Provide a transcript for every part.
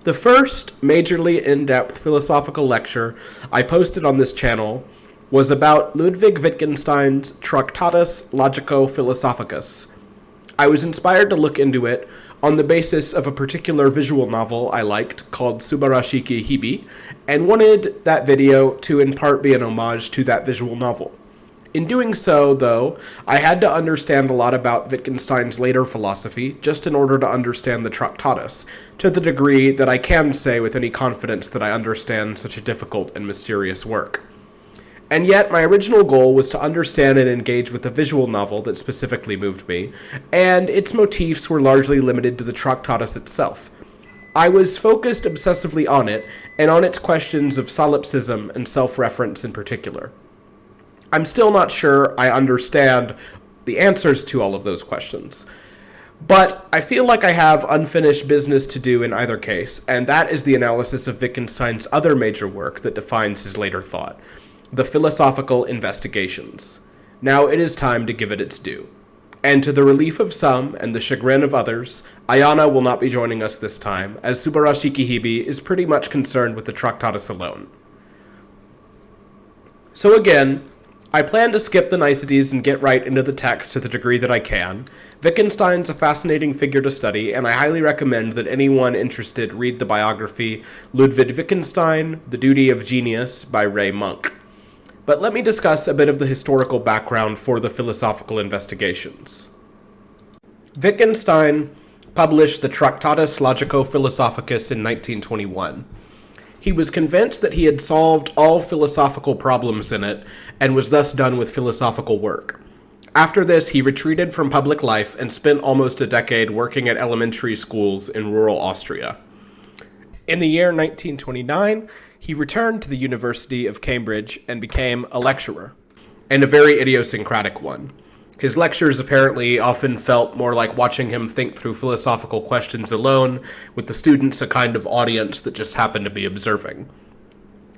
The first majorly in-depth philosophical lecture I posted on this channel was about Ludwig Wittgenstein's Tractatus Logico-Philosophicus. I was inspired to look into it on the basis of a particular visual novel I liked called Subarashiki Hibi, and wanted that video to in part be an homage to that visual novel. In doing so, though, I had to understand a lot about Wittgenstein's later philosophy just in order to understand the Tractatus, to the degree that I can say with any confidence that I understand such a difficult and mysterious work. And yet, my original goal was to understand and engage with the visual novel that specifically moved me, and its motifs were largely limited to the Tractatus itself. I was focused obsessively on it, and on its questions of solipsism and self-reference in particular. I'm still not sure I understand the answers to all of those questions, but I feel like I have unfinished business to do in either case, and that is the analysis of Wittgenstein's other major work that defines his later thought, the Philosophical Investigations. Now it is time to give it its due. And to the relief of some and the chagrin of others, Ayana will not be joining us this time, as Subarashiki Hibi is pretty much concerned with the Tractatus alone. So again, I plan to skip the niceties and get right into the text to the degree that I can. Wittgenstein's a fascinating figure to study, and I highly recommend that anyone interested read the biography Ludwig Wittgenstein, The Duty of Genius by Ray Monk. But let me discuss a bit of the historical background for the Philosophical Investigations. Wittgenstein published the Tractatus Logico-Philosophicus in 1921. He was convinced that he had solved all philosophical problems in it, and was thus done with philosophical work. After this, he retreated from public life and spent almost a decade working at elementary schools in rural Austria. In the year 1929, he returned to the University of Cambridge and became a lecturer, and a very idiosyncratic one. His lectures apparently often felt more like watching him think through philosophical questions alone, with the students a kind of audience that just happened to be observing.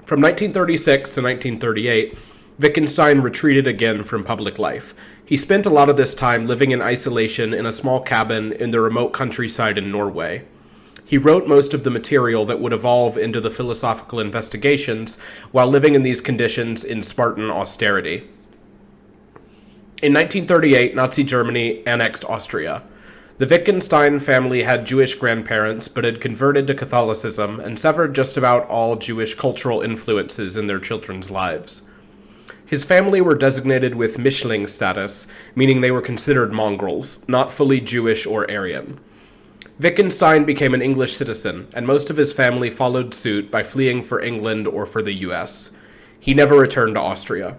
From 1936 to 1938, Wittgenstein retreated again from public life. He spent a lot of this time living in isolation in a small cabin in the remote countryside in Norway. He wrote most of the material that would evolve into the Philosophical Investigations while living in these conditions in Spartan austerity. In 1938, Nazi Germany annexed Austria. The Wittgenstein family had Jewish grandparents, but had converted to Catholicism and severed just about all Jewish cultural influences in their children's lives. His family were designated with Mischling status, meaning they were considered mongrels, not fully Jewish or Aryan. Wittgenstein became an English citizen, and most of his family followed suit by fleeing for England or for the US. He never returned to Austria.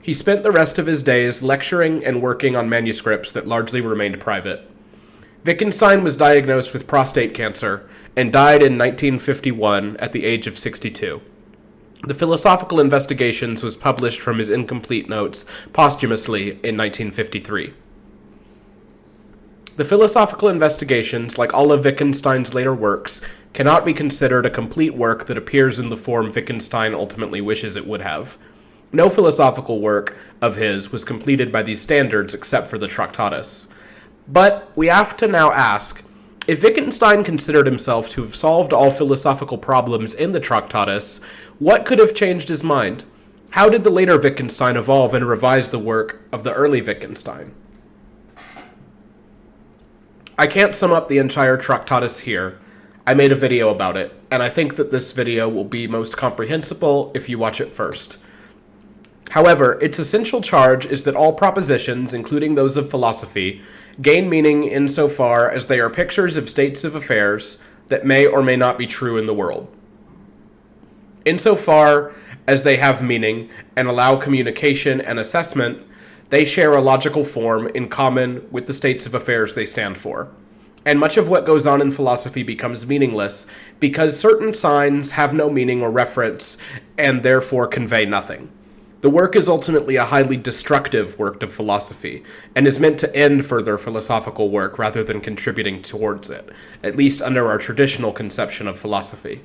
He spent the rest of his days lecturing and working on manuscripts that largely remained private. Wittgenstein was diagnosed with prostate cancer and died in 1951 at the age of 62. The Philosophical Investigations was published from his incomplete notes posthumously in 1953. The Philosophical Investigations, like all of Wittgenstein's later works, cannot be considered a complete work that appears in the form Wittgenstein ultimately wishes it would have. No philosophical work of his was completed by these standards except for the Tractatus. But we have to now ask, if Wittgenstein considered himself to have solved all philosophical problems in the Tractatus, what could have changed his mind? How did the later Wittgenstein evolve and revise the work of the early Wittgenstein? I can't sum up the entire Tractatus here. I made a video about it, and I think that this video will be most comprehensible if you watch it first. However, its essential charge is that all propositions, including those of philosophy, gain meaning insofar as they are pictures of states of affairs that may or may not be true in the world. Insofar as they have meaning and allow communication and assessment, they share a logical form in common with the states of affairs they stand for. And much of what goes on in philosophy becomes meaningless because certain signs have no meaning or reference and therefore convey nothing. The work is ultimately a highly destructive work of philosophy, and is meant to end further philosophical work rather than contributing towards it, at least under our traditional conception of philosophy.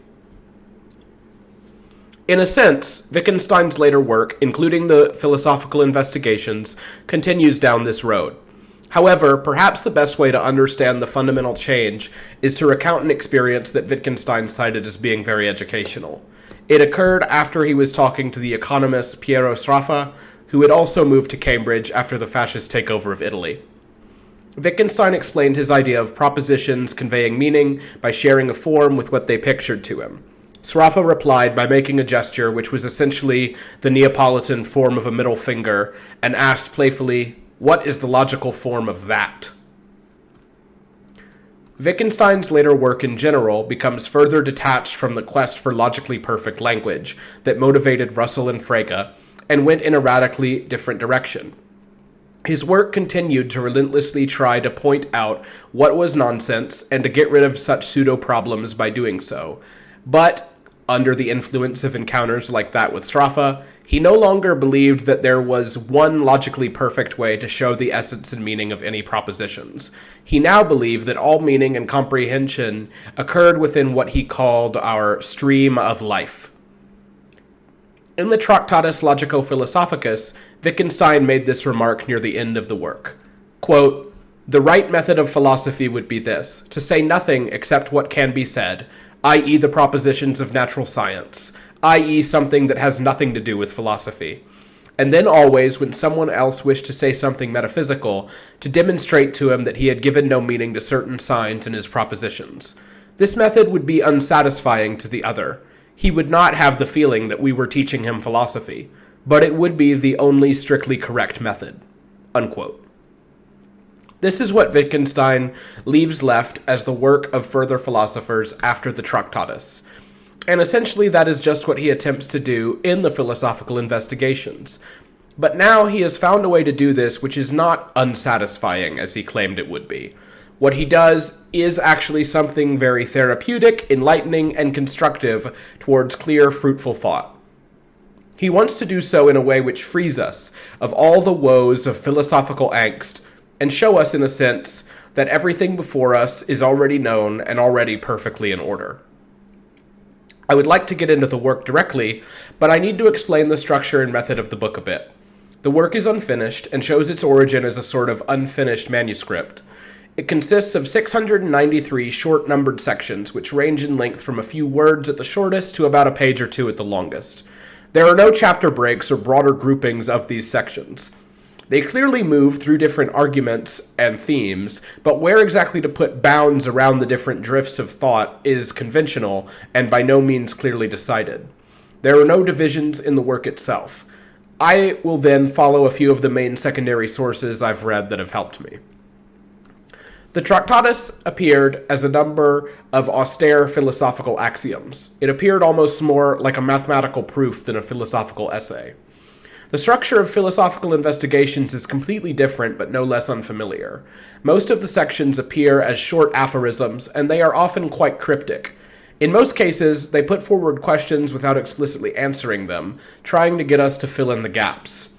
In a sense, Wittgenstein's later work, including the Philosophical Investigations, continues down this road. However, perhaps the best way to understand the fundamental change is to recount an experience that Wittgenstein cited as being very educational. It occurred after he was talking to the economist Piero Sraffa, who had also moved to Cambridge after the fascist takeover of Italy. Wittgenstein explained his idea of propositions conveying meaning by sharing a form with what they pictured to him. Sraffa replied by making a gesture which was essentially the Neapolitan form of a middle finger, and asked playfully, "What is the logical form of that?" Wittgenstein's later work in general becomes further detached from the quest for logically perfect language that motivated Russell and Frege, and went in a radically different direction. His work continued to relentlessly try to point out what was nonsense and to get rid of such pseudo-problems by doing so. But, under the influence of encounters like that with Sraffa, he no longer believed that there was one logically perfect way to show the essence and meaning of any propositions. He now believed that all meaning and comprehension occurred within what he called our stream of life. In the Tractatus Logico-Philosophicus, Wittgenstein made this remark near the end of the work. Quote, "The right method of philosophy would be this, to say nothing except what can be said, i.e. the propositions of natural science, i.e. something that has nothing to do with philosophy. And then always, when someone else wished to say something metaphysical, to demonstrate to him that he had given no meaning to certain signs in his propositions. This method would be unsatisfying to the other. He would not have the feeling that we were teaching him philosophy, but it would be the only strictly correct method." Unquote. This is what Wittgenstein leaves left as the work of further philosophers after the Tractatus. And essentially that is just what he attempts to do in the philosophical investigations. But now he has found a way to do this which is not unsatisfying as he claimed it would be. What he does is actually something very therapeutic, enlightening, and constructive towards clear, fruitful thought. He wants to do so in a way which frees us of all the woes of philosophical angst and show us, in a sense, that everything before us is already known and already perfectly in order. I would like to get into the work directly, but I need to explain the structure and method of the book a bit. The work is unfinished and shows its origin as a sort of unfinished manuscript. It consists of 693 short-numbered sections, which range in length from a few words at the shortest to about a page or two at the longest. There are no chapter breaks or broader groupings of these sections. They clearly move through different arguments and themes, but where exactly to put bounds around the different drifts of thought is conventional and by no means clearly decided. There are no divisions in the work itself. I will then follow a few of the main secondary sources I've read that have helped me. The Tractatus appeared as a number of austere philosophical axioms. It appeared almost more like a mathematical proof than a philosophical essay. The structure of philosophical investigations is completely different, but no less unfamiliar. Most of the sections appear as short aphorisms, and they are often quite cryptic. In most cases, they put forward questions without explicitly answering them, trying to get us to fill in the gaps.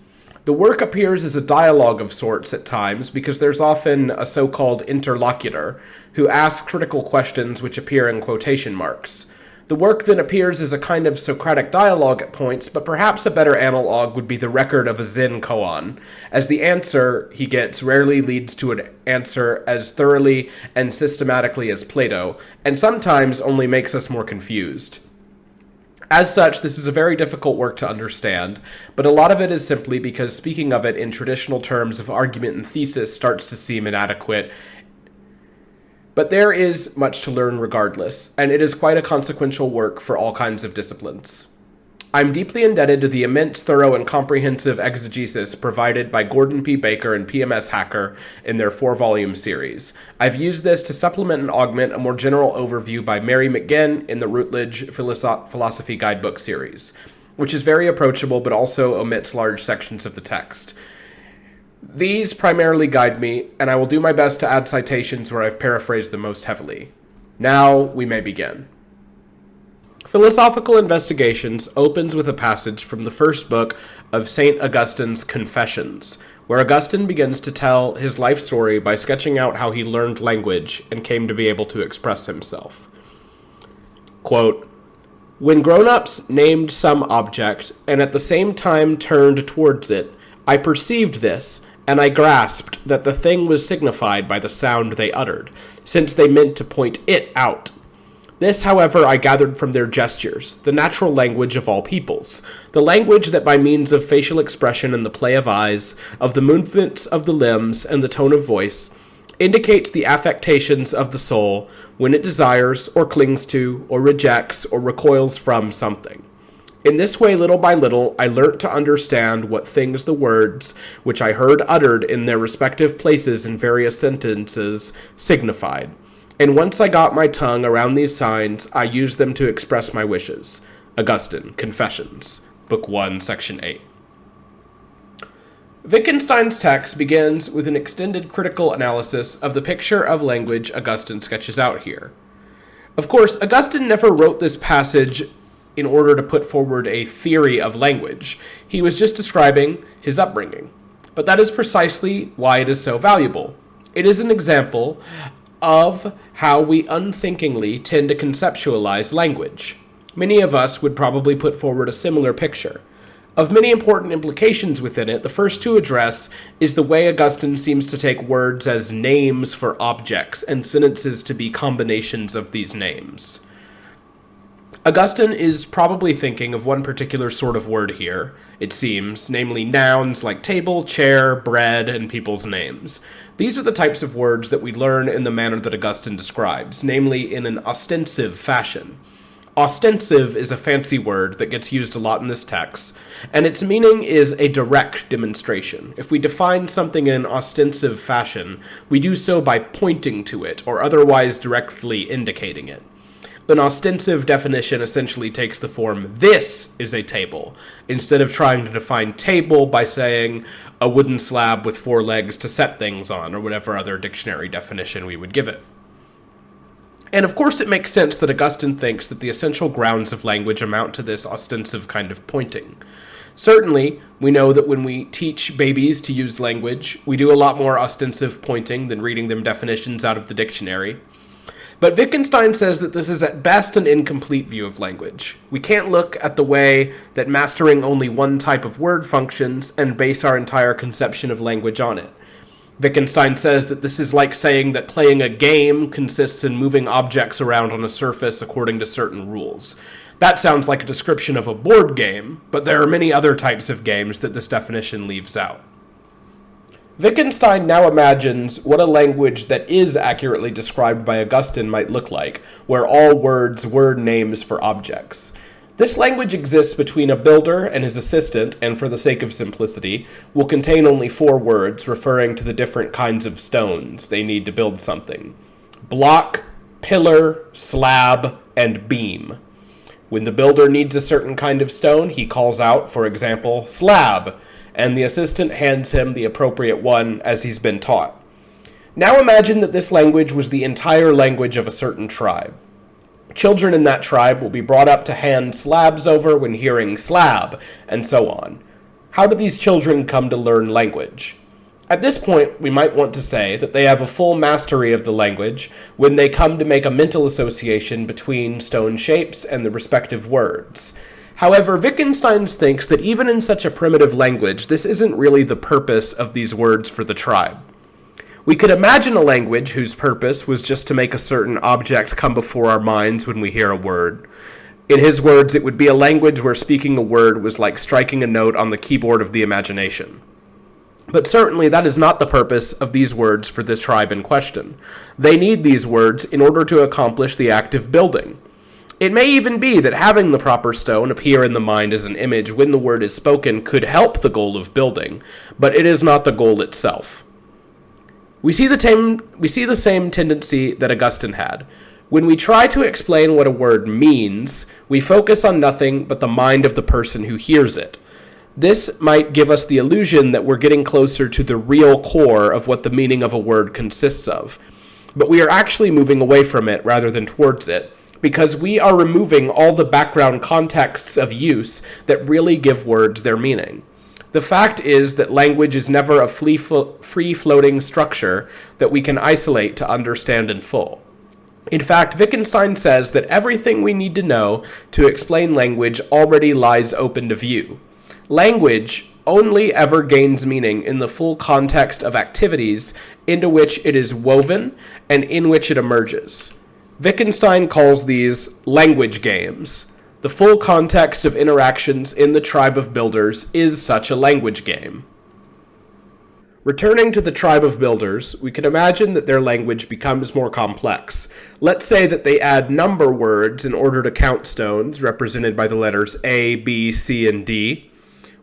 The work appears as a dialogue of sorts at times, because there's often a so-called interlocutor, who asks critical questions which appear in quotation marks. The work then appears as a kind of Socratic dialogue at points, but perhaps a better analog would be the record of a Zen koan, as the answer he gets rarely leads to an answer as thoroughly and systematically as Plato, and sometimes only makes us more confused. As such, this is a very difficult work to understand, but a lot of it is simply because speaking of it in traditional terms of argument and thesis starts to seem inadequate. But there is much to learn regardless, and it is quite a consequential work for all kinds of disciplines. I'm deeply indebted to the immense, thorough, and comprehensive exegesis provided by Gordon P. Baker and PMS Hacker in their 4-volume series. I've used this to supplement and augment a more general overview by Mary McGinn in the Routledge Philosophy Guidebook series, which is very approachable but also omits large sections of the text. These primarily guide me, and I will do my best to add citations where I've paraphrased them most heavily. Now we may begin. Philosophical Investigations opens with a passage from the first book of St. Augustine's Confessions, where Augustine begins to tell his life story by sketching out how he learned language and came to be able to express himself. Quote, "When grown-ups named some object, and at the same time turned towards it, I perceived this, and I grasped that the thing was signified by the sound they uttered, since they meant to point it out. This, however, I gathered from their gestures, the natural language of all peoples, the language that by means of facial expression and the play of eyes, of the movements of the limbs and the tone of voice, indicates the affectations of the soul when it desires or clings to or rejects or recoils from something. In this way, little by little, I learnt to understand what things the words, which I heard uttered in their respective places in various sentences, signified. And once I got my tongue around these signs, I used them to express my wishes. Augustine, Confessions, Book 1, Section 8. Wittgenstein's text begins with an extended critical analysis of the picture of language Augustine sketches out here. Of course, Augustine never wrote this passage in order to put forward a theory of language. He was just describing his upbringing. But that is precisely why it is so valuable. It is an example of how we unthinkingly tend to conceptualize language. Many of us would probably put forward a similar picture. Of many important implications within it, the first to address is the way Augustine seems to take words as names for objects and sentences to be combinations of these names. Augustine is probably thinking of one particular sort of word here, it seems, namely nouns like table, chair, bread, and people's names. These are the types of words that we learn in the manner that Augustine describes, namely in an ostensive fashion. Ostensive is a fancy word that gets used a lot in this text, and its meaning is a direct demonstration. If we define something in an ostensive fashion, we do so by pointing to it, or otherwise directly indicating it. An ostensive definition essentially takes the form, this is a table, instead of trying to define table by saying a wooden slab with 4 legs to set things on, or whatever other dictionary definition we would give it. And of course it makes sense that Augustine thinks that the essential grounds of language amount to this ostensive kind of pointing. Certainly, we know that when we teach babies to use language, we do a lot more ostensive pointing than reading them definitions out of the dictionary. But Wittgenstein says that this is at best an incomplete view of language. We can't look at the way that mastering only one type of word functions and base our entire conception of language on it. Wittgenstein says that this is like saying that playing a game consists in moving objects around on a surface according to certain rules. That sounds like a description of a board game, but there are many other types of games that this definition leaves out. Wittgenstein now imagines what a language that is accurately described by Augustine might look like, where all words were names for objects. This language exists between a builder and his assistant, and for the sake of simplicity, will contain only 4 words referring to the different kinds of stones they need to build something. Block, pillar, slab, and beam. When the builder needs a certain kind of stone, he calls out, for example, slab, and the assistant hands him the appropriate one as he's been taught. Now imagine that this language was the entire language of a certain tribe. Children in that tribe will be brought up to hand slabs over when hearing slab, and so on. How do these children come to learn language? At this point, we might want to say that they have a full mastery of the language when they come to make a mental association between stone shapes and the respective words. However, Wittgenstein thinks that even in such a primitive language, this isn't really the purpose of these words for the tribe. We could imagine a language whose purpose was just to make a certain object come before our minds when we hear a word. In his words, it would be a language where speaking a word was like striking a note on the keyboard of the imagination. But certainly that is not the purpose of these words for this tribe in question. They need these words in order to accomplish the act of building. It may even be that having the proper stone appear in the mind as an image when the word is spoken could help the goal of building, but it is not the goal itself. We see the same tendency that Augustine had. When we try to explain what a word means, we focus on nothing but the mind of the person who hears it. This might give us the illusion that we're getting closer to the real core of what the meaning of a word consists of, but we are actually moving away from it rather than towards it, because we are removing all the background contexts of use that really give words their meaning. The fact is that language is never a free-floating structure that we can isolate to understand in full. In fact, Wittgenstein says that everything we need to know to explain language already lies open to view. Language, only ever gains meaning in the full context of activities into which it is woven and in which it emerges. Wittgenstein calls these language games. The full context of interactions in the tribe of builders is such a language game. Returning to the tribe of builders, we can imagine that their language becomes more complex. Let's say that they add number words in order to count stones, represented by the letters A, B, C, and D.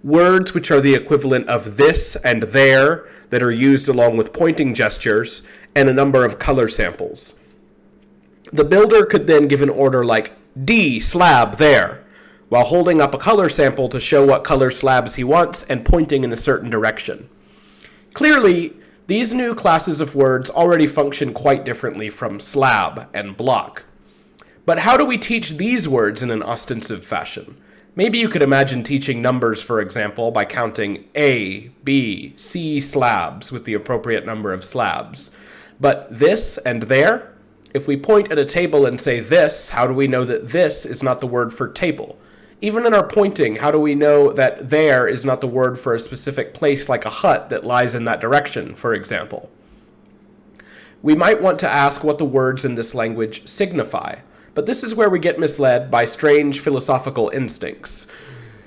Words which are the equivalent of this and there that are used along with pointing gestures, and a number of color samples. The builder could then give an order like D, slab, there, while holding up a color sample to show what color slabs he wants and pointing in a certain direction. Clearly, these new classes of words already function quite differently from slab and block. But how do we teach these words in an ostensive fashion? Maybe you could imagine teaching numbers, for example, by counting A, B, C slabs with the appropriate number of slabs. But this and there? If we point at a table and say this, how do we know that this is not the word for table? Even in our pointing, how do we know that there is not the word for a specific place like a hut that lies in that direction, for example? We might want to ask what the words in this language signify, but this is where we get misled by strange philosophical instincts.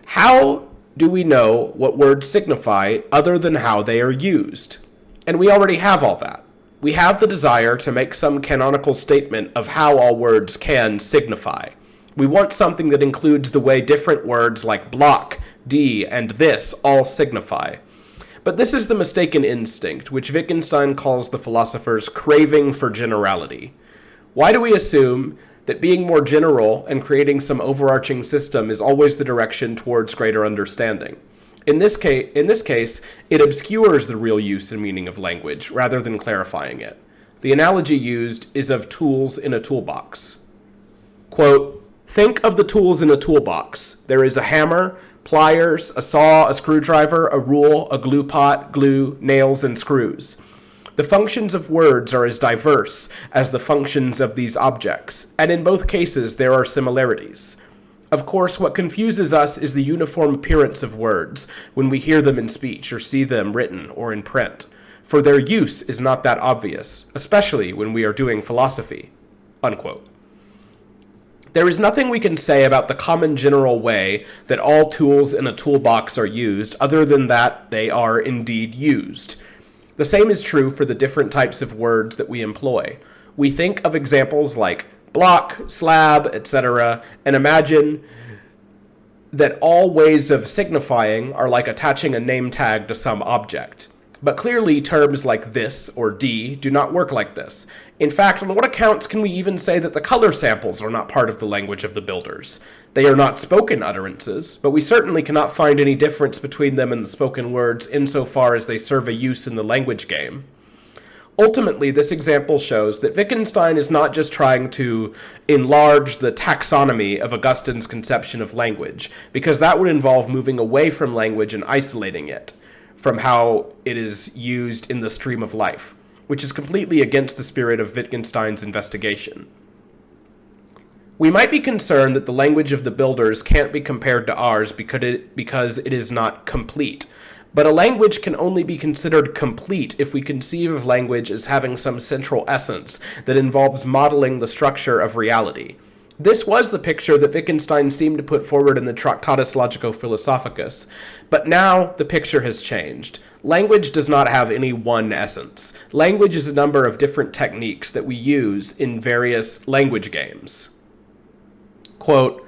How do we know what words signify other than how they are used? And we already have all that. We have the desire to make some canonical statement of how all words can signify. We want something that includes the way different words like block, D, and this all signify. But this is the mistaken instinct, which Wittgenstein calls the philosopher's craving for generality. Why do we assume that being more general and creating some overarching system is always the direction towards greater understanding? In this case, it obscures the real use and meaning of language, rather than clarifying it. The analogy used is of tools in a toolbox. Quote, think of the tools in a toolbox. There is a hammer, pliers, a saw, a screwdriver, a rule, a glue pot, glue, nails, and screws. The functions of words are as diverse as the functions of these objects, and in both cases there are similarities. Of course, what confuses us is the uniform appearance of words when we hear them in speech or see them written or in print, for their use is not that obvious, especially when we are doing philosophy." Unquote. There is nothing we can say about the common general way that all tools in a toolbox are used, other than that they are indeed used. The same is true for the different types of words that we employ. We think of examples like block, slab, etc., and imagine that all ways of signifying are like attaching a name tag to some object. But clearly, terms like this or D do not work like this. In fact, on what accounts can we even say that the color samples are not part of the language of the builders? They are not spoken utterances, but we certainly cannot find any difference between them and the spoken words insofar as they serve a use in the language game. Ultimately, this example shows that Wittgenstein is not just trying to enlarge the taxonomy of Augustine's conception of language, because that would involve moving away from language and isolating it from how it is used in the stream of life, which is completely against the spirit of Wittgenstein's investigation. We might be concerned that the language of the builders can't be compared to ours because it is not complete. But a language can only be considered complete if we conceive of language as having some central essence that involves modeling the structure of reality. This was the picture that Wittgenstein seemed to put forward in the Tractatus Logico-Philosophicus, but now the picture has changed. Language does not have any one essence. Language is a number of different techniques that we use in various language games. Quote,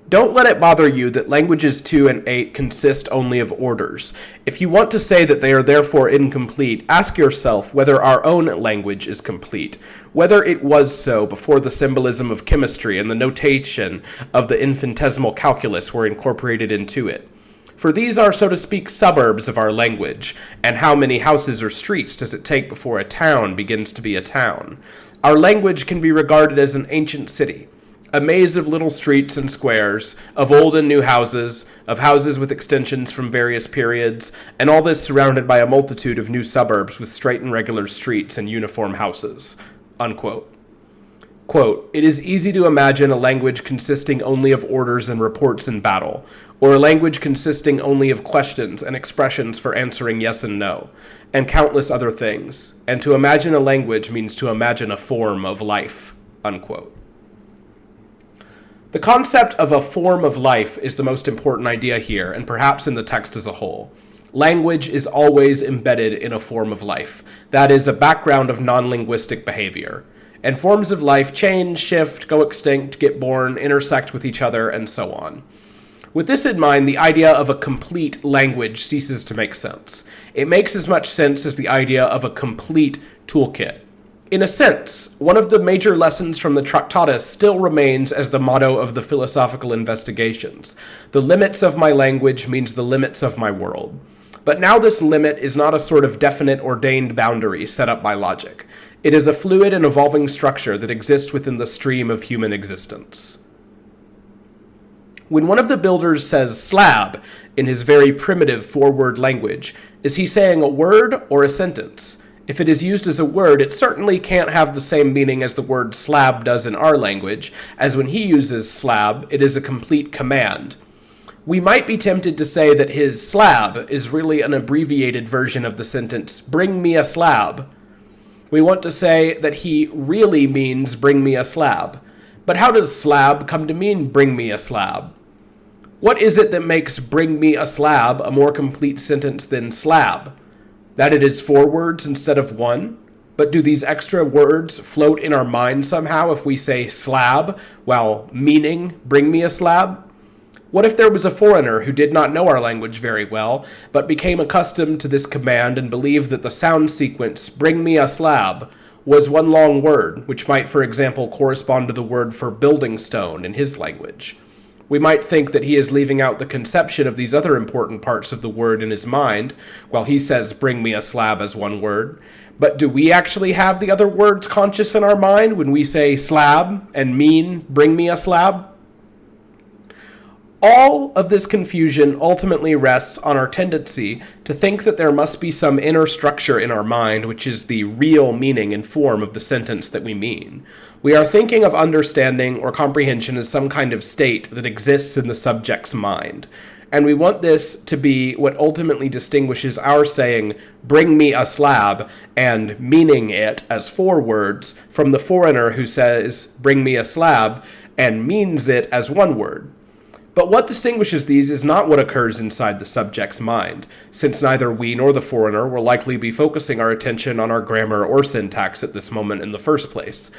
"Don't let it bother you that languages 2 and 8 consist only of orders. If you want to say that they are therefore incomplete, ask yourself whether our own language is complete, whether it was so before the symbolism of chemistry and the notation of the infinitesimal calculus were incorporated into it. For these are, so to speak, suburbs of our language, and how many houses or streets does it take before a town begins to be a town? Our language can be regarded as an ancient city, a maze of little streets and squares, of old and new houses, of houses with extensions from various periods, and all this surrounded by a multitude of new suburbs with straight and regular streets and uniform houses." Unquote. Quote, "It is easy to imagine a language consisting only of orders and reports in battle, or a language consisting only of questions and expressions for answering yes and no, and countless other things. And to imagine a language means to imagine a form of life." Unquote. The concept of a form of life is the most important idea here, and perhaps in the text as a whole. Language is always embedded in a form of life. That is, a background of non-linguistic behavior. And forms of life change, shift, go extinct, get born, intersect with each other, and so on. With this in mind, the idea of a complete language ceases to make sense. It makes as much sense as the idea of a complete toolkit. In a sense, one of the major lessons from the Tractatus still remains as the motto of the philosophical investigations. The limits of my language means the limits of my world. But now this limit is not a sort of definite ordained boundary set up by logic. It is a fluid and evolving structure that exists within the stream of human existence. When one of the builders says slab in his very primitive four-word language, is he saying a word or a sentence? If it is used as a word, it certainly can't have the same meaning as the word slab does in our language, as when he uses slab, it is a complete command. We might be tempted to say that his slab is really an abbreviated version of the sentence, "Bring me a slab." We want to say that he really means "bring me a slab." But how does slab come to mean "bring me a slab"? What is it that makes "bring me a slab" a more complete sentence than slab? That it is four words instead of one? But do these extra words float in our mind somehow if we say slab while meaning "bring me a slab"? What if there was a foreigner who did not know our language very well, but became accustomed to this command and believed that the sound sequence, "bring me a slab," was one long word, which might, for example, correspond to the word for building stone in his language? We might think that he is leaving out the conception of these other important parts of the word in his mind, while he says "bring me a slab" as one word. But do we actually have the other words conscious in our mind when we say slab and mean "bring me a slab"? All of this confusion ultimately rests on our tendency to think that there must be some inner structure in our mind which is the real meaning and form of the sentence that we mean. We are thinking of understanding or comprehension as some kind of state that exists in the subject's mind. And we want this to be what ultimately distinguishes our saying, "bring me a slab," and meaning it as four words from the foreigner who says, "bring me a slab," and means it as one word. But what distinguishes these is not what occurs inside the subject's mind, since neither we nor the foreigner will likely be focusing our attention on our grammar or syntax at this moment in the first place.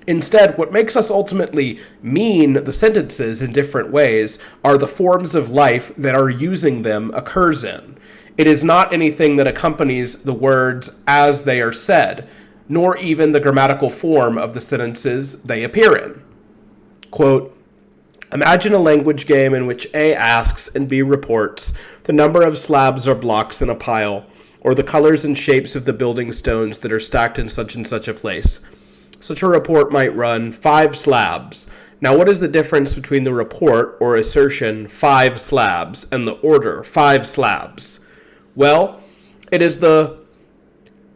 Instead, what makes us ultimately mean the sentences in different ways are the forms of life that our using them occurs in. It is not anything that accompanies the words as they are said, nor even the grammatical form of the sentences they appear in. Quote, "Imagine a language game in which A asks and B reports the number of slabs or blocks in a pile, or the colors and shapes of the building stones that are stacked in such and such a place. Such a report might run 5 slabs. Now what is the difference between the report or assertion 5 slabs and the order 5 slabs? Well, it is the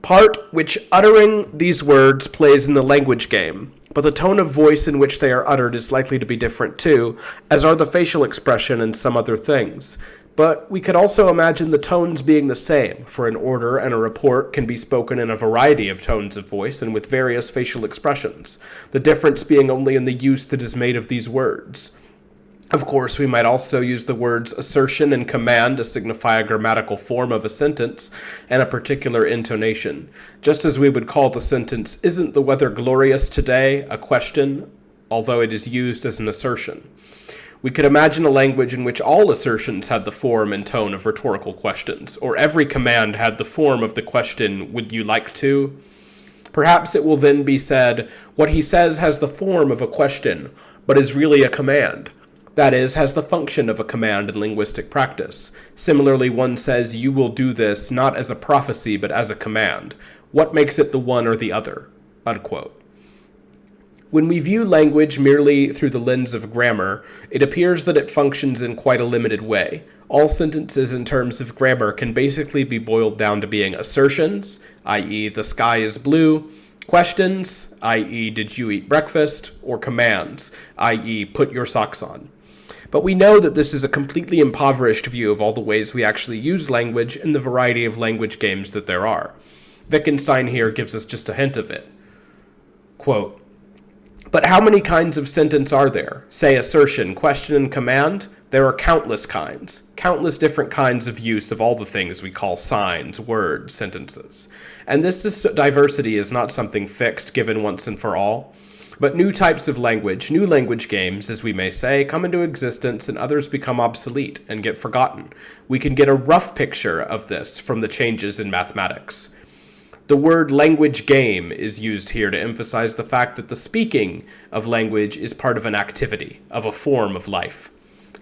part which uttering these words plays in the language game. But the tone of voice in which they are uttered is likely to be different too, as are the facial expression and some other things. But we could also imagine the tones being the same, for an order and a report can be spoken in a variety of tones of voice and with various facial expressions, the difference being only in the use that is made of these words. Of course, we might also use the words assertion and command to signify a grammatical form of a sentence and a particular intonation, just as we would call the sentence, "Isn't the weather glorious today?" a question, although it is used as an assertion. We could imagine a language in which all assertions had the form and tone of rhetorical questions, or every command had the form of the question, "Would you like to?" Perhaps it will then be said, what he says has the form of a question, but is really a command. That is, has the function of a command in linguistic practice. Similarly, one says, "You will do this," not as a prophecy, but as a command. What makes it the one or the other? Unquote. When we view language merely through the lens of grammar, it appears that it functions in quite a limited way. All sentences in terms of grammar can basically be boiled down to being assertions, i.e. the sky is blue, Questions, i.e., did you eat breakfast, or commands, i.e., put your socks on. But we know that this is a completely impoverished view of all the ways we actually use language and the variety of language games that there are. Wittgenstein here gives us just a hint of it. Quote, "But how many kinds of sentence are there? Say assertion, question, and command? There are countless kinds, countless different kinds of use of all the things we call signs, words, sentences. And this diversity is not something fixed, given once and for all. But new types of language, new language games, as we may say, come into existence and others become obsolete and get forgotten. We can get a rough picture of this from the changes in mathematics. The word language game is used here to emphasize the fact that the speaking of language is part of an activity, of a form of life.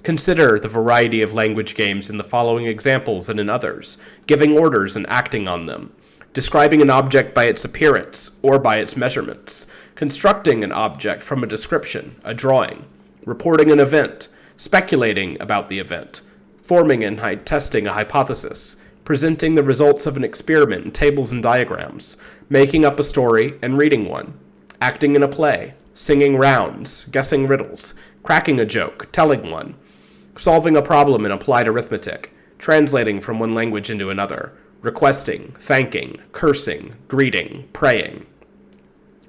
Consider the variety of language games in the following examples and in others, giving orders and acting on them, describing an object by its appearance or by its measurements, constructing an object from a description, a drawing, reporting an event, speculating about the event, forming and testing a hypothesis, presenting the results of an experiment in tables and diagrams, making up a story and reading one, acting in a play, singing rounds, guessing riddles, cracking a joke, telling one, solving a problem in applied arithmetic, translating from one language into another, requesting, thanking, cursing, greeting, praying.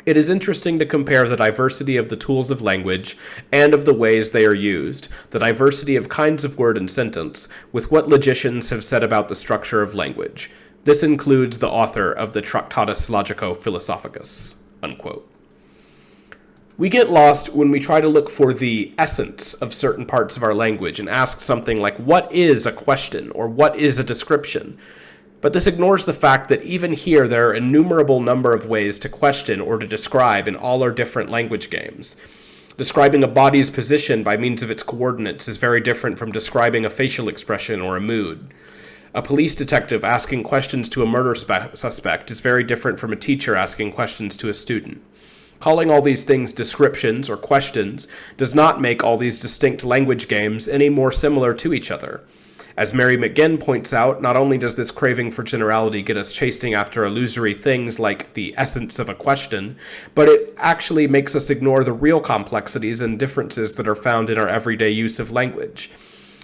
It is interesting to compare the diversity of the tools of language and of the ways they are used, the diversity of kinds of word and sentence, with what logicians have said about the structure of language. This includes the author of the Tractatus Logico-Philosophicus." Unquote. We get lost when we try to look for the essence of certain parts of our language and ask something like, what is a question, or what is a description? But this ignores the fact that even here there are an innumerable number of ways to question or to describe in all our different language games. Describing a body's position by means of its coordinates is very different from describing a facial expression or a mood. A police detective asking questions to a murder suspect is very different from a teacher asking questions to a student. Calling all these things descriptions or questions does not make all these distinct language games any more similar to each other. As Mary McGinn points out, not only does this craving for generality get us chasing after illusory things like the essence of a question, but it actually makes us ignore the real complexities and differences that are found in our everyday use of language.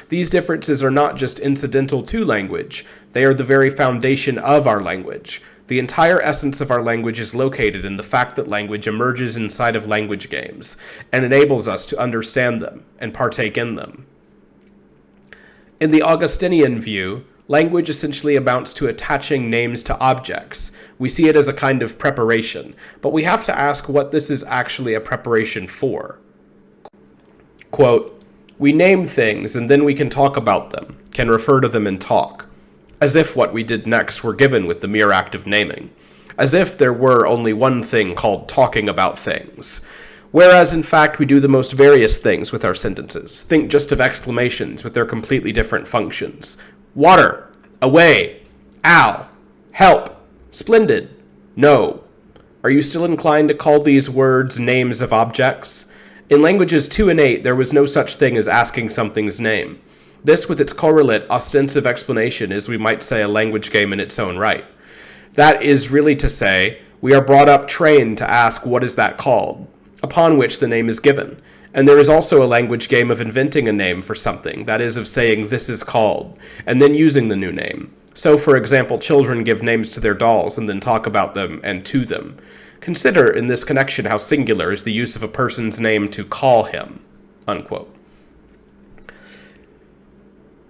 These differences are not just incidental to language, they are the very foundation of our language. The entire essence of our language is located in the fact that language emerges inside of language games, and enables us to understand them and partake in them. In the Augustinian view, language essentially amounts to attaching names to objects. We see it as a kind of preparation, but we have to ask what this is actually a preparation for. Quote, "We name things and then we can talk about them, can refer to them in talk. As if what we did next were given with the mere act of naming. As if there were only one thing called talking about things. Whereas, in fact, we do the most various things with our sentences. Think just of exclamations with their completely different functions. Water, away, ow, help, splendid, no. Are you still inclined to call these words names of objects? In languages 2 and 8, there was no such thing as asking something's name. This, with its correlate, ostensive explanation, is, we might say, a language game in its own right. That is really to say, we are brought up trained to ask, what is that called? Upon which the name is given. And there is also a language game of inventing a name for something, that is, of saying this is called, and then using the new name. So, for example, children give names to their dolls and then talk about them and to them. Consider in this connection how singular is the use of a person's name to call him." Unquote.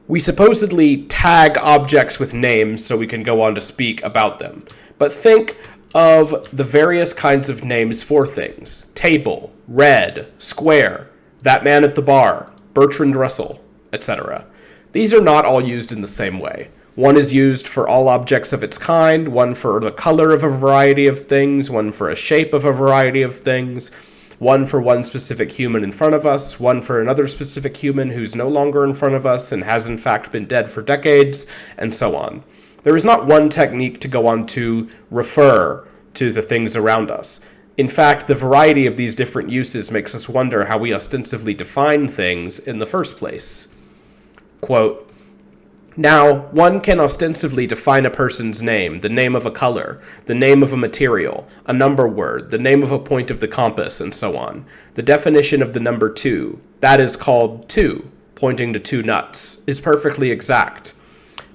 We supposedly tag objects with names so we can go on to speak about them. But think of the various kinds of names for things. Table, red, square, that man at the bar, Bertrand Russell, etc. These are not all used in the same way. One is used for all objects of its kind, one for the color of a variety of things, one for a shape of a variety of things, one for one specific human in front of us, one for another specific human who's no longer in front of us and has in fact been dead for decades, and so on. There is not one technique to go on to refer to the things around us. In fact, the variety of these different uses makes us wonder how we ostensively define things in the first place. Quote, Now, one can ostensively define a person's name, the name of a color, the name of a material, a number word, the name of a point of the compass, and so on. The definition of the number 2, that is called 2, pointing to 2 nuts, is perfectly exact.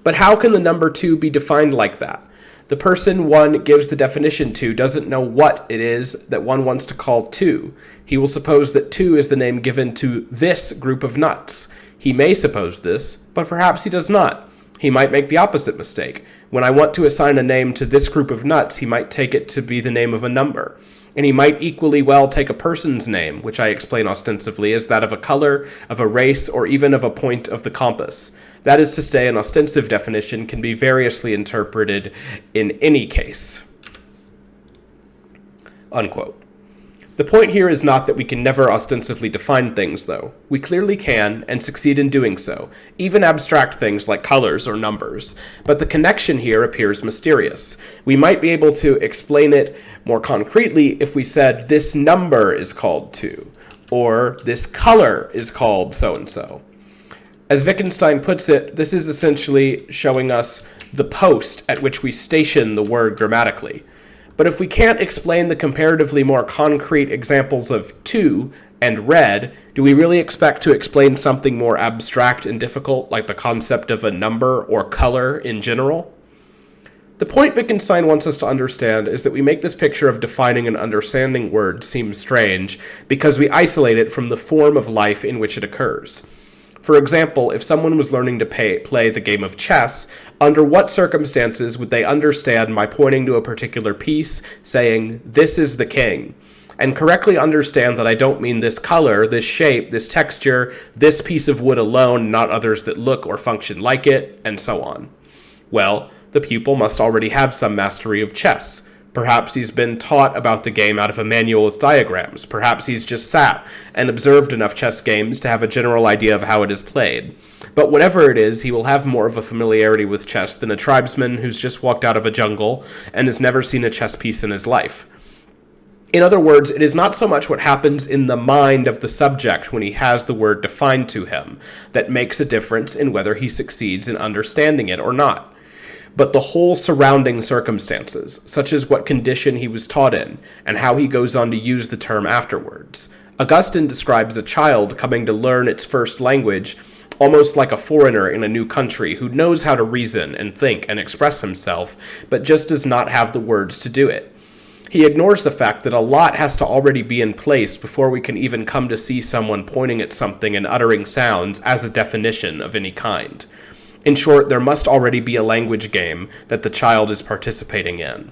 But how can the number 2 be defined like that? The person one gives the definition to doesn't know what it is that one wants to call 2. He will suppose that 2 is the name given to this group of nuts. He may suppose this, but perhaps he does not. He might make the opposite mistake. When I want to assign a name to this group of nuts, he might take it to be the name of a number. And he might equally well take a person's name, which I explain ostensively as that of a color, of a race, or even of a point of the compass. That is to say, an ostensive definition can be variously interpreted in any case. Unquote. The point here is not that we can never ostensively define things, though. We clearly can, and succeed in doing so, even abstract things like colors or numbers. But the connection here appears mysterious. We might be able to explain it more concretely if we said, this number is called 2, or this color is called so-and-so. As Wittgenstein puts it, this is essentially showing us the post at which we station the word grammatically. But if we can't explain the comparatively more concrete examples of 2 and red, do we really expect to explain something more abstract and difficult, like the concept of a number or color in general? The point Wittgenstein wants us to understand is that we make this picture of defining and understanding words seem strange because we isolate it from the form of life in which it occurs. For example, if someone was learning to play the game of chess, under what circumstances would they understand my pointing to a particular piece, saying, this is the king, and correctly understand that I don't mean this color, this shape, this texture, this piece of wood alone, not others that look or function like it, and so on? Well, the pupil must already have some mastery of chess. Perhaps he's been taught about the game out of a manual with diagrams. Perhaps he's just sat and observed enough chess games to have a general idea of how it is played. But whatever it is, he will have more of a familiarity with chess than a tribesman who's just walked out of a jungle and has never seen a chess piece in his life. In other words, it is not so much what happens in the mind of the subject when he has the word defined to him that makes a difference in whether he succeeds in understanding it or not, but the whole surrounding circumstances, such as what condition he was taught in, and how he goes on to use the term afterwards. Augustine describes a child coming to learn its first language almost like a foreigner in a new country who knows how to reason and think and express himself, but just does not have the words to do it. He ignores the fact that a lot has to already be in place before we can even come to see someone pointing at something and uttering sounds as a definition of any kind. In short, there must already be a language game that the child is participating in.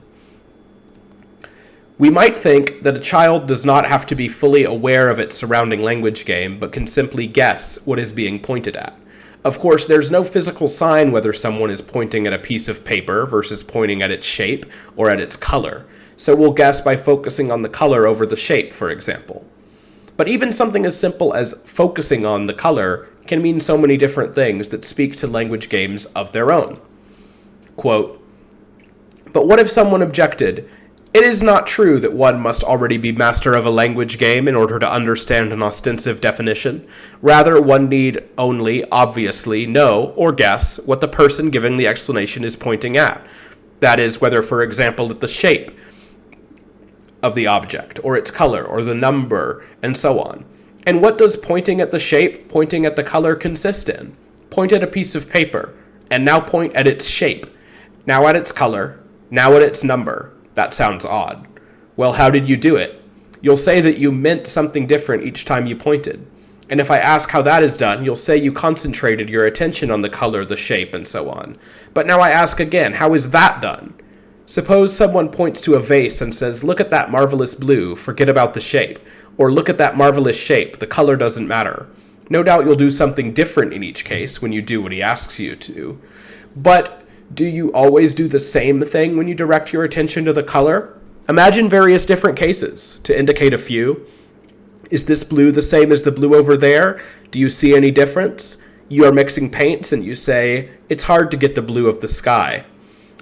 We might think that a child does not have to be fully aware of its surrounding language game, but can simply guess what is being pointed at. Of course, there's no physical sign whether someone is pointing at a piece of paper versus pointing at its shape or at its color, so we'll guess by focusing on the color over the shape, for example. But even something as simple as focusing on the color can mean so many different things that speak to language games of their own. Quote, but what if someone objected, it is not true that one must already be master of a language game in order to understand an ostensive definition. Rather, one need only, obviously, know or guess what the person giving the explanation is pointing at. That is, whether, for example, at the shape of the object, or its color, or the number, and so on. And what does pointing at the shape, pointing at the color consist in? Point at a piece of paper, and now point at its shape, now at its color, now at its number. That sounds odd. Well, how did you do it? You'll say that you meant something different each time you pointed. And if I ask how that is done, you'll say you concentrated your attention on the color, the shape, and so on. But now I ask again, how is that done? Suppose someone points to a vase and says, look at that marvelous blue, forget about the shape. Or look at that marvelous shape, the color doesn't matter. No doubt you'll do something different in each case when you do what he asks you to. But do you always do the same thing when you direct your attention to the color? Imagine various different cases, to indicate a few. Is this blue the same as the blue over there? Do you see any difference? You are mixing paints and you say, it's hard to get the blue of the sky.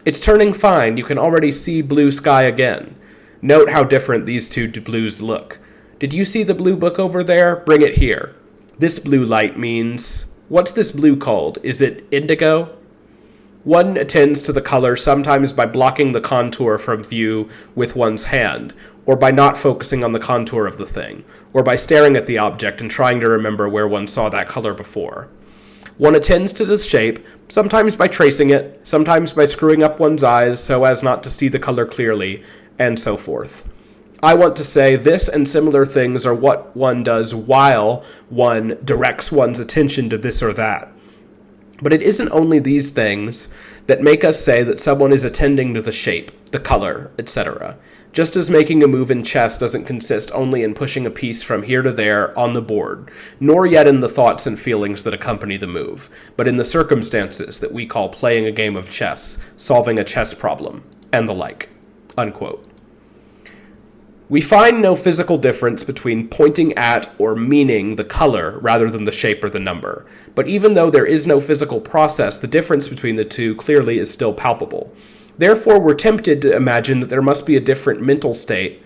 It's turning fine, you can already see blue sky again. Note how different these two blues look. Did you see the blue book over there? Bring it here. This blue light means... What's this blue called? Is it indigo? One attends to the color sometimes by blocking the contour from view with one's hand, or by not focusing on the contour of the thing, or by staring at the object and trying to remember where one saw that color before. One attends to the shape, sometimes by tracing it, sometimes by screwing up one's eyes so as not to see the color clearly, and so forth. I want to say this and similar things are what one does while one directs one's attention to this or that. But it isn't only these things that make us say that someone is attending to the shape, the color, etc. Just as making a move in chess doesn't consist only in pushing a piece from here to there on the board, nor yet in the thoughts and feelings that accompany the move, but in the circumstances that we call playing a game of chess, solving a chess problem, and the like." Unquote. We find no physical difference between pointing at or meaning the color rather than the shape or the number. But even though there is no physical process, the difference between the two clearly is still palpable. Therefore, we're tempted to imagine that there must be a different mental state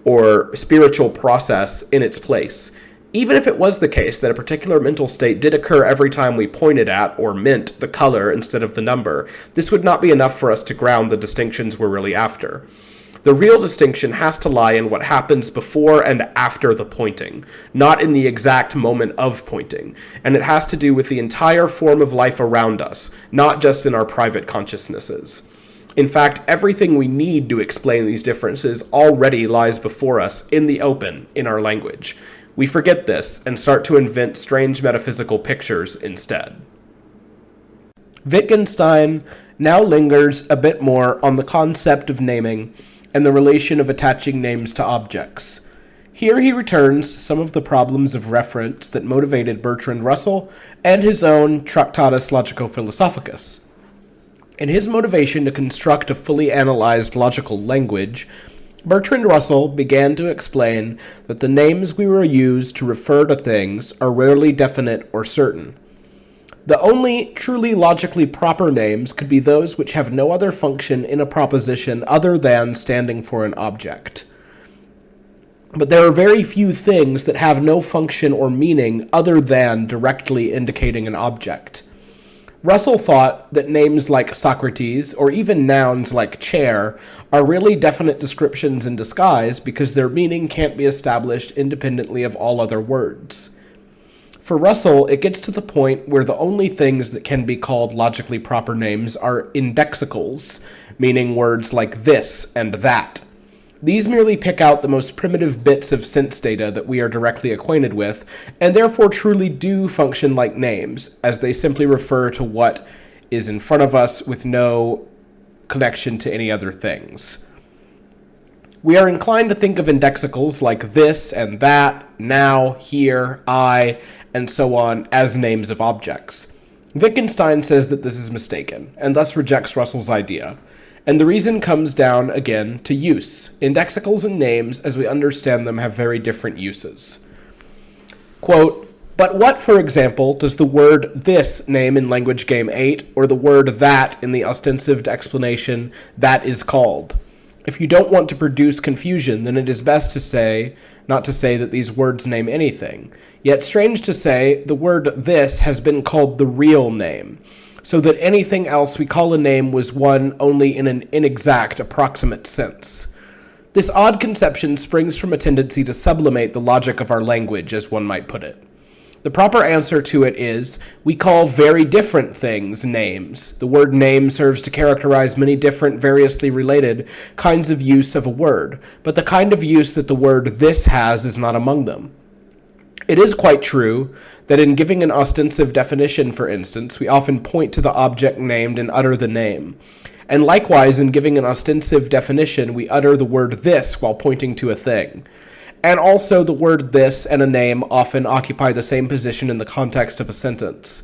or spiritual process in its place. Even if it was the case that a particular mental state did occur every time we pointed at or meant the color instead of the number, this would not be enough for us to ground the distinctions we're really after. The real distinction has to lie in what happens before and after the pointing, not in the exact moment of pointing, and it has to do with the entire form of life around us, not just in our private consciousnesses. In fact, everything we need to explain these differences already lies before us in the open, in our language. We forget this and start to invent strange metaphysical pictures instead. Wittgenstein now lingers a bit more on the concept of naming and the relation of attaching names to objects. Here he returns to some of the problems of reference that motivated Bertrand Russell and his own Tractatus Logico-Philosophicus. In his motivation to construct a fully analyzed logical language, Bertrand Russell began to explain that the names we will use to refer to things are rarely definite or certain. The only truly logically proper names could be those which have no other function in a proposition other than standing for an object. But there are very few things that have no function or meaning other than directly indicating an object. Russell thought that names like Socrates, or even nouns like chair, are really definite descriptions in disguise because their meaning can't be established independently of all other words. For Russell, it gets to the point where the only things that can be called logically proper names are indexicals, meaning words like this and that. These merely pick out the most primitive bits of sense data that we are directly acquainted with, and therefore truly do function like names, as they simply refer to what is in front of us with no connection to any other things. We are inclined to think of indexicals like this and that, now, here, I, and so on as names of objects. Wittgenstein says that this is mistaken, and thus rejects Russell's idea. And the reason comes down, again, to use. Indexicals and names, as we understand them, have very different uses. Quote, "But what, for example, does the word this name in Language Game 8, or the word that in the ostensive explanation that is called? If you don't want to produce confusion, then it is best to say, not to say that these words name anything. Yet strange to say, the word this has been called the real name, so that anything else we call a name was one only in an inexact, approximate sense. This odd conception springs from a tendency to sublimate the logic of our language, as one might put it. The proper answer to it is, we call very different things names. The word name serves to characterize many different, variously related kinds of use of a word, but the kind of use that the word this has is not among them. It is quite true that in giving an ostensive definition, for instance, we often point to the object named and utter the name. And likewise, in giving an ostensive definition, we utter the word this while pointing to a thing. And also the word this and a name often occupy the same position in the context of a sentence.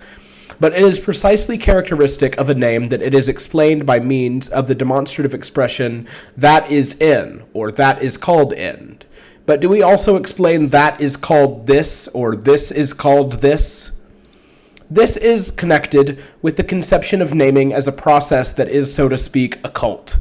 But it is precisely characteristic of a name that it is explained by means of the demonstrative expression that is in, or that is called in. But do we also explain that is called this, or this is called this? This is connected with the conception of naming as a process that is, so to speak, occult.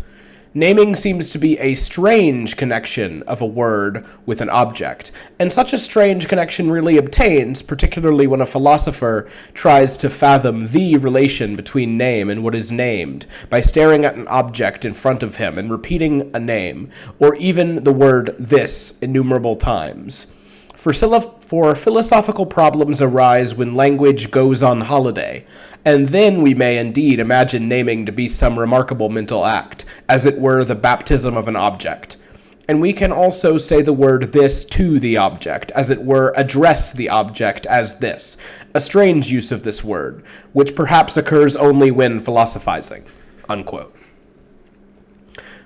Naming seems to be a strange connection of a word with an object, and such a strange connection really obtains, particularly when a philosopher tries to fathom the relation between name and what is named by staring at an object in front of him and repeating a name, or even the word this innumerable times. For philosophical problems arise when language goes on holiday, and then we may indeed imagine naming to be some remarkable mental act, as it were the baptism of an object. And we can also say the word this to the object, as it were address the object as this, a strange use of this word, which perhaps occurs only when philosophizing." Unquote.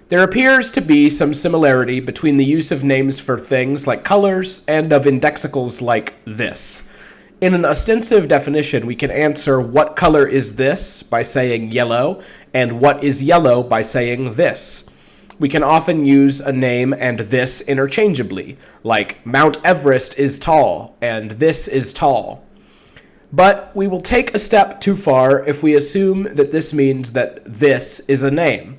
There appears to be some similarity between the use of names for things like colors and of indexicals like this. In an ostensive definition, we can answer what color is this by saying yellow, and what is yellow by saying this. We can often use a name and this interchangeably, like Mount Everest is tall, and this is tall. But we will take a step too far if we assume that this means that this is a name.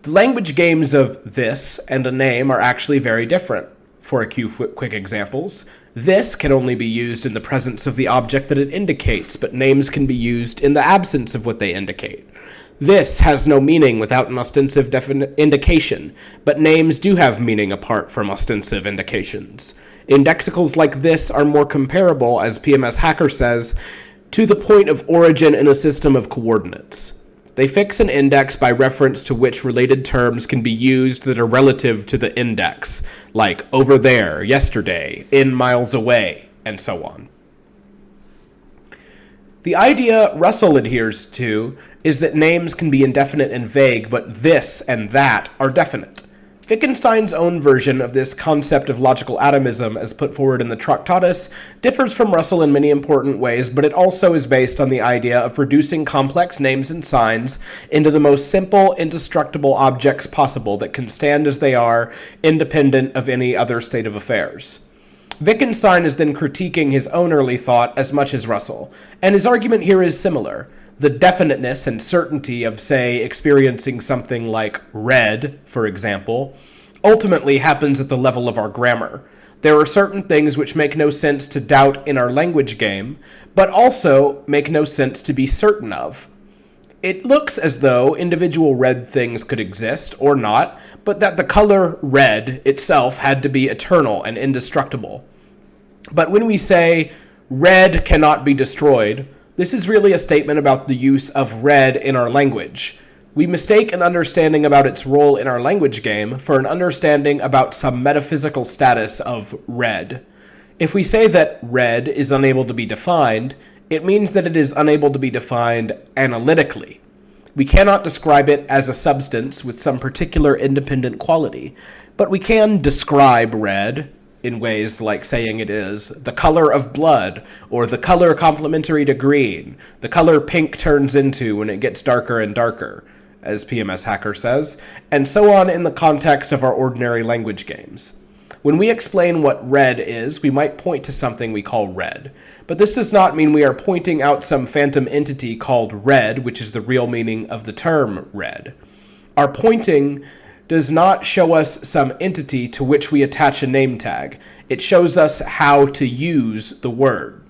The language games of this and a name are actually very different. For a few quick examples, this can only be used in the presence of the object that it indicates, but names can be used in the absence of what they indicate. This has no meaning without an ostensive indication, but names do have meaning apart from ostensive indications. Indexicals like this are more comparable, as PMS Hacker says, to the point of origin in a system of coordinates. They fix an index by reference to which related terms can be used that are relative to the index, like over there, yesterday, in miles away, and so on. The idea Russell adheres to is that names can be indefinite and vague, but this and that are definite. Wittgenstein's own version of this concept of logical atomism, as put forward in the Tractatus, differs from Russell in many important ways, but it also is based on the idea of reducing complex names and signs into the most simple, indestructible objects possible that can stand as they are, independent of any other state of affairs. Wittgenstein is then critiquing his own early thought as much as Russell, and his argument here is similar. The definiteness and certainty of, say, experiencing something like red, for example, ultimately happens at the level of our grammar. There are certain things which make no sense to doubt in our language game, but also make no sense to be certain of. It looks as though individual red things could exist, or not, but that the color red itself had to be eternal and indestructible. But when we say, red cannot be destroyed, this is really a statement about the use of red in our language. We mistake an understanding about its role in our language game for an understanding about some metaphysical status of red. If we say that red is unable to be defined, it means that it is unable to be defined analytically. We cannot describe it as a substance with some particular independent quality, but we can describe red in ways like saying it is the color of blood, or the color complementary to green, the color pink turns into when it gets darker and darker, as PMS Hacker says, and so on in the context of our ordinary language games. When we explain what red is, we might point to something we call red, but this does not mean we are pointing out some phantom entity called red, which is the real meaning of the term red. Our pointing does not show us some entity to which we attach a name tag. It shows us how to use the word.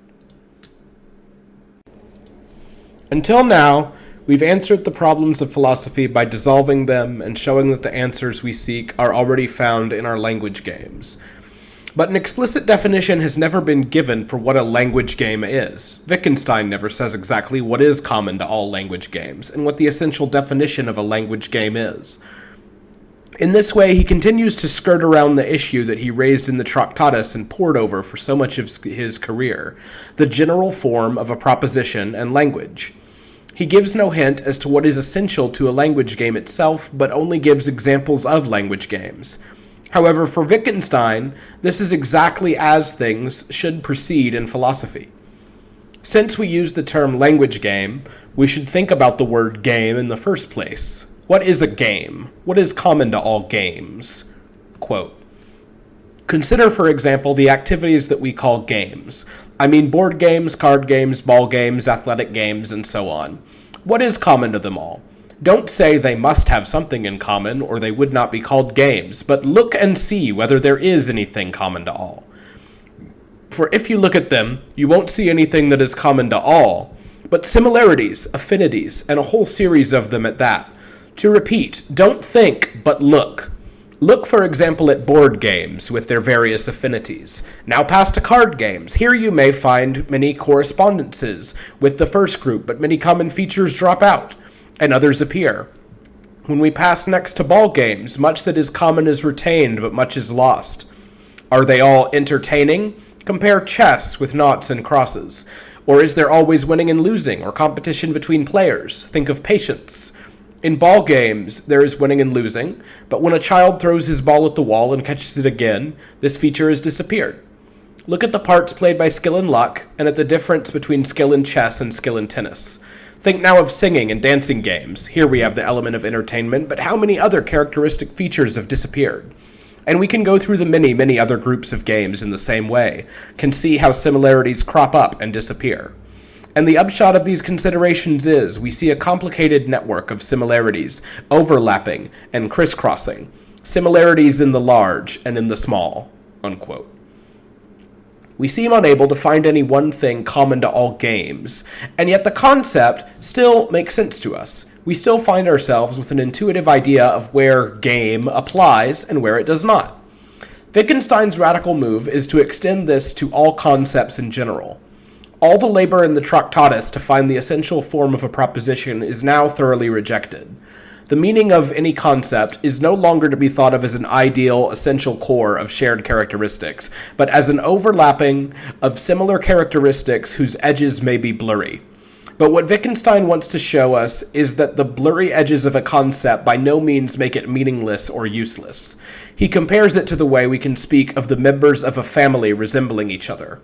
Until now, we've answered the problems of philosophy by dissolving them and showing that the answers we seek are already found in our language games. But an explicit definition has never been given for what a language game is. Wittgenstein never says exactly what is common to all language games and what the essential definition of a language game is. In this way, he continues to skirt around the issue that he raised in the Tractatus and pored over for so much of his career, the general form of a proposition and language. He gives no hint as to what is essential to a language game itself, but only gives examples of language games. However, for Wittgenstein, this is exactly as things should proceed in philosophy. Since we use the term language game, we should think about the word game in the first place. What is a game? What is common to all games? Quote, consider, for example, the activities that we call games. I mean board games, card games, ball games, athletic games, and so on. What is common to them all? Don't say they must have something in common, or they would not be called games, but look and see whether there is anything common to all. For if you look at them, you won't see anything that is common to all, but similarities, affinities, and a whole series of them at that. To repeat, don't think, but look. Look, for example, at board games with their various affinities. Now pass to card games. Here you may find many correspondences with the first group, but many common features drop out, and others appear. When we pass next to ball games, much that is common is retained, but much is lost. Are they all entertaining? Compare chess with noughts and crosses. Or is there always winning and losing, or competition between players? Think of patience. In ball games, there is winning and losing, but when a child throws his ball at the wall and catches it again, this feature has disappeared. Look at the parts played by skill and luck, and at the difference between skill in chess and skill in tennis. Think now of singing and dancing games. Here we have the element of entertainment, but how many other characteristic features have disappeared? And we can go through the many other groups of games in the same way, can see how similarities crop up and disappear. And the upshot of these considerations is, we see a complicated network of similarities, overlapping and crisscrossing, similarities in the large and in the small, unquote. We seem unable to find any one thing common to all games, and yet the concept still makes sense to us. We still find ourselves with an intuitive idea of where game applies and where it does not. Wittgenstein's radical move is to extend this to all concepts in general. All the labor in the Tractatus to find the essential form of a proposition is now thoroughly rejected. The meaning of any concept is no longer to be thought of as an ideal, essential core of shared characteristics, but as an overlapping of similar characteristics whose edges may be blurry. But what Wittgenstein wants to show us is that the blurry edges of a concept by no means make it meaningless or useless. He compares it to the way we can speak of the members of a family resembling each other.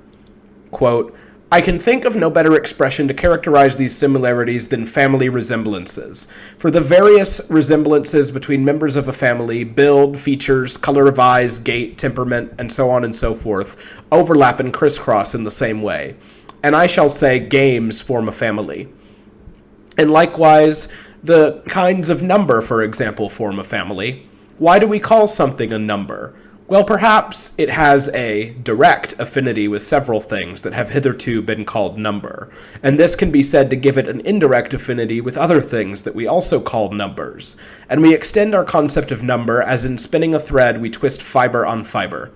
Quote, I can think of no better expression to characterize these similarities than family resemblances. For the various resemblances between members of a family, build, features, color of eyes, gait, temperament, and so on and so forth, overlap and crisscross in the same way. And I shall say games form a family. And likewise, the kinds of number, for example, form a family. Why do we call something a number? Well, perhaps it has a direct affinity with several things that have hitherto been called number, and this can be said to give it an indirect affinity with other things that we also call numbers, and we extend our concept of number as in spinning a thread we twist fiber on fiber.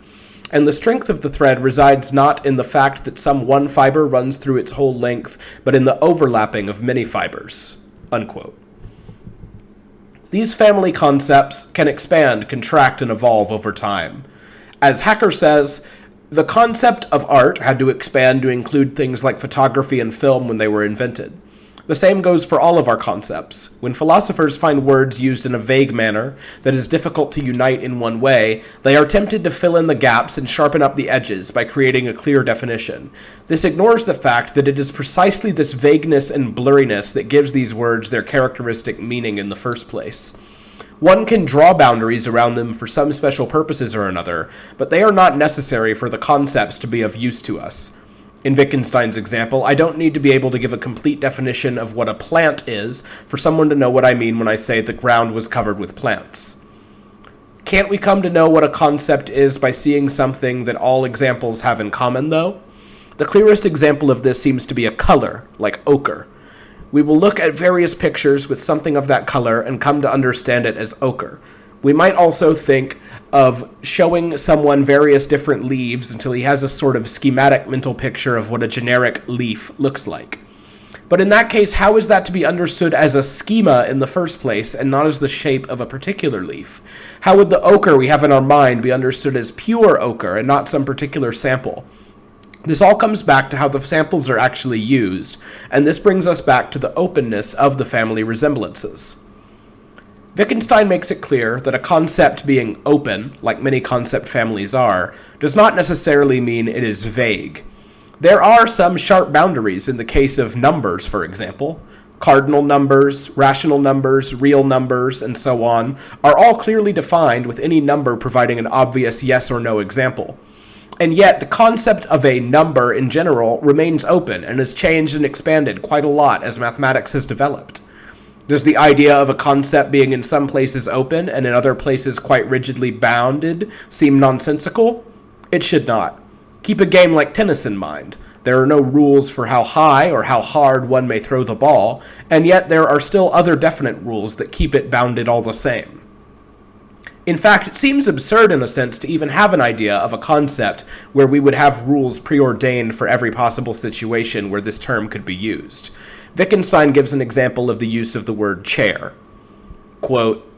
And the strength of the thread resides not in the fact that some one fiber runs through its whole length, but in the overlapping of many fibers. Unquote. These family concepts can expand, contract, and evolve over time. As Hacker says, the concept of art had to expand to include things like photography and film when they were invented. The same goes for all of our concepts. When philosophers find words used in a vague manner that is difficult to unite in one way, they are tempted to fill in the gaps and sharpen up the edges by creating a clear definition. This ignores the fact that it is precisely this vagueness and blurriness that gives these words their characteristic meaning in the first place. One can draw boundaries around them for some special purposes or another, but they are not necessary for the concepts to be of use to us. In Wittgenstein's example, I don't need to be able to give a complete definition of what a plant is for someone to know what I mean when I say the ground was covered with plants. Can't we come to know what a concept is by seeing something that all examples have in common, though? The clearest example of this seems to be a color, like ochre. We will look at various pictures with something of that color and come to understand it as ochre. We might also think of showing someone various different leaves until he has a sort of schematic mental picture of what a generic leaf looks like. But in that case, how is that to be understood as a schema in the first place and not as the shape of a particular leaf? How would the ochre we have in our mind be understood as pure ochre and not some particular sample? This all comes back to how the samples are actually used, and this brings us back to the openness of the family resemblances. Wittgenstein makes it clear that a concept being open, like many concept families are, does not necessarily mean it is vague. There are some sharp boundaries in the case of numbers, for example. Cardinal numbers, rational numbers, real numbers, and so on are all clearly defined with any number providing an obvious yes or no example. And yet, the concept of a number in general remains open and has changed and expanded quite a lot as mathematics has developed. Does the idea of a concept being in some places open and in other places quite rigidly bounded seem nonsensical? It should not. Keep a game like tennis in mind. There are no rules for how high or how hard one may throw the ball, and yet there are still other definite rules that keep it bounded all the same. In fact, it seems absurd in a sense to even have an idea of a concept where we would have rules preordained for every possible situation where this term could be used. Wittgenstein gives an example of the use of the word chair. Quote,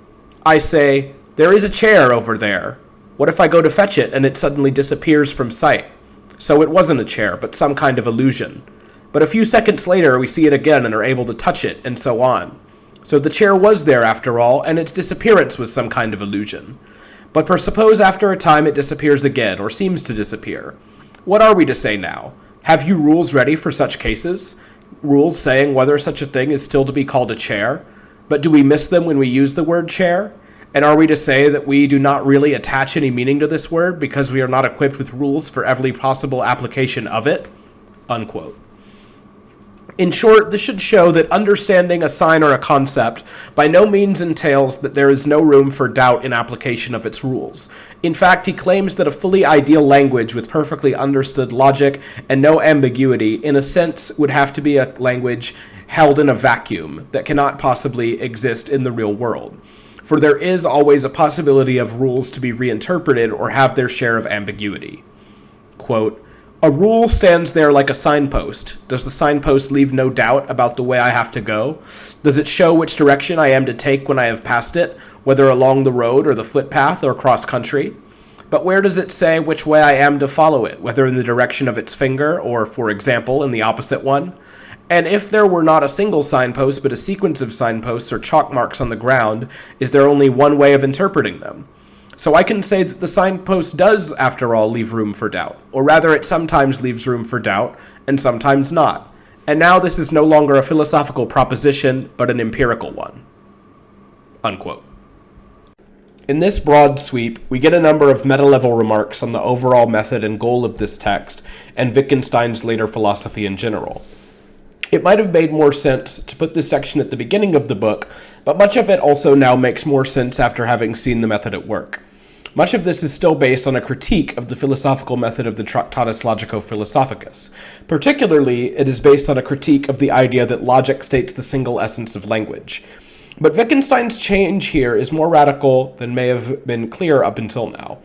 I say, there is a chair over there. What if I go to fetch it and it suddenly disappears from sight? So it wasn't a chair, but some kind of illusion. But a few seconds later, we see it again and are able to touch it, and so on. So the chair was there after all, and its disappearance was some kind of illusion. But suppose after a time it disappears again, or seems to disappear. What are we to say now? Have you rules ready for such cases? Rules saying whether such a thing is still to be called a chair? But do we miss them when we use the word chair? And are we to say that we do not really attach any meaning to this word because we are not equipped with rules for every possible application of it? Unquote. In short, this should show that understanding a sign or a concept by no means entails that there is no room for doubt in application of its rules. In fact, he claims that a fully ideal language with perfectly understood logic and no ambiguity, in a sense, would have to be a language held in a vacuum that cannot possibly exist in the real world. For there is always a possibility of rules to be reinterpreted or have their share of ambiguity. Quote, a rule stands there like a signpost. Does the signpost leave no doubt about the way I have to go? Does it show which direction I am to take when I have passed it, whether along the road or the footpath or cross country? But where does it say which way I am to follow it, whether in the direction of its finger or, for example, in the opposite one? And if there were not a single signpost but a sequence of signposts or chalk marks on the ground, is there only one way of interpreting them? So I can say that the signpost does, after all, leave room for doubt. Or rather, it sometimes leaves room for doubt, and sometimes not. And now this is no longer a philosophical proposition, but an empirical one. Unquote. In this broad sweep, we get a number of meta-level remarks on the overall method and goal of this text, and Wittgenstein's later philosophy in general. It might have made more sense to put this section at the beginning of the book, but much of it also now makes more sense after having seen the method at work. Much of this is still based on a critique of the philosophical method of the Tractatus Logico-Philosophicus. Particularly, it is based on a critique of the idea that logic states the single essence of language. But Wittgenstein's change here is more radical than may have been clear up until now.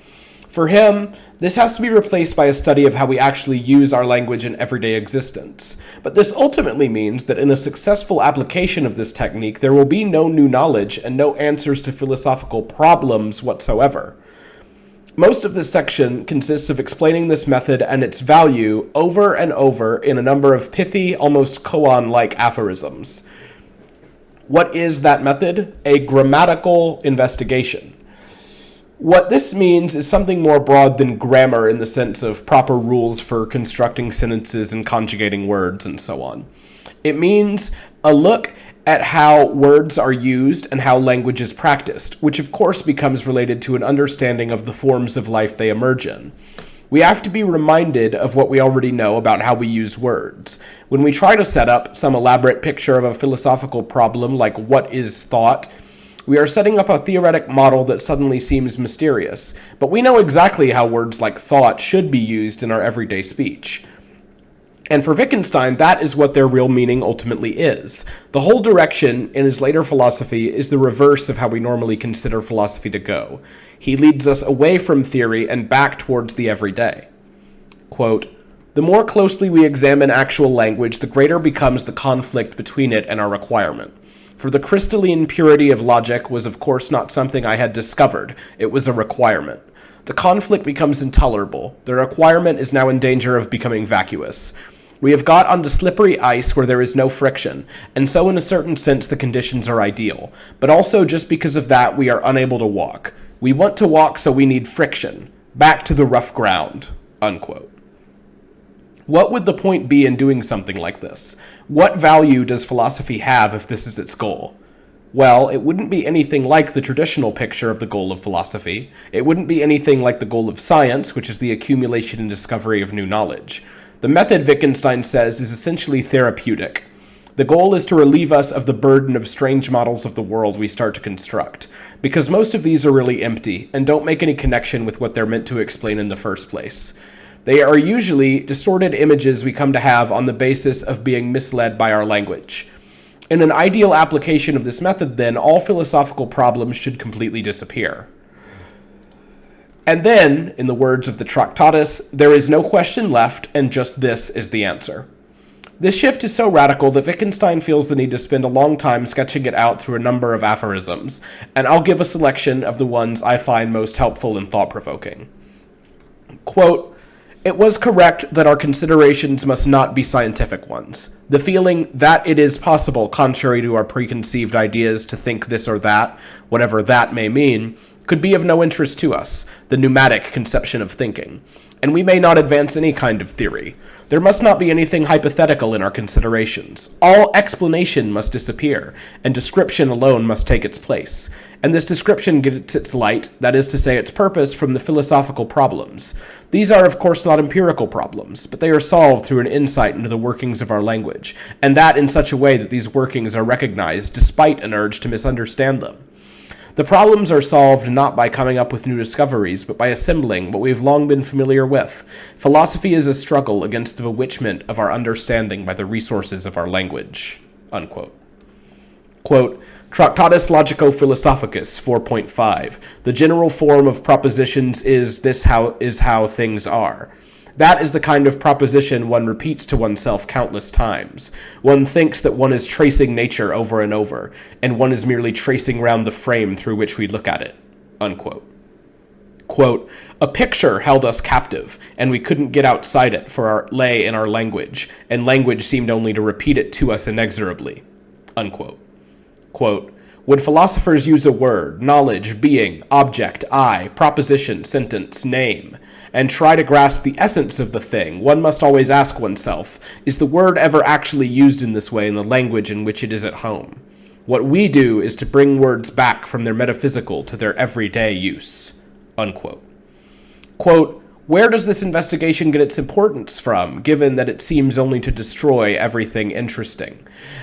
For him, this has to be replaced by a study of how we actually use our language in everyday existence. But this ultimately means that in a successful application of this technique, there will be no new knowledge and no answers to philosophical problems whatsoever. Most of this section consists of explaining this method and its value over and over in a number of pithy, almost koan-like aphorisms. What is that method? A grammatical investigation. What this means is something more broad than grammar in the sense of proper rules for constructing sentences and conjugating words and so on. It means a look at how words are used and how language is practiced, which of course becomes related to an understanding of the forms of life they emerge in. We have to be reminded of what we already know about how we use words. When we try to set up some elaborate picture of a philosophical problem like what is thought, we are setting up a theoretic model that suddenly seems mysterious, but we know exactly how words like thought should be used in our everyday speech. And for Wittgenstein, that is what their real meaning ultimately is. The whole direction in his later philosophy is the reverse of how we normally consider philosophy to go. He leads us away from theory and back towards the everyday. Quote, the more closely we examine actual language, the greater becomes the conflict between it and our requirement. For the crystalline purity of logic was of course not something I had discovered, it was a requirement. The conflict becomes intolerable. The requirement is now in danger of becoming vacuous. We have got onto slippery ice where there is no friction, and so in a certain sense the conditions are ideal. But also just because of that we are unable to walk. We want to walk, so we need friction. Back to the rough ground. Unquote. What would the point be in doing something like this? What value does philosophy have if this is its goal? Well, it wouldn't be anything like the traditional picture of the goal of philosophy. It wouldn't be anything like the goal of science, which is the accumulation and discovery of new knowledge. The method, Wittgenstein says, is essentially therapeutic. The goal is to relieve us of the burden of strange models of the world we start to construct, because most of these are really empty and don't make any connection with what they're meant to explain in the first place. They are usually distorted images we come to have on the basis of being misled by our language. In an ideal application of this method, then, all philosophical problems should completely disappear. And then, in the words of the Tractatus, there is no question left, and just this is the answer. This shift is so radical that Wittgenstein feels the need to spend a long time sketching it out through a number of aphorisms, and I'll give a selection of the ones I find most helpful and thought-provoking. Quote, "It was correct that our considerations must not be scientific ones. The feeling that it is possible, contrary to our preconceived ideas, to think this or that, whatever that may mean, could be of no interest to us, the pneumatic conception of thinking, and we may not advance any kind of theory. There must not be anything hypothetical in our considerations. All explanation must disappear, and description alone must take its place. And this description gets its light, that is to say its purpose, from the philosophical problems. These are of course not empirical problems, but they are solved through an insight into the workings of our language, and that in such a way that these workings are recognized despite an urge to misunderstand them. The problems are solved not by coming up with new discoveries, but by assembling what we've long been familiar with. Philosophy is a struggle against the bewitchment of our understanding by the resources of our language." Unquote. Quote, Tractatus Logico-Philosophicus 4.5. The general form of propositions is how things are. That is the kind of proposition one repeats to oneself countless times. One thinks that one is tracing nature over and over, and one is merely tracing round the frame through which we look at it. Unquote. Quote, "A picture held us captive, and we couldn't get outside it, for it lay in our language, and language seemed only to repeat it to us inexorably." Unquote. Quote, "When philosophers use a word, knowledge, being, object, I, proposition, sentence, name, and try to grasp the essence of the thing, one must always ask oneself, is the word ever actually used in this way in the language in which it is at home? What we do is to bring words back from their metaphysical to their everyday use." Unquote. Quote, "Where does this investigation get its importance from, given that it seems only to destroy everything interesting?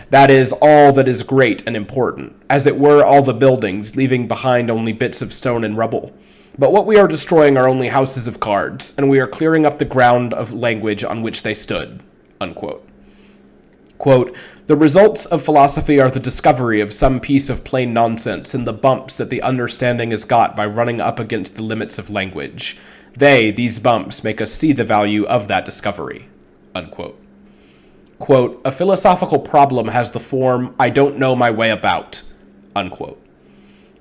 That is, all that is great and important, as it were all the buildings, leaving behind only bits of stone and rubble. But what we are destroying are only houses of cards, and we are clearing up the ground of language on which they stood." Unquote. Quote, "The results of philosophy are the discovery of some piece of plain nonsense and the bumps that the understanding has got by running up against the limits of language. These bumps, make us see the value of that discovery." Unquote. Quote, "A philosophical problem has the form, I don't know my way about." Unquote.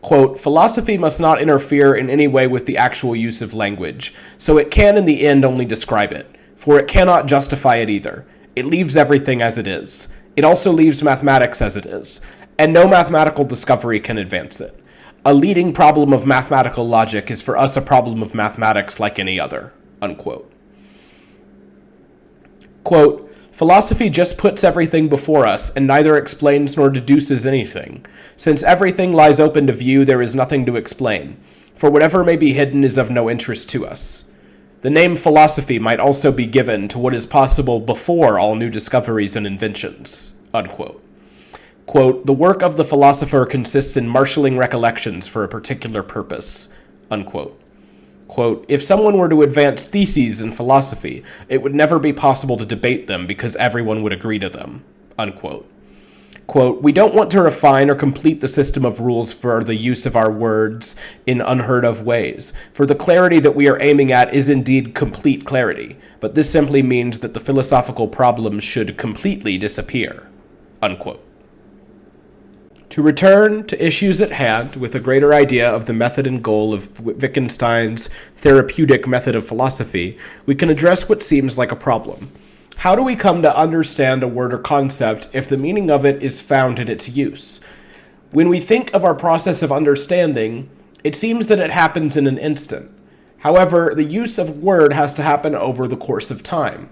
Quote, "Philosophy must not interfere in any way with the actual use of language, so it can in the end only describe it, for it cannot justify it either. It leaves everything as it is. It also leaves mathematics as it is, and no mathematical discovery can advance it. A leading problem of mathematical logic is for us a problem of mathematics like any other." Unquote. Quote, "Philosophy just puts everything before us and neither explains nor deduces anything. Since everything lies open to view, there is nothing to explain, for whatever may be hidden is of no interest to us. The name philosophy might also be given to what is possible before all new discoveries and inventions." Unquote. Quote, "The work of the philosopher consists in marshalling recollections for a particular purpose." Unquote. Quote, "If someone were to advance theses in philosophy, it would never be possible to debate them because everyone would agree to them." Unquote. Quote, "We don't want to refine or complete the system of rules for the use of our words in unheard of ways, for the clarity that we are aiming at is indeed complete clarity, but this simply means that the philosophical problems should completely disappear." Unquote. To return to issues at hand with a greater idea of the method and goal of Wittgenstein's therapeutic method of philosophy, we can address what seems like a problem. How do we come to understand a word or concept if the meaning of it is found in its use? When we think of our process of understanding, it seems that it happens in an instant. However, the use of a word has to happen over the course of time.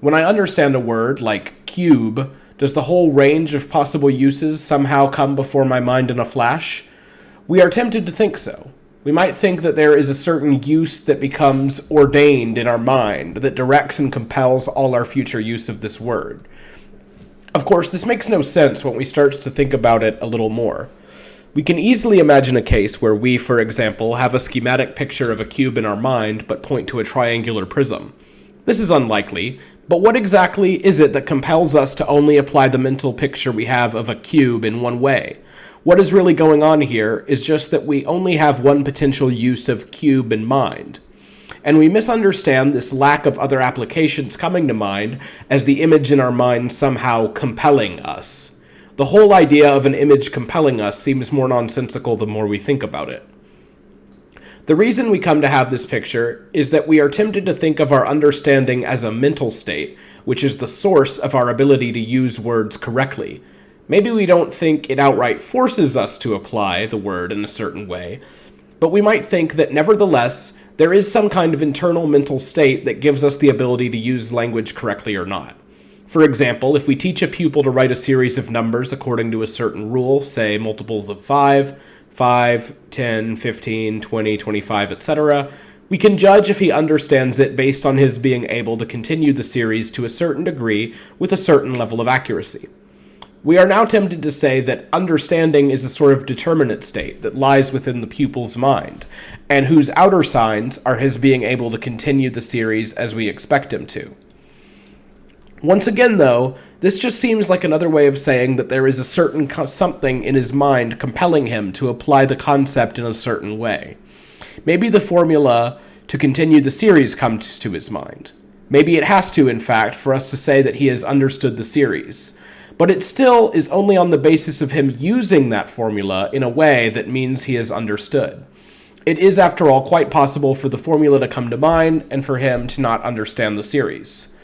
When I understand a word, like cube, does the whole range of possible uses somehow come before my mind in a flash? We are tempted to think so. We might think that there is a certain use that becomes ordained in our mind that directs and compels all our future use of this word. Of course, this makes no sense when we start to think about it a little more. We can easily imagine a case where we, for example, have a schematic picture of a cube in our mind but point to a triangular prism. This is unlikely, but what exactly is it that compels us to only apply the mental picture we have of a cube in one way? What is really going on here is just that we only have one potential use of cube in mind. And we misunderstand this lack of other applications coming to mind as the image in our mind somehow compelling us. The whole idea of an image compelling us seems more nonsensical the more we think about it. The reason we come to have this picture is that we are tempted to think of our understanding as a mental state, which is the source of our ability to use words correctly. Maybe we don't think it outright forces us to apply the word in a certain way, but we might think that nevertheless, there is some kind of internal mental state that gives us the ability to use language correctly or not. For example, if we teach a pupil to write a series of numbers according to a certain rule, say multiples of 5, 10, 15, 20, 25, etc., we can judge if he understands it based on his being able to continue the series to a certain degree with a certain level of accuracy. We are now tempted to say that understanding is a sort of determinate state that lies within the pupil's mind, and whose outer signs are his being able to continue the series as we expect him to. Once again, though, this just seems like another way of saying that there is a certain something in his mind compelling him to apply the concept in a certain way. Maybe the formula to continue the series comes to his mind. Maybe it has to, in fact, for us to say that he has understood the series. But it still is only on the basis of him using that formula in a way that means he has understood. It is, after all, quite possible for the formula to come to mind and for him to not understand the series.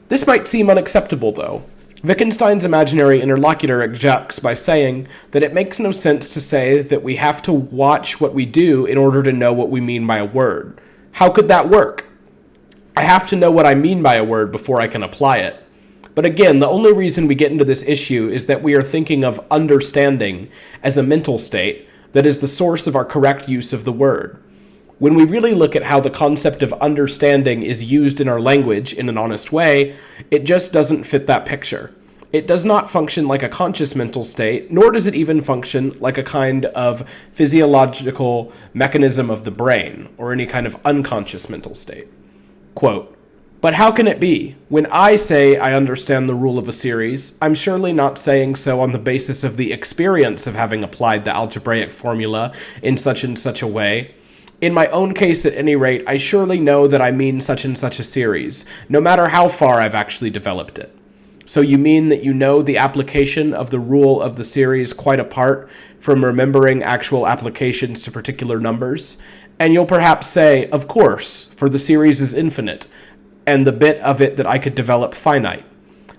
This might seem unacceptable, though. Wittgenstein's imaginary interlocutor objects by saying that it makes no sense to say that we have to watch what we do in order to know what we mean by a word. How could that work? I have to know what I mean by a word before I can apply it. But again, the only reason we get into this issue is that we are thinking of understanding as a mental state that is the source of our correct use of the word. When we really look at how the concept of understanding is used in our language in an honest way, it just doesn't fit that picture. It does not function like a conscious mental state, nor does it even function like a kind of physiological mechanism of the brain, or any kind of unconscious mental state. Quote, "But how can it be? When I say I understand the rule of a series, I'm surely not saying so on the basis of the experience of having applied the algebraic formula in such and such a way. In my own case, at any rate, I surely know that I mean such and such a series, no matter how far I've actually developed it. So you mean that you know the application of the rule of the series quite apart from remembering actual applications to particular numbers? And you'll perhaps say, of course, for the series is infinite, and the bit of it that I could develop finite.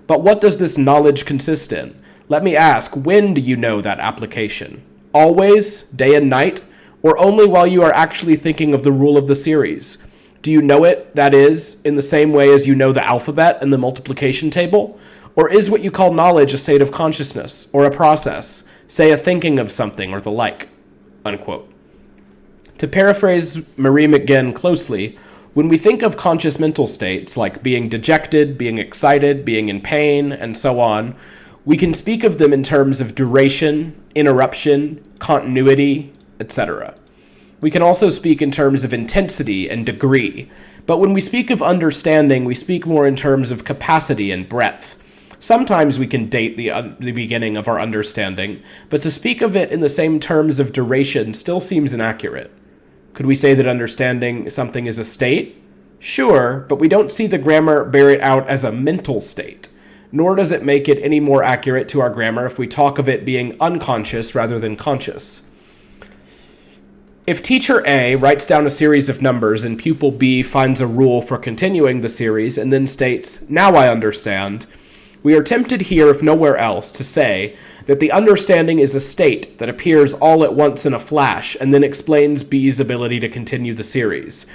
But what does this knowledge consist in? Let me ask, when do you know that application? Always, day and night? Or only while you are actually thinking of the rule of the series? Do you know it, that is, in the same way as you know the alphabet and the multiplication table? Or is what you call knowledge a state of consciousness, or a process, say a thinking of something or the like?" Unquote. To paraphrase Marie McGinn closely, when we think of conscious mental states, like being dejected, being excited, being in pain, and so on, we can speak of them in terms of duration, interruption, continuity, etc. We can also speak in terms of intensity and degree, but when we speak of understanding, we speak more in terms of capacity and breadth. Sometimes we can date the beginning of our understanding, but to speak of it in the same terms of duration still seems inaccurate. Could we say that understanding something is a state? Sure, but we don't see the grammar bear it out as a mental state, nor does it make it any more accurate to our grammar if we talk of it being unconscious rather than conscious. If teacher A writes down a series of numbers and pupil B finds a rule for continuing the series and then states, "Now I understand," we are tempted here, if nowhere else, to say that the understanding is a state that appears all at once in a flash and then explains B's ability to continue the series.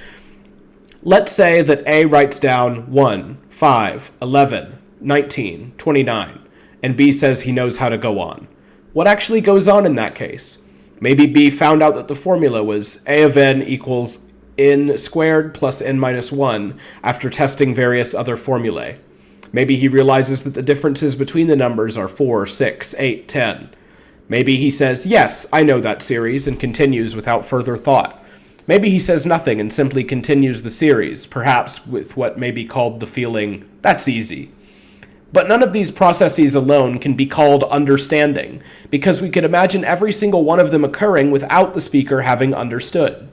Let's say that A writes down 1, 5, 11, 19, 29, and B says he knows how to go on. What actually goes on in that case? Maybe B found out that the formula was A of n equals n squared plus n minus 1 after testing various other formulae. Maybe he realizes that the differences between the numbers are 4, 6, 8, 10. Maybe he says, yes, I know that series, and continues without further thought. Maybe he says nothing and simply continues the series, perhaps with what may be called the feeling, that's easy. But none of these processes alone can be called understanding, because we could imagine every single one of them occurring without the speaker having understood.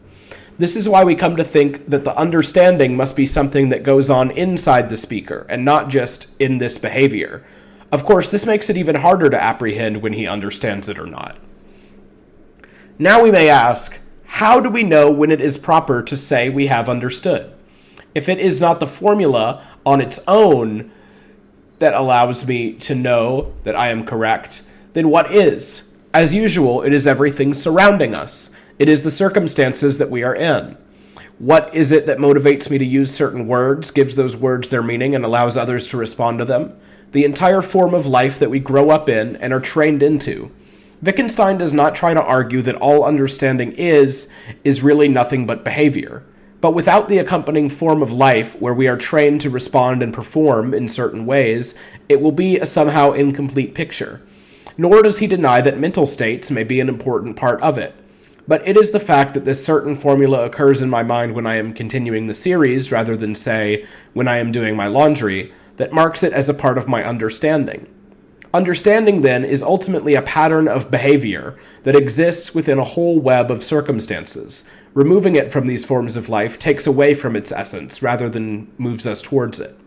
This is why we come to think that the understanding must be something that goes on inside the speaker, and not just in this behavior. Of course, this makes it even harder to apprehend when he understands it or not. Now we may ask, how do we know when it is proper to say we have understood? If it is not the formula on its own that allows me to know that I am correct, then what is? As usual, it is everything surrounding us. It is the circumstances that we are in. What is it that motivates me to use certain words, gives those words their meaning, and allows others to respond to them? The entire form of life that we grow up in and are trained into. Wittgenstein does not try to argue that all understanding is really nothing but behavior. But without the accompanying form of life where we are trained to respond and perform in certain ways, it will be a somehow incomplete picture. Nor does he deny that mental states may be an important part of it. But it is the fact that this certain formula occurs in my mind when I am continuing the series, rather than, say, when I am doing my laundry, that marks it as a part of my understanding. Understanding, then, is ultimately a pattern of behavior that exists within a whole web of circumstances. Removing it from these forms of life takes away from its essence, rather than moves us towards it.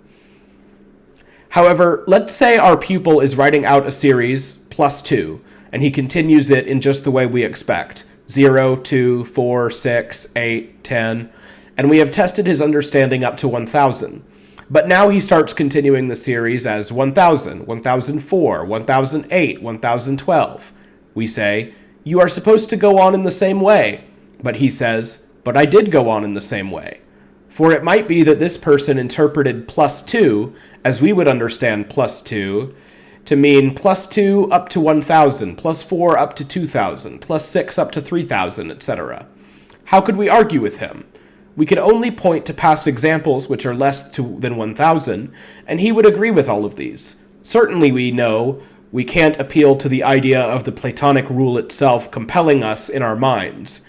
However, let's say our pupil is writing out a series, plus 2, and he continues it in just the way we expect, 0, 2, 4, 6, 8, 10, and we have tested his understanding up to 1,000. But now he starts continuing the series as 1,000, 1,004, 1,008, 1,012. We say, you are supposed to go on in the same way. But he says, but I did go on in the same way. For it might be that this person interpreted plus 2, as we would understand plus 2, to mean plus 2 up to 1,000, plus 4 up to 2,000, plus 6 up to 3,000, etc. How could we argue with him? We could only point to past examples which are less than 1,000, and he would agree with all of these. Certainly we know we can't appeal to the idea of the Platonic rule itself compelling us in our minds.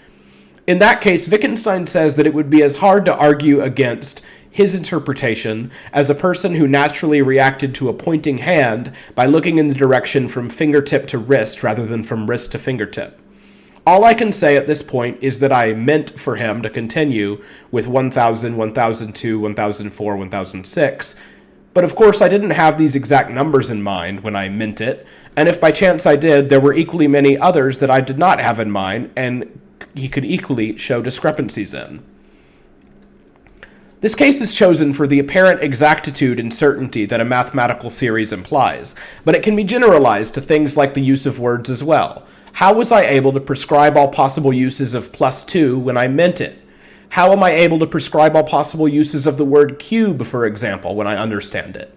In that case, Wittgenstein says that it would be as hard to argue against his interpretation as a person who naturally reacted to a pointing hand by looking in the direction from fingertip to wrist rather than from wrist to fingertip. All I can say at this point is that I meant for him to continue with 1,000, 1,002, 1,004, 1,006, but of course I didn't have these exact numbers in mind when I meant it, and if by chance I did, there were equally many others that I did not have in mind, and he could equally show discrepancies in. This case is chosen for the apparent exactitude and certainty that a mathematical series implies, but it can be generalized to things like the use of words as well. How was I able to prescribe all possible uses of plus 2 when I meant it? How am I able to prescribe all possible uses of the word cube, for example, when I understand it?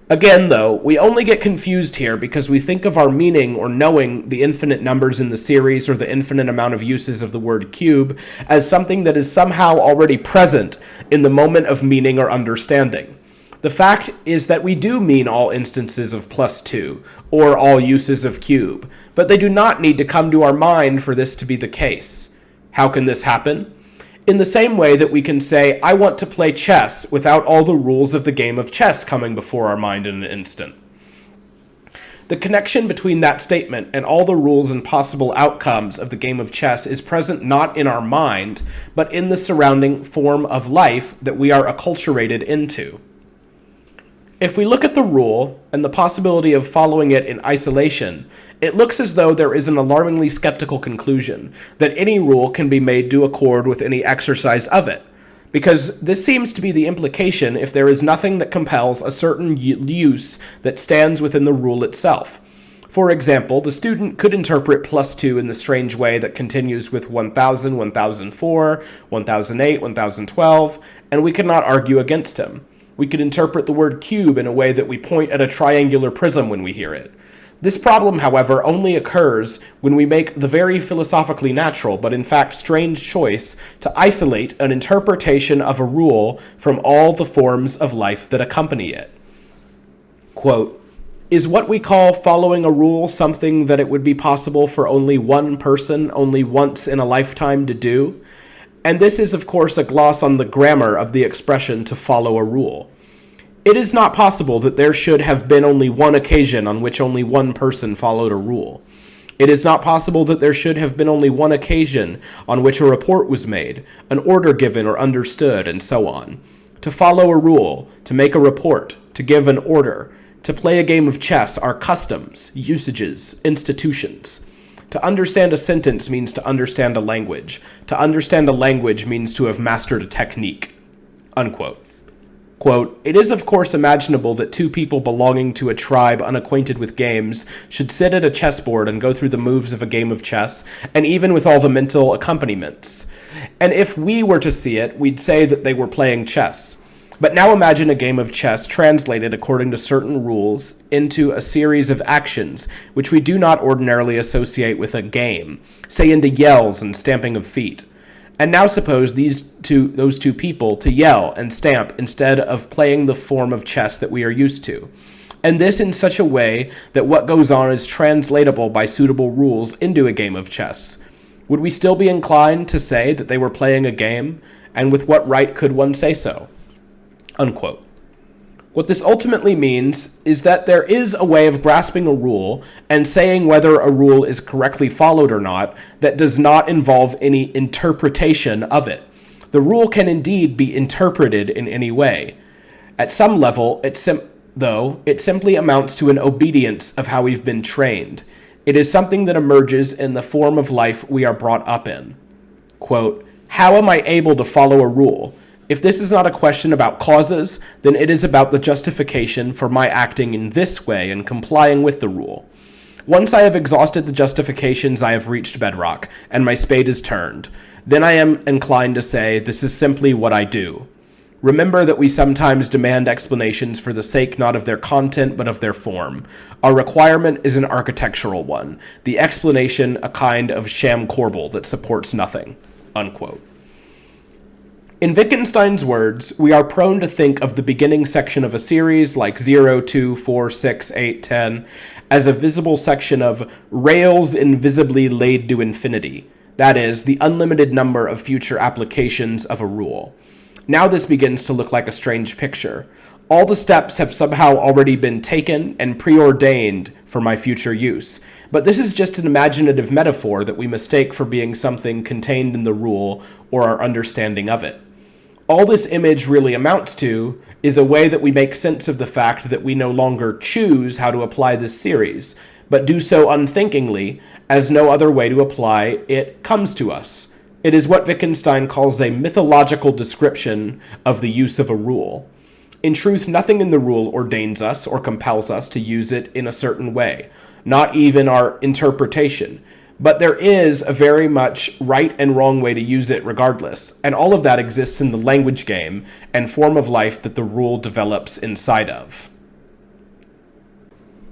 Again, though, we only get confused here because we think of our meaning or knowing the infinite numbers in the series or the infinite amount of uses of the word cube as something that is somehow already present in the moment of meaning or understanding. The fact is that we do mean all instances of plus 2, or all uses of cube, but they do not need to come to our mind for this to be the case. How can this happen? In the same way that we can say, I want to play chess without all the rules of the game of chess coming before our mind in an instant. The connection between that statement and all the rules and possible outcomes of the game of chess is present not in our mind, but in the surrounding form of life that we are acculturated into. If we look at the rule and the possibility of following it in isolation, it looks as though there is an alarmingly skeptical conclusion that any rule can be made to accord with any exercise of it, because this seems to be the implication if there is nothing that compels a certain use that stands within the rule itself. For example, the student could interpret plus 2 in the strange way that continues with 1,000, 1,004, 1,008, 1,012, and we could not argue against him. We could interpret the word cube in a way that we point at a triangular prism when we hear it. This problem, however, only occurs when we make the very philosophically natural, but in fact strange choice to isolate an interpretation of a rule from all the forms of life that accompany it. Quote, "Is what we call following a rule something that it would be possible for only one person only once in a lifetime to do?" And this is, of course, a gloss on the grammar of the expression to follow a rule. It is not possible that there should have been only one occasion on which only one person followed a rule. It is not possible that there should have been only one occasion on which a report was made, an order given or understood, and so on. To follow a rule, to make a report, to give an order, to play a game of chess are customs, usages, institutions. To understand a sentence means to understand a language. To understand a language means to have mastered a technique." Unquote. Quote, "It is of course imaginable that two people belonging to a tribe unacquainted with games should sit at a chessboard and go through the moves of a game of chess, and even with all the mental accompaniments. And if we were to see it, we'd say that they were playing chess. But now imagine a game of chess translated according to certain rules into a series of actions which we do not ordinarily associate with a game, say into yells and stamping of feet. And now suppose those two people to yell and stamp instead of playing the form of chess that we are used to. And this in such a way that what goes on is translatable by suitable rules into a game of chess. Would we still be inclined to say that they were playing a game? And with what right could one say so?" Unquote. What this ultimately means is that there is a way of grasping a rule and saying whether a rule is correctly followed or not that does not involve any interpretation of it. The rule can indeed be interpreted in any way. At some level, it simply amounts to an obedience of how we've been trained. It is something that emerges in the form of life we are brought up in. Quote, "How am I able to follow a rule? If this is not a question about causes, then it is about the justification for my acting in this way and complying with the rule. Once I have exhausted the justifications, I have reached bedrock, and my spade is turned. Then I am inclined to say, this is simply what I do. Remember that we sometimes demand explanations for the sake not of their content but of their form. Our requirement is an architectural one, the explanation a kind of sham corbel that supports nothing." Unquote. In Wittgenstein's words, we are prone to think of the beginning section of a series like 0, 2, 4, 6, 8, 10 as a visible section of rails invisibly laid to infinity, that is, the unlimited number of future applications of a rule. Now this begins to look like a strange picture. All the steps have somehow already been taken and preordained for my future use, but this is just an imaginative metaphor that we mistake for being something contained in the rule or our understanding of it. All this image really amounts to is a way that we make sense of the fact that we no longer choose how to apply this series, but do so unthinkingly, as no other way to apply it comes to us. It is what Wittgenstein calls a mythological description of the use of a rule. In truth, nothing in the rule ordains us or compels us to use it in a certain way, not even our interpretation. But there is a very much right and wrong way to use it regardless, and all of that exists in the language game and form of life that the rule develops inside of.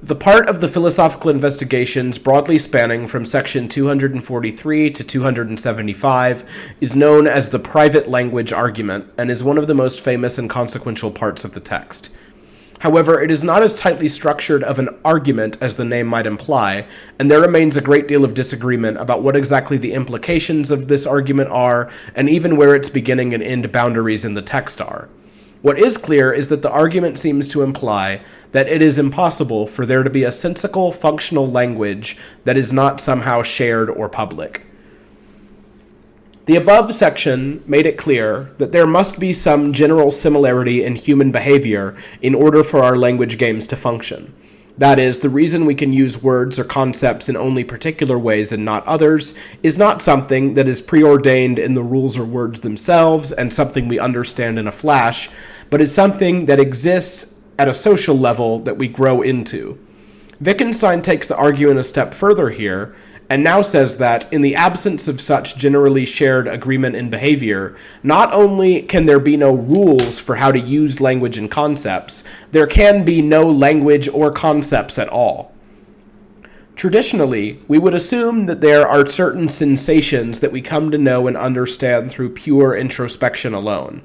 The part of the philosophical investigations broadly spanning from section 243 to 275 is known as the private language argument and is one of the most famous and consequential parts of the text. However, it is not as tightly structured of an argument as the name might imply, and there remains a great deal of disagreement about what exactly the implications of this argument are, and even where its beginning and end boundaries in the text are. What is clear is that the argument seems to imply that it is impossible for there to be a sensical, functional language that is not somehow shared or public. The above section made it clear that there must be some general similarity in human behavior in order for our language games to function. That is, the reason we can use words or concepts in only particular ways and not others is not something that is preordained in the rules or words themselves and something we understand in a flash, but is something that exists at a social level that we grow into. Wittgenstein takes the argument a step further here, and now says that, in the absence of such generally shared agreement in behavior, not only can there be no rules for how to use language and concepts, there can be no language or concepts at all. Traditionally, we would assume that there are certain sensations that we come to know and understand through pure introspection alone.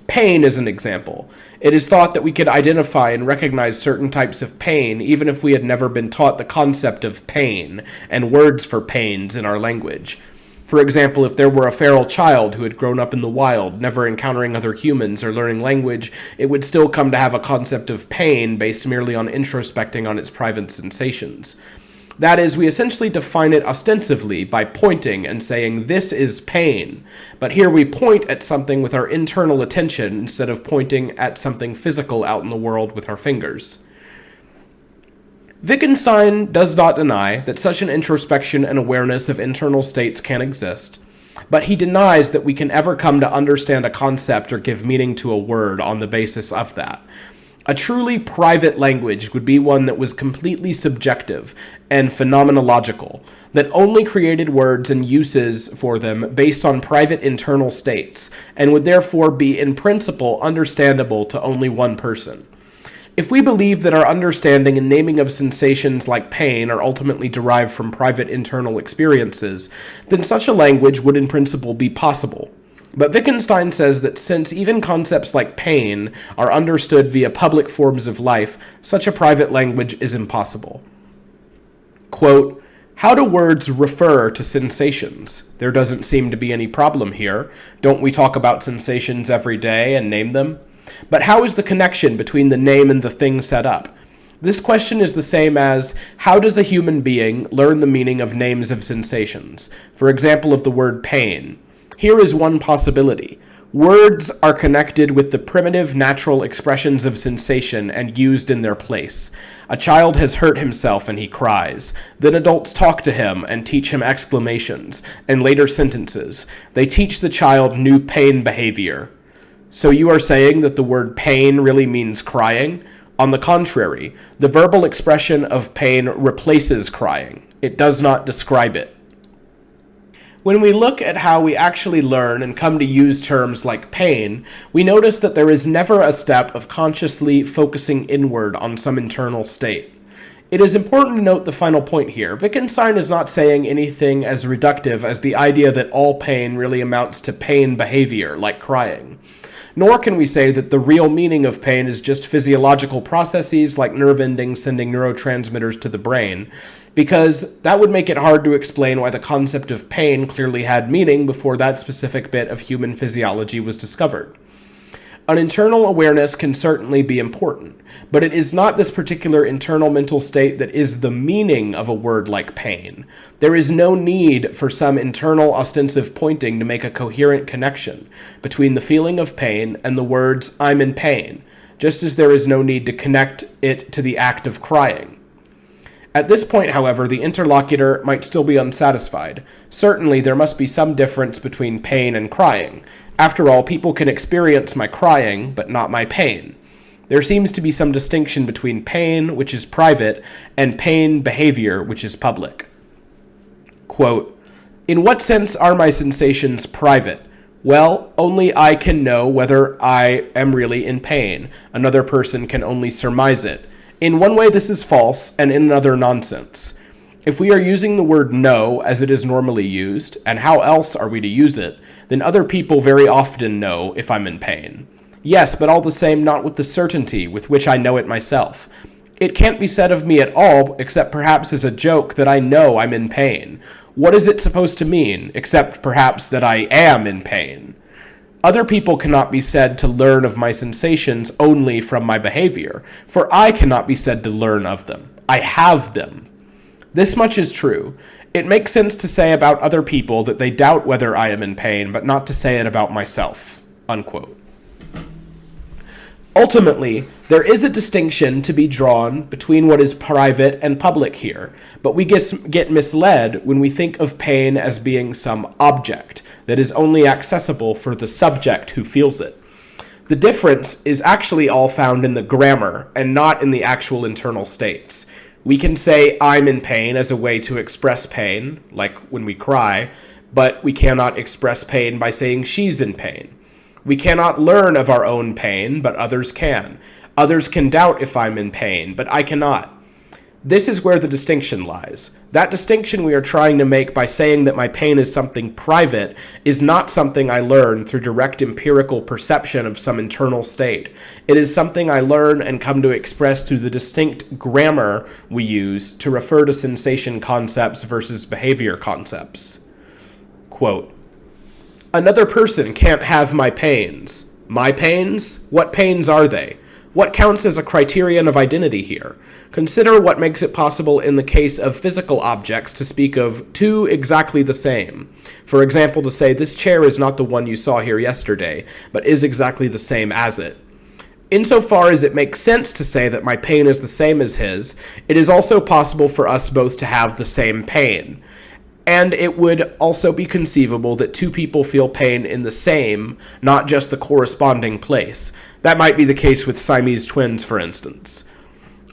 Pain is an example. It is thought that we could identify and recognize certain types of pain even if we had never been taught the concept of pain and words for pains in our language. For example, if there were a feral child who had grown up in the wild, never encountering other humans or learning language, it would still come to have a concept of pain based merely on introspecting on its private sensations. That is, we essentially define it ostensively by pointing and saying, this is pain. But here we point at something with our internal attention instead of pointing at something physical out in the world with our fingers. Wittgenstein does not deny that such an introspection and awareness of internal states can exist, but he denies that we can ever come to understand a concept or give meaning to a word on the basis of that. A truly private language would be one that was completely subjective and phenomenological, that only created words and uses for them based on private internal states, and would therefore be in principle understandable to only one person. If we believe that our understanding and naming of sensations like pain are ultimately derived from private internal experiences, then such a language would in principle be possible. But Wittgenstein says that since even concepts like pain are understood via public forms of life, such a private language is impossible. Quote, how do words refer to sensations? There doesn't seem to be any problem here. Don't we talk about sensations every day and name them? But how is the connection between the name and the thing set up? This question is the same as, how does a human being learn the meaning of names of sensations? For example, of the word pain. Here is one possibility. Words are connected with the primitive natural expressions of sensation and used in their place. A child has hurt himself and he cries. Then adults talk to him and teach him exclamations and later sentences. They teach the child new pain behavior. So you are saying that the word pain really means crying? On the contrary, the verbal expression of pain replaces crying. It does not describe it. When we look at how we actually learn and come to use terms like pain, we notice that there is never a step of consciously focusing inward on some internal state. It is important to note the final point here. Wittgenstein is not saying anything as reductive as the idea that all pain really amounts to pain behavior, like crying. Nor can we say that the real meaning of pain is just physiological processes like nerve endings sending neurotransmitters to the brain, because that would make it hard to explain why the concept of pain clearly had meaning before that specific bit of human physiology was discovered. An internal awareness can certainly be important, but it is not this particular internal mental state that is the meaning of a word like pain. There is no need for some internal ostensive pointing to make a coherent connection between the feeling of pain and the words, I'm in pain, just as there is no need to connect it to the act of crying. At this point, however, the interlocutor might still be unsatisfied. Certainly, there must be some difference between pain and crying. After all, people can experience my crying, but not my pain. There seems to be some distinction between pain, which is private, and pain behavior, which is public. Quote, in what sense are my sensations private? Well, only I can know whether I am really in pain. Another person can only surmise it. In one way, this is false, and in another, nonsense. If we are using the word know as it is normally used, and how else are we to use it, then other people very often know if I'm in pain. Yes, but all the same not with the certainty with which I know it myself. It can't be said of me at all, except perhaps as a joke, that I know I'm in pain. What is it supposed to mean, except perhaps that I am in pain? Other people cannot be said to learn of my sensations only from my behavior, for I cannot be said to learn of them. I have them. This much is true. It makes sense to say about other people that they doubt whether I am in pain, but not to say it about myself." Unquote. Ultimately, there is a distinction to be drawn between what is private and public here, but we get misled when we think of pain as being some object that is only accessible for the subject who feels it. The difference is actually all found in the grammar and not in the actual internal states. We can say I'm in pain as a way to express pain, like when we cry, but we cannot express pain by saying she's in pain. We cannot learn of our own pain, but others can. Others can doubt if I'm in pain, but I cannot. This is where the distinction lies. That distinction we are trying to make by saying that my pain is something private is not something I learn through direct empirical perception of some internal state. It is something I learn and come to express through the distinct grammar we use to refer to sensation concepts versus behavior concepts. Quote, "Another person can't have my pains." My pains? What pains are they? What counts as a criterion of identity here? Consider what makes it possible in the case of physical objects to speak of two exactly the same. For example, to say this chair is not the one you saw here yesterday, but is exactly the same as it. Insofar as it makes sense to say that my pain is the same as his, it is also possible for us both to have the same pain. And it would also be conceivable that two people feel pain in the same, not just the corresponding place. That might be the case with Siamese twins, for instance.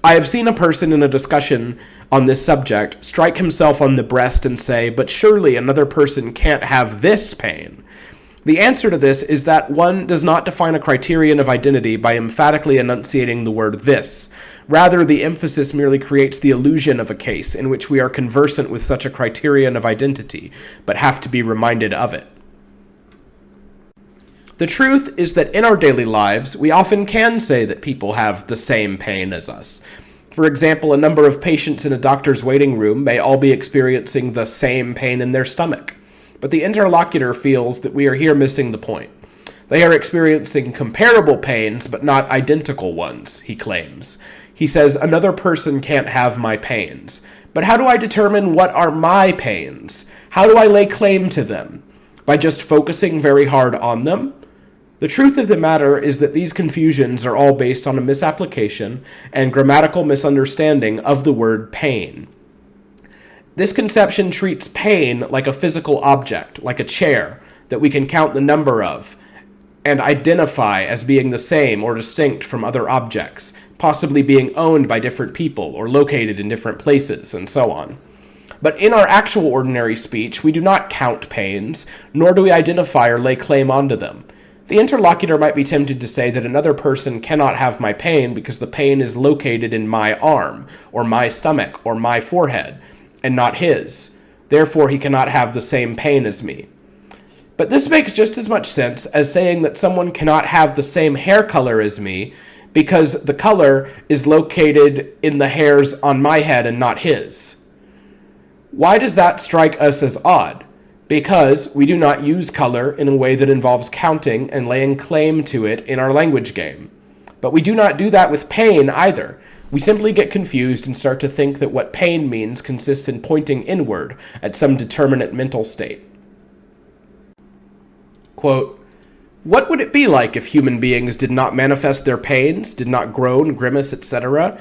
I have seen a person in a discussion on this subject strike himself on the breast and say, "But surely another person can't have this pain." The answer to this is that one does not define a criterion of identity by emphatically enunciating the word "this." Rather, the emphasis merely creates the illusion of a case in which we are conversant with such a criterion of identity, but have to be reminded of it. The truth is that in our daily lives, we often can say that people have the same pain as us. For example, a number of patients in a doctor's waiting room may all be experiencing the same pain in their stomach, but the interlocutor feels that we are here missing the point. They are experiencing comparable pains, but not identical ones, he claims. He says, "Another person can't have my pains." But how do I determine what are my pains? How do I lay claim to them? By just focusing very hard on them? The truth of the matter is that these confusions are all based on a misapplication and grammatical misunderstanding of the word pain. This conception treats pain like a physical object, like a chair, that we can count the number of, and identify as being the same or distinct from other objects, possibly being owned by different people or located in different places, and so on. But in our actual ordinary speech, we do not count pains, nor do we identify or lay claim onto them. The interlocutor might be tempted to say that another person cannot have my pain because the pain is located in my arm, or my stomach, or my forehead, and not his. Therefore, he cannot have the same pain as me. But this makes just as much sense as saying that someone cannot have the same hair color as me because the color is located in the hairs on my head and not his. Why does that strike us as odd? Because we do not use color in a way that involves counting and laying claim to it in our language game. But we do not do that with pain either. We simply get confused and start to think that what pain means consists in pointing inward at some determinate mental state. Quote, "What would it be like if human beings did not manifest their pains, did not groan, grimace, etc.?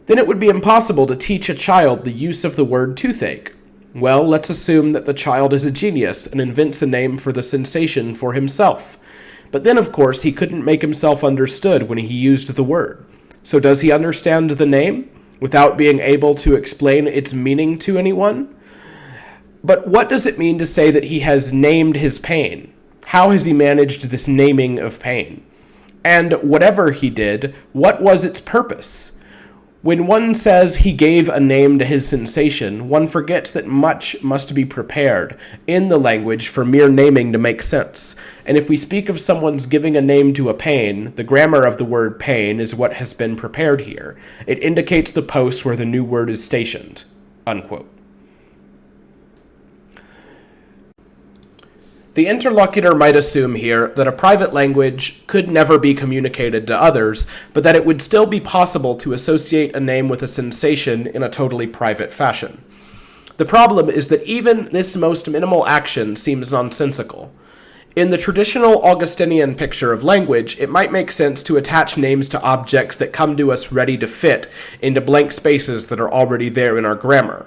Then it would be impossible to teach a child the use of the word toothache. Well, let's assume that the child is a genius and invents a name for the sensation for himself. But then, of course, he couldn't make himself understood when he used the word. So does he understand the name without being able to explain its meaning to anyone? But what does it mean to say that he has named his pain? How has he managed this naming of pain? And whatever he did, what was its purpose? When one says he gave a name to his sensation, one forgets that much must be prepared in the language for mere naming to make sense. And if we speak of someone's giving a name to a pain, the grammar of the word pain is what has been prepared here. It indicates the post where the new word is stationed." Unquote. The interlocutor might assume here that a private language could never be communicated to others, but that it would still be possible to associate a name with a sensation in a totally private fashion. The problem is that even this most minimal action seems nonsensical. In the traditional Augustinian picture of language, it might make sense to attach names to objects that come to us ready to fit into blank spaces that are already there in our grammar.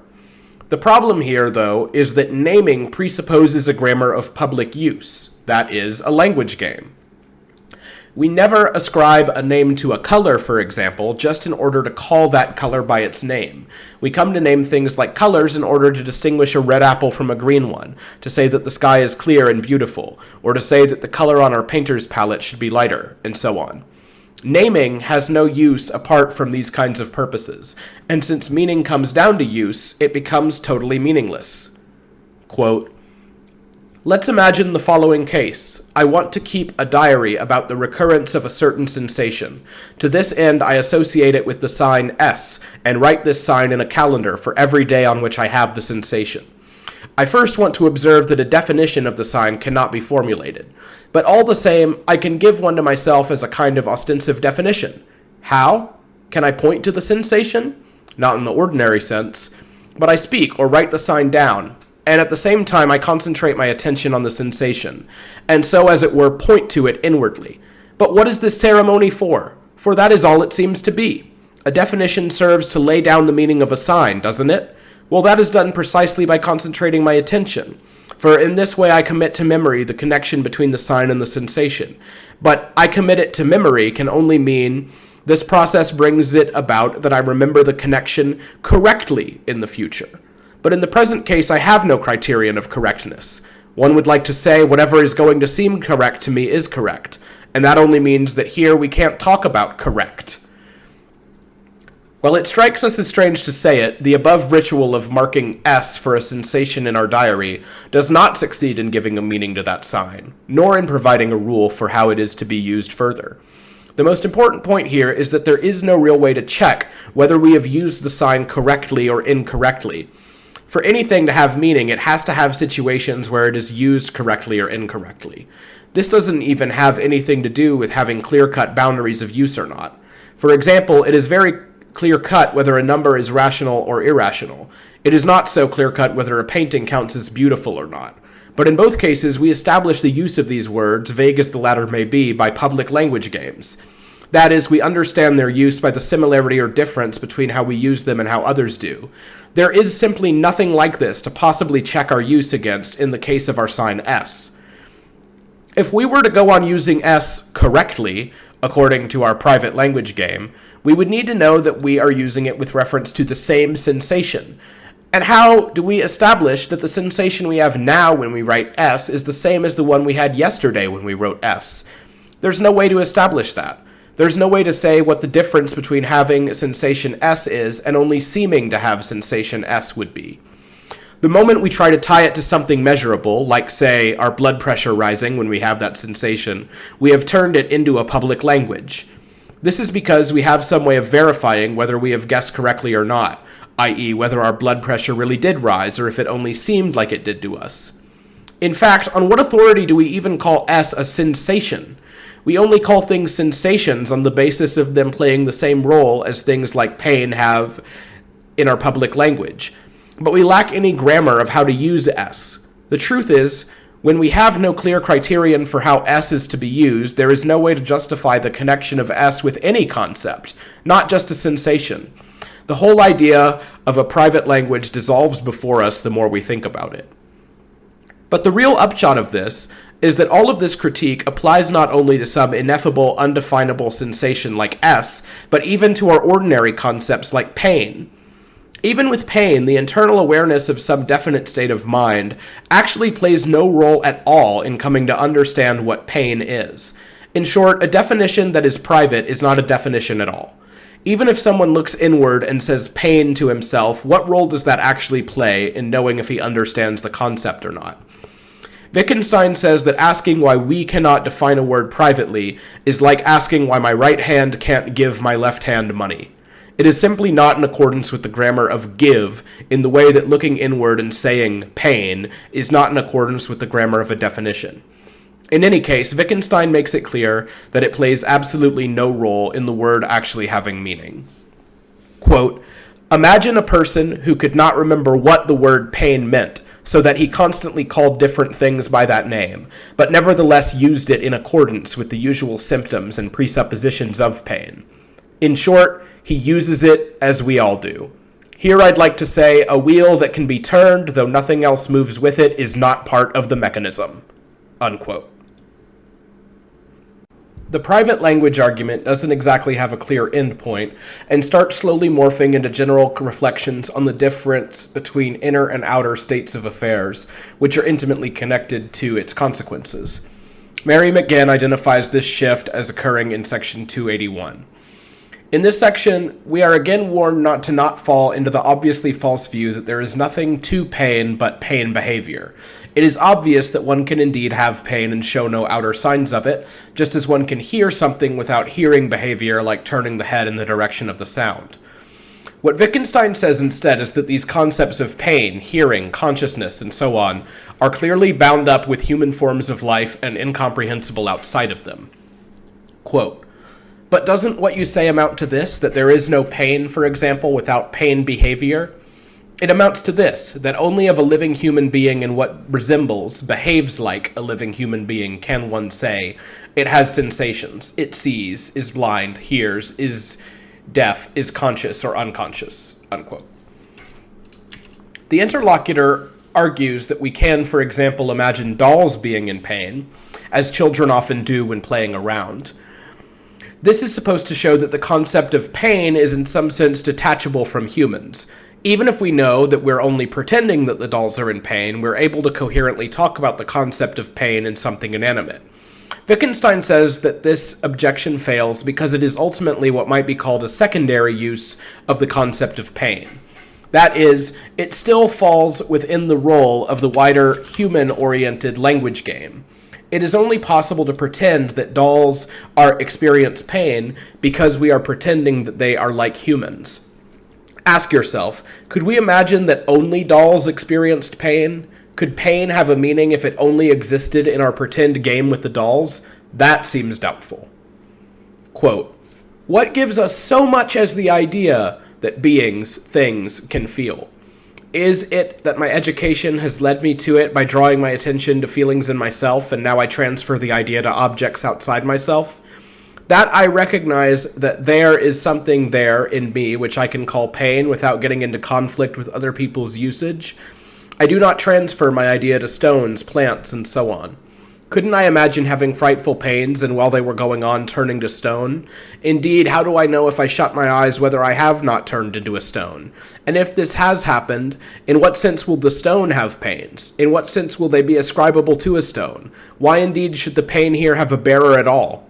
The problem here, though, is that naming presupposes a grammar of public use, that is, a language game. We never ascribe a name to a color, for example, just in order to call that color by its name. We come to name things like colors in order to distinguish a red apple from a green one, to say that the sky is clear and beautiful, or to say that the color on our painter's palette should be lighter, and so on. Naming has no use apart from these kinds of purposes, and since meaning comes down to use, it becomes totally meaningless. Quote, let's imagine the following case. I want to keep a diary about the recurrence of a certain sensation. To this end, I associate it with the sign S, and write this sign in a calendar for every day on which I have the sensation. I first want to observe that a definition of the sign cannot be formulated. But all the same, I can give one to myself as a kind of ostensive definition. How? Can I point to the sensation? Not in the ordinary sense, but I speak or write the sign down, and at the same time I concentrate my attention on the sensation, and so as it were point to it inwardly. But what is this ceremony for? For that is all it seems to be. A definition serves to lay down the meaning of a sign, doesn't it? Well, that is done precisely by concentrating my attention, for in this way I commit to memory the connection between the sign and the sensation. But I commit it to memory can only mean this process brings it about that I remember the connection correctly in the future. But in the present case, I have no criterion of correctness. One would like to say whatever is going to seem correct to me is correct, and that only means that here we can't talk about correct. While it strikes us as strange to say it, the above ritual of marking S for a sensation in our diary does not succeed in giving a meaning to that sign, nor in providing a rule for how it is to be used further. The most important point here is that there is no real way to check whether we have used the sign correctly or incorrectly. For anything to have meaning, it has to have situations where it is used correctly or incorrectly. This doesn't even have anything to do with having clear-cut boundaries of use or not. For example, it is very clear-cut whether a number is rational or irrational. It is not so clear-cut whether a painting counts as beautiful or not. But in both cases, we establish the use of these words, vague as the latter may be, by public language games. That is, we understand their use by the similarity or difference between how we use them and how others do. There is simply nothing like this to possibly check our use against in the case of our sign S. If we were to go on using S correctly, according to our private language game, we would need to know that we are using it with reference to the same sensation. And how do we establish that the sensation we have now when we write S is the same as the one we had yesterday when we wrote S? There's no way to establish that. There's no way to say what the difference between having sensation S is and only seeming to have sensation S would be. The moment we try to tie it to something measurable, like, say, our blood pressure rising when we have that sensation, we have turned it into a public language. This is because we have some way of verifying whether we have guessed correctly or not, i.e. whether our blood pressure really did rise or if it only seemed like it did to us. In fact, on what authority do we even call S a sensation? We only call things sensations on the basis of them playing the same role as things like pain have in our public language. But we lack any grammar of how to use S. The truth is, when we have no clear criterion for how S is to be used, there is no way to justify the connection of S with any concept, not just a sensation. The whole idea of a private language dissolves before us the more we think about it. But the real upshot of this is that all of this critique applies not only to some ineffable, undefinable sensation like S, but even to our ordinary concepts like pain. Even with pain, the internal awareness of some definite state of mind actually plays no role at all in coming to understand what pain is. In short, a definition that is private is not a definition at all. Even if someone looks inward and says pain to himself, what role does that actually play in knowing if he understands the concept or not? Wittgenstein says that asking why we cannot define a word privately is like asking why my right hand can't give my left hand money. It is simply not in accordance with the grammar of give in the way that looking inward and saying pain is not in accordance with the grammar of a definition. In any case, Wittgenstein makes it clear that it plays absolutely no role in the word actually having meaning. Quote, imagine a person who could not remember what the word pain meant, so that he constantly called different things by that name, but nevertheless used it in accordance with the usual symptoms and presuppositions of pain. In short, he uses it as we all do. Here I'd like to say a wheel that can be turned, though nothing else moves with it, is not part of the mechanism. Unquote. The private language argument doesn't exactly have a clear endpoint, and starts slowly morphing into general reflections on the difference between inner and outer states of affairs, which are intimately connected to its consequences. Mary McGinn identifies this shift as occurring in section 281. In this section, we are again warned not to fall into the obviously false view that there is nothing to pain but pain behavior. It is obvious that one can indeed have pain and show no outer signs of it, just as one can hear something without hearing behavior like turning the head in the direction of the sound. What Wittgenstein says instead is that these concepts of pain, hearing, consciousness, and so on are clearly bound up with human forms of life and incomprehensible outside of them. Quote, "But doesn't what you say amount to this, that there is no pain, for example, without pain behavior? It amounts to this, that only of a living human being in what resembles, behaves like a living human being can one say, it has sensations, it sees, is blind, hears, is deaf, is conscious or unconscious," unquote. The interlocutor argues that we can, for example, imagine dolls being in pain, as children often do when playing around. This is supposed to show that the concept of pain is in some sense detachable from humans. Even if we know that we're only pretending that the dolls are in pain, we're able to coherently talk about the concept of pain in something inanimate. Wittgenstein says that this objection fails because it is ultimately what might be called a secondary use of the concept of pain. That is, it still falls within the role of the wider human-oriented language game. It is only possible to pretend that dolls experience pain because we are pretending that they are like humans. Ask yourself, could we imagine that only dolls experienced pain? Could pain have a meaning if it only existed in our pretend game with the dolls? That seems doubtful. Quote, "What gives us so much as the idea that beings, things, can feel? Is it that my education has led me to it by drawing my attention to feelings in myself, and now I transfer the idea to objects outside myself? That I recognize that there is something there in me which I can call pain without getting into conflict with other people's usage? I do not transfer my idea to stones, plants, and so on. Couldn't I imagine having frightful pains and while they were going on turning to stone? Indeed, how do I know if I shut my eyes whether I have not turned into a stone? And if this has happened, in what sense will the stone have pains? In what sense will they be ascribable to a stone? Why indeed should the pain here have a bearer at all?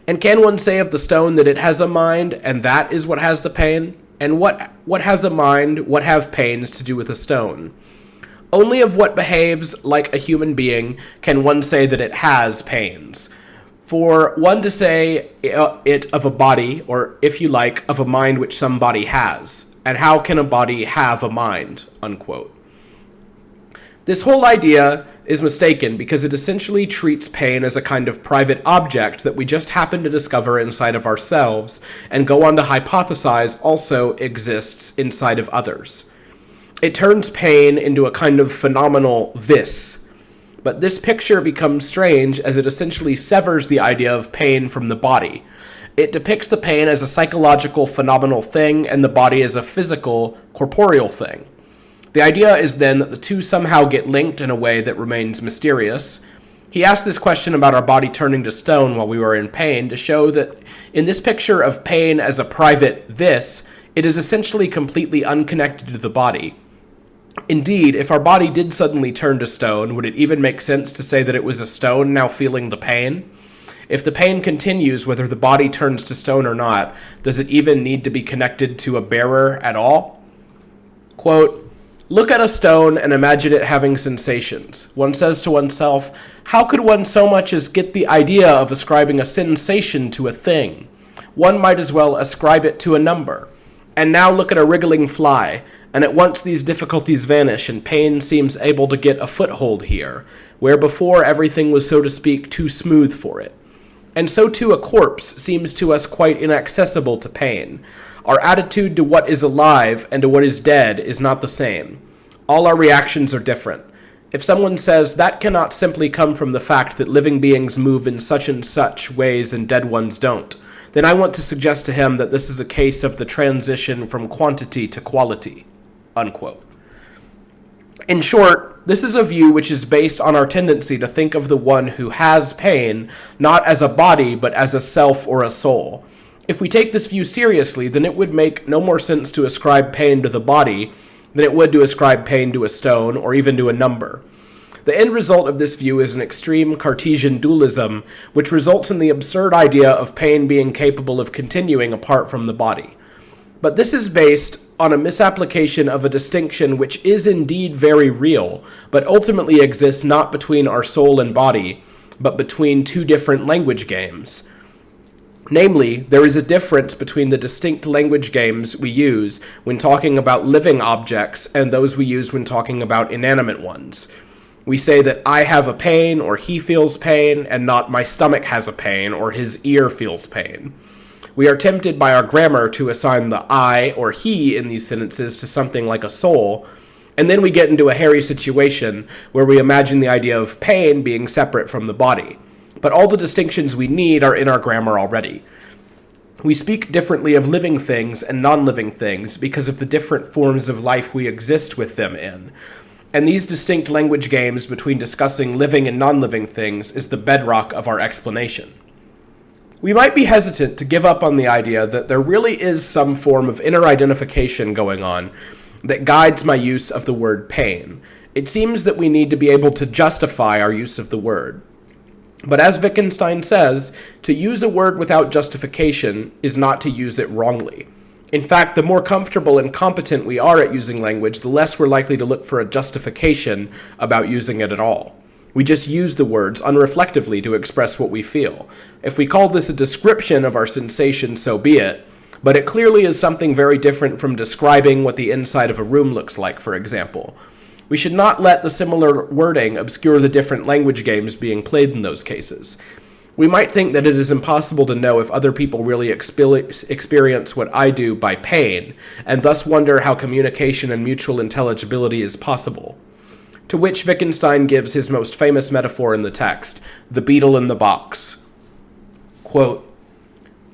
And can one say of the stone that it has a mind, and that is what has the pain? And what has a mind, what have pains to do with a stone? Only of what behaves like a human being can one say that it has pains. For one to say it of a body, or if you like, of a mind which some body has. And how can a body have a mind?" Unquote. This whole idea is mistaken because it essentially treats pain as a kind of private object that we just happen to discover inside of ourselves and go on to hypothesize also exists inside of others. It turns pain into a kind of phenomenal this. But this picture becomes strange as it essentially severs the idea of pain from the body. It depicts the pain as a psychological phenomenal thing and the body as a physical, corporeal thing. The idea is then that the two somehow get linked in a way that remains mysterious. He asked this question about our body turning to stone while we were in pain to show that in this picture of pain as a private this, it is essentially completely unconnected to the body. Indeed, if our body did suddenly turn to stone, would it even make sense to say that it was a stone now feeling the pain? If the pain continues, whether the body turns to stone or not, does it even need to be connected to a bearer at all? Quote, "Look at a stone and imagine it having sensations. One says to oneself, how could one so much as get the idea of ascribing a sensation to a thing? One might as well ascribe it to a number. And now look at a wriggling fly, and at once these difficulties vanish and pain seems able to get a foothold here, where before everything was, so to speak, too smooth for it. And so too a corpse seems to us quite inaccessible to pain. Our attitude to what is alive and to what is dead is not the same. All our reactions are different. If someone says that cannot simply come from the fact that living beings move in such and such ways and dead ones don't, then I want to suggest to him that this is a case of the transition from quantity to quality." Unquote. In short, this is a view which is based on our tendency to think of the one who has pain not as a body but as a self or a soul. If we take this view seriously, then it would make no more sense to ascribe pain to the body than it would to ascribe pain to a stone or even to a number. The end result of this view is an extreme Cartesian dualism, which results in the absurd idea of pain being capable of continuing apart from the body. But this is based on a misapplication of a distinction which is indeed very real, but ultimately exists not between our soul and body, but between two different language games. Namely, there is a difference between the distinct language games we use when talking about living objects and those we use when talking about inanimate ones. We say that I have a pain, or he feels pain, and not my stomach has a pain, or his ear feels pain. We are tempted by our grammar to assign the I or he in these sentences to something like a soul, and then we get into a hairy situation where we imagine the idea of pain being separate from the body. But all the distinctions we need are in our grammar already. We speak differently of living things and non-living things because of the different forms of life we exist with them in. And these distinct language games between discussing living and non-living things is the bedrock of our explanation. We might be hesitant to give up on the idea that there really is some form of inner identification going on that guides my use of the word pain. It seems that we need to be able to justify our use of the word. But as Wittgenstein says, to use a word without justification is not to use it wrongly. In fact, the more comfortable and competent we are at using language, the less we're likely to look for a justification about using it at all. We just use the words unreflectively to express what we feel. If we call this a description of our sensation, so be it, but it clearly is something very different from describing what the inside of a room looks like, for example. We should not let the similar wording obscure the different language games being played in those cases. We might think that it is impossible to know if other people really experience what I do by pain, and thus wonder how communication and mutual intelligibility is possible. To which Wittgenstein gives his most famous metaphor in the text, the beetle in the box. Quote,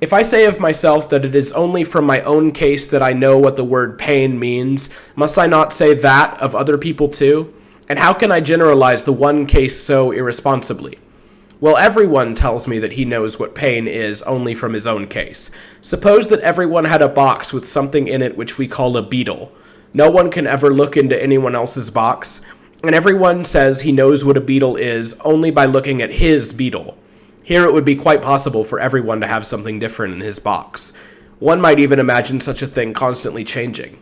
"If I say of myself that it is only from my own case that I know what the word pain means, must I not say that of other people too? And how can I generalize the one case so irresponsibly? Well, everyone tells me that he knows what pain is only from his own case. Suppose that everyone had a box with something in it which we call a beetle. No one can ever look into anyone else's box, and everyone says he knows what a beetle is only by looking at his beetle. Here it would be quite possible for everyone to have something different in his box. One might even imagine such a thing constantly changing.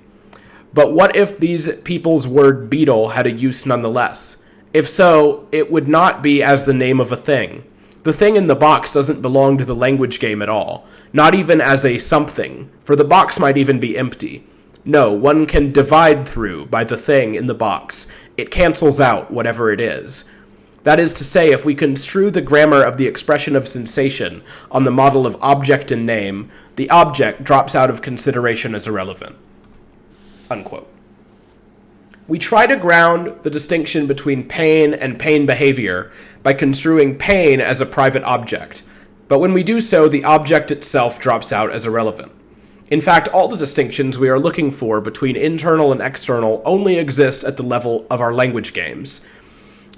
But what if these people's word beetle had a use nonetheless? If so, it would not be as the name of a thing. The thing in the box doesn't belong to the language game at all, not even as a something, for the box might even be empty. No, one can divide through by the thing in the box. It cancels out whatever it is. That is to say, if we construe the grammar of the expression of sensation on the model of object and name, the object drops out of consideration as irrelevant." Unquote. We try to ground the distinction between pain and pain behavior by construing pain as a private object, but when we do so, the object itself drops out as irrelevant. In fact, all the distinctions we are looking for between internal and external only exist at the level of our language games.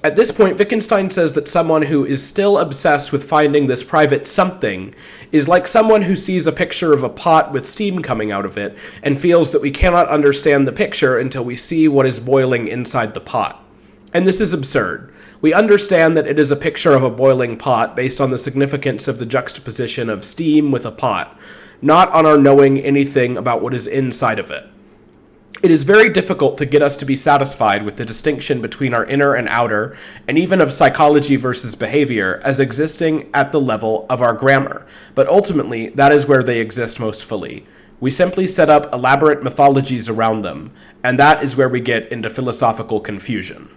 At this point, Wittgenstein says that someone who is still obsessed with finding this private something is like someone who sees a picture of a pot with steam coming out of it and feels that we cannot understand the picture until we see what is boiling inside the pot. And this is absurd. We understand that it is a picture of a boiling pot based on the significance of the juxtaposition of steam with a pot, not on our knowing anything about what is inside of it. It is very difficult to get us to be satisfied with the distinction between our inner and outer, and even of psychology versus behavior, as existing at the level of our grammar, but ultimately that is where they exist most fully. We simply set up elaborate mythologies around them, and that is where we get into philosophical confusion.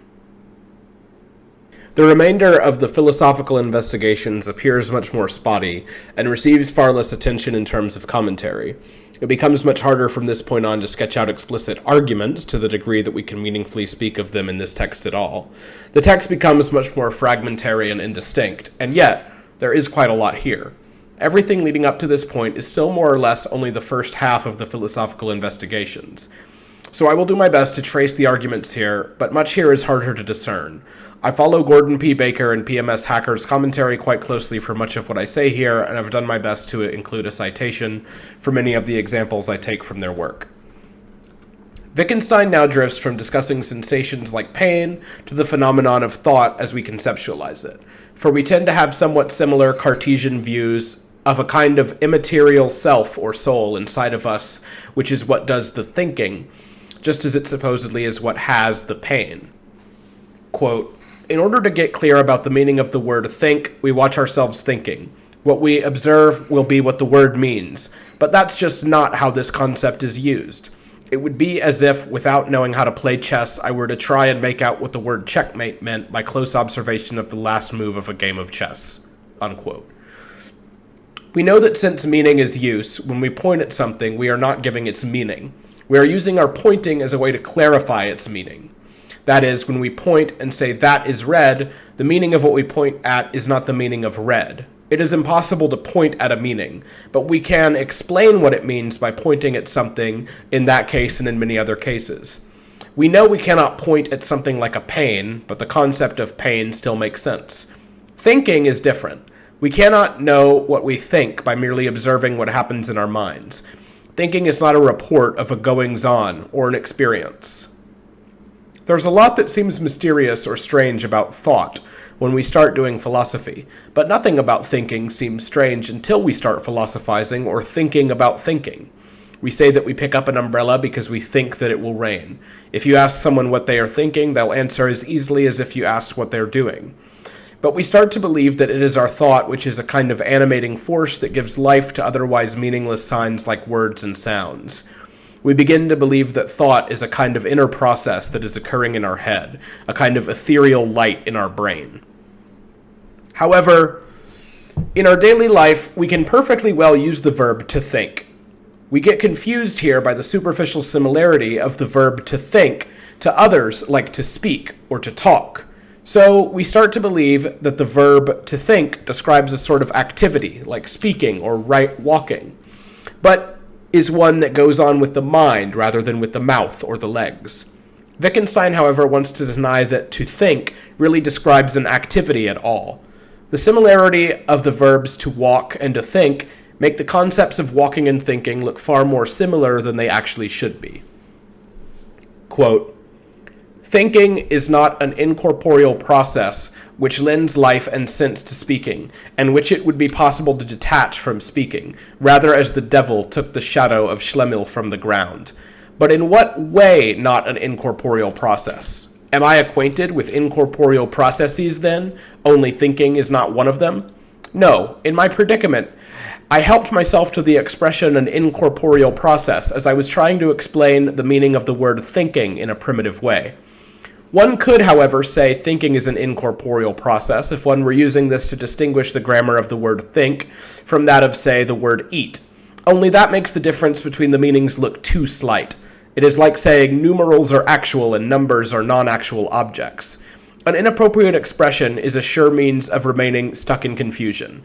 The remainder of the philosophical investigations appears much more spotty, and receives far less attention in terms of commentary. It becomes much harder from this point on to sketch out explicit arguments to the degree that we can meaningfully speak of them in this text at all. The text becomes much more fragmentary and indistinct, and yet, there is quite a lot here. Everything leading up to this point is still more or less only the first half of the philosophical investigations. So I will do my best to trace the arguments here, but much here is harder to discern. I follow Gordon P. Baker and PMS Hacker's commentary quite closely for much of what I say here, and I've done my best to include a citation for many of the examples I take from their work. Wittgenstein now drifts from discussing sensations like pain to the phenomenon of thought as we conceptualize it, for we tend to have somewhat similar Cartesian views of a kind of immaterial self or soul inside of us, which is what does the thinking, just as it supposedly is what has the pain. Quote, "In order to get clear about the meaning of the word think, we watch ourselves thinking. What we observe will be what the word means, but that's just not how this concept is used. It would be as if, without knowing how to play chess, I were to try and make out what the word checkmate meant by close observation of the last move of a game of chess." Unquote. We know that since meaning is use, when we point at something, we are not giving its meaning. We are using our pointing as a way to clarify its meaning. That is, when we point and say that is red, the meaning of what we point at is not the meaning of red. It is impossible to point at a meaning, but we can explain what it means by pointing at something in that case and in many other cases. We know we cannot point at something like a pain, but the concept of pain still makes sense. Thinking is different. We cannot know what we think by merely observing what happens in our minds. Thinking is not a report of a goings-on or an experience. There's a lot that seems mysterious or strange about thought when we start doing philosophy, but nothing about thinking seems strange until we start philosophizing or thinking about thinking. We say that we pick up an umbrella because we think that it will rain. If you ask someone what they are thinking, they'll answer as easily as if you asked what they're doing. But we start to believe that it is our thought which is a kind of animating force that gives life to otherwise meaningless signs like words and sounds. We begin to believe that thought is a kind of inner process that is occurring in our head, a kind of ethereal light in our brain. However, in our daily life, we can perfectly well use the verb to think. We get confused here by the superficial similarity of the verb to think to others like to speak or to talk. So we start to believe that the verb to think describes a sort of activity like speaking or walking, but is one that goes on with the mind rather than with the mouth or the legs. Wittgenstein, however, wants to deny that to think really describes an activity at all. The similarity of the verbs to walk and to think make the concepts of walking and thinking look far more similar than they actually should be. Quote, "Thinking is not an incorporeal process which lends life and sense to speaking, and which it would be possible to detach from speaking, rather as the devil took the shadow of Schlemihl from the ground. But in what way not an incorporeal process? Am I acquainted with incorporeal processes then? Only thinking is not one of them? No, in my predicament, I helped myself to the expression an incorporeal process as I was trying to explain the meaning of the word thinking in a primitive way. One could, however, say thinking is an incorporeal process if one were using this to distinguish the grammar of the word think from that of, say, the word eat. Only that makes the difference between the meanings look too slight. It is like saying numerals are actual and numbers are non-actual objects. An inappropriate expression is a sure means of remaining stuck in confusion.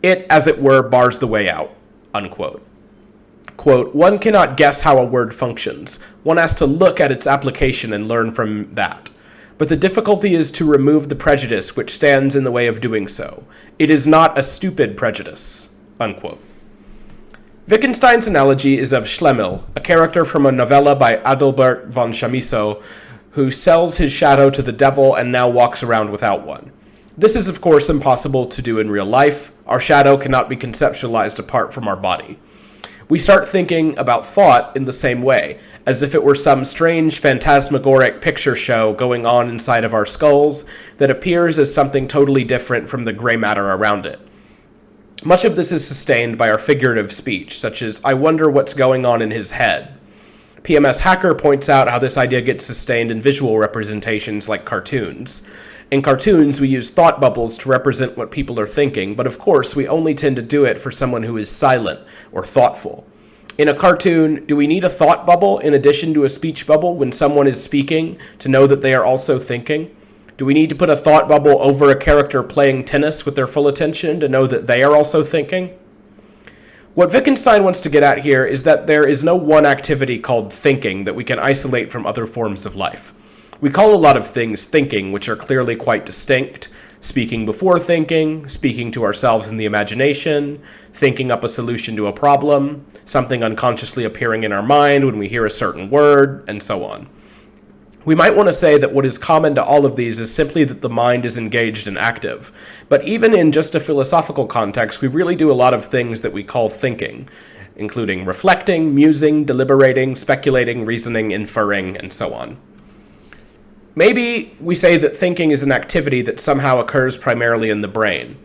It, as it were, bars the way out." Unquote. Quote, "One cannot guess how a word functions. One has to look at its application and learn from that. But the difficulty is to remove the prejudice which stands in the way of doing so. It is not a stupid prejudice." Unquote. Wittgenstein's analogy is of Schlemihl, a character from a novella by Adalbert von Chamisso, who sells his shadow to the devil and now walks around without one. This is, of course, impossible to do in real life. Our shadow cannot be conceptualized apart from our body. We start thinking about thought in the same way, as if it were some strange phantasmagoric picture show going on inside of our skulls that appears as something totally different from the gray matter around it. Much of this is sustained by our figurative speech, such as, "I wonder what's going on in his head." PMS Hacker points out how this idea gets sustained in visual representations like cartoons. In cartoons, we use thought bubbles to represent what people are thinking, but of course, we only tend to do it for someone who is silent or thoughtful. In a cartoon, do we need a thought bubble in addition to a speech bubble when someone is speaking to know that they are also thinking? Do we need to put a thought bubble over a character playing tennis with their full attention to know that they are also thinking? What Wittgenstein wants to get at here is that there is no one activity called thinking that we can isolate from other forms of life. We call a lot of things thinking, which are clearly quite distinct. speaking before thinking, speaking to ourselves in the imagination, thinking up a solution to a problem, something unconsciously appearing in our mind when we hear a certain word, and so on. We might want to say that what is common to all of these is simply that the mind is engaged and active. But even in just a philosophical context, we really do a lot of things that we call thinking, including reflecting, musing, deliberating, speculating, reasoning, inferring, and so on. Maybe we say that thinking is an activity that somehow occurs primarily in the brain.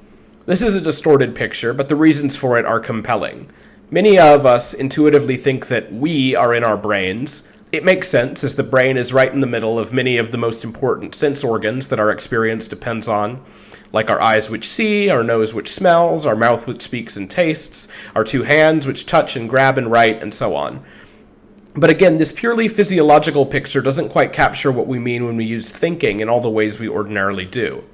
This is a distorted picture, but the reasons for it are compelling. Many of us intuitively think that we are in our brains. It makes sense, as the brain is right in the middle of many of the most important sense organs that our experience depends on, like our eyes which see, our nose which smells, our mouth which speaks and tastes, our two hands which touch and grab and write, and so on. But again, this purely physiological picture doesn't quite capture what we mean when we use thinking in all the ways we ordinarily do.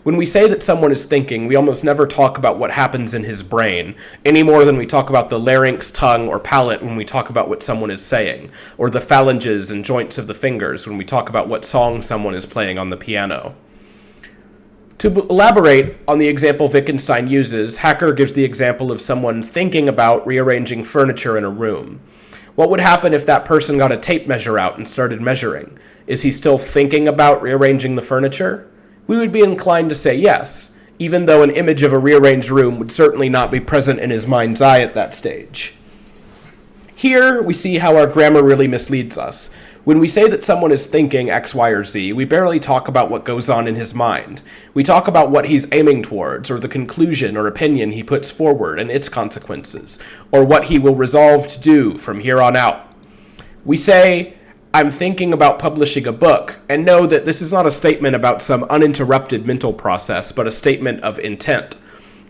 When we say that someone is thinking, we almost never talk about what happens in his brain, any more than we talk about the larynx, tongue, or palate when we talk about what someone is saying, or the phalanges and joints of the fingers when we talk about what song someone is playing on the piano. To elaborate on the example Wittgenstein uses, Hacker gives the example of someone thinking about rearranging furniture in a room. What would happen if that person got a tape measure out and started measuring? Is he still thinking about rearranging the furniture? We would be inclined to say yes, even though an image of a rearranged room would certainly not be present in his mind's eye at that stage. Here, we see how our grammar really misleads us. When we say that someone is thinking X, Y, or Z, we barely talk about what goes on in his mind. We talk about what he's aiming towards, or the conclusion or opinion he puts forward and its consequences, or what he will resolve to do from here on out. We say, I'm thinking about publishing a book, and know that this is not a statement about some uninterrupted mental process, but a statement of intent.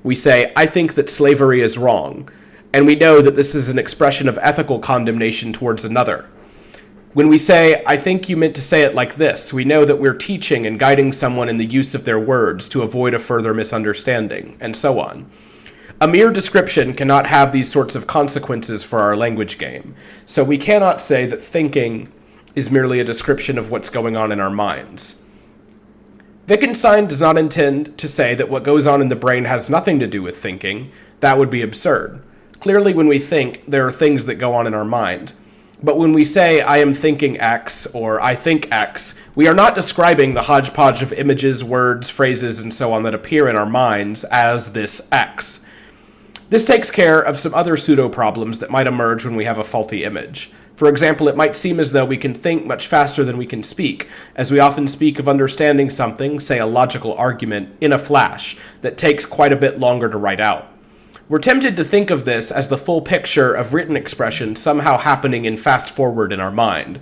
We say, I think that slavery is wrong, and we know that this is an expression of ethical condemnation towards another. When we say, I think you meant to say it like this, we know that we're teaching and guiding someone in the use of their words to avoid a further misunderstanding, and so on. A mere description cannot have these sorts of consequences for our language game, so we cannot say that thinking is merely a description of what's going on in our minds. Wittgenstein does not intend to say that what goes on in the brain has nothing to do with thinking. That would be absurd. Clearly, when we think, there are things that go on in our mind. But when we say, I am thinking X, or I think X, we are not describing the hodgepodge of images, words, phrases, and so on that appear in our minds as this X. This takes care of some other pseudo-problems that might emerge when we have a faulty image. For example, it might seem as though we can think much faster than we can speak, as we often speak of understanding something, say a logical argument, in a flash, that takes quite a bit longer to write out. We're tempted to think of this as the full picture of written expression somehow happening in fast forward in our mind.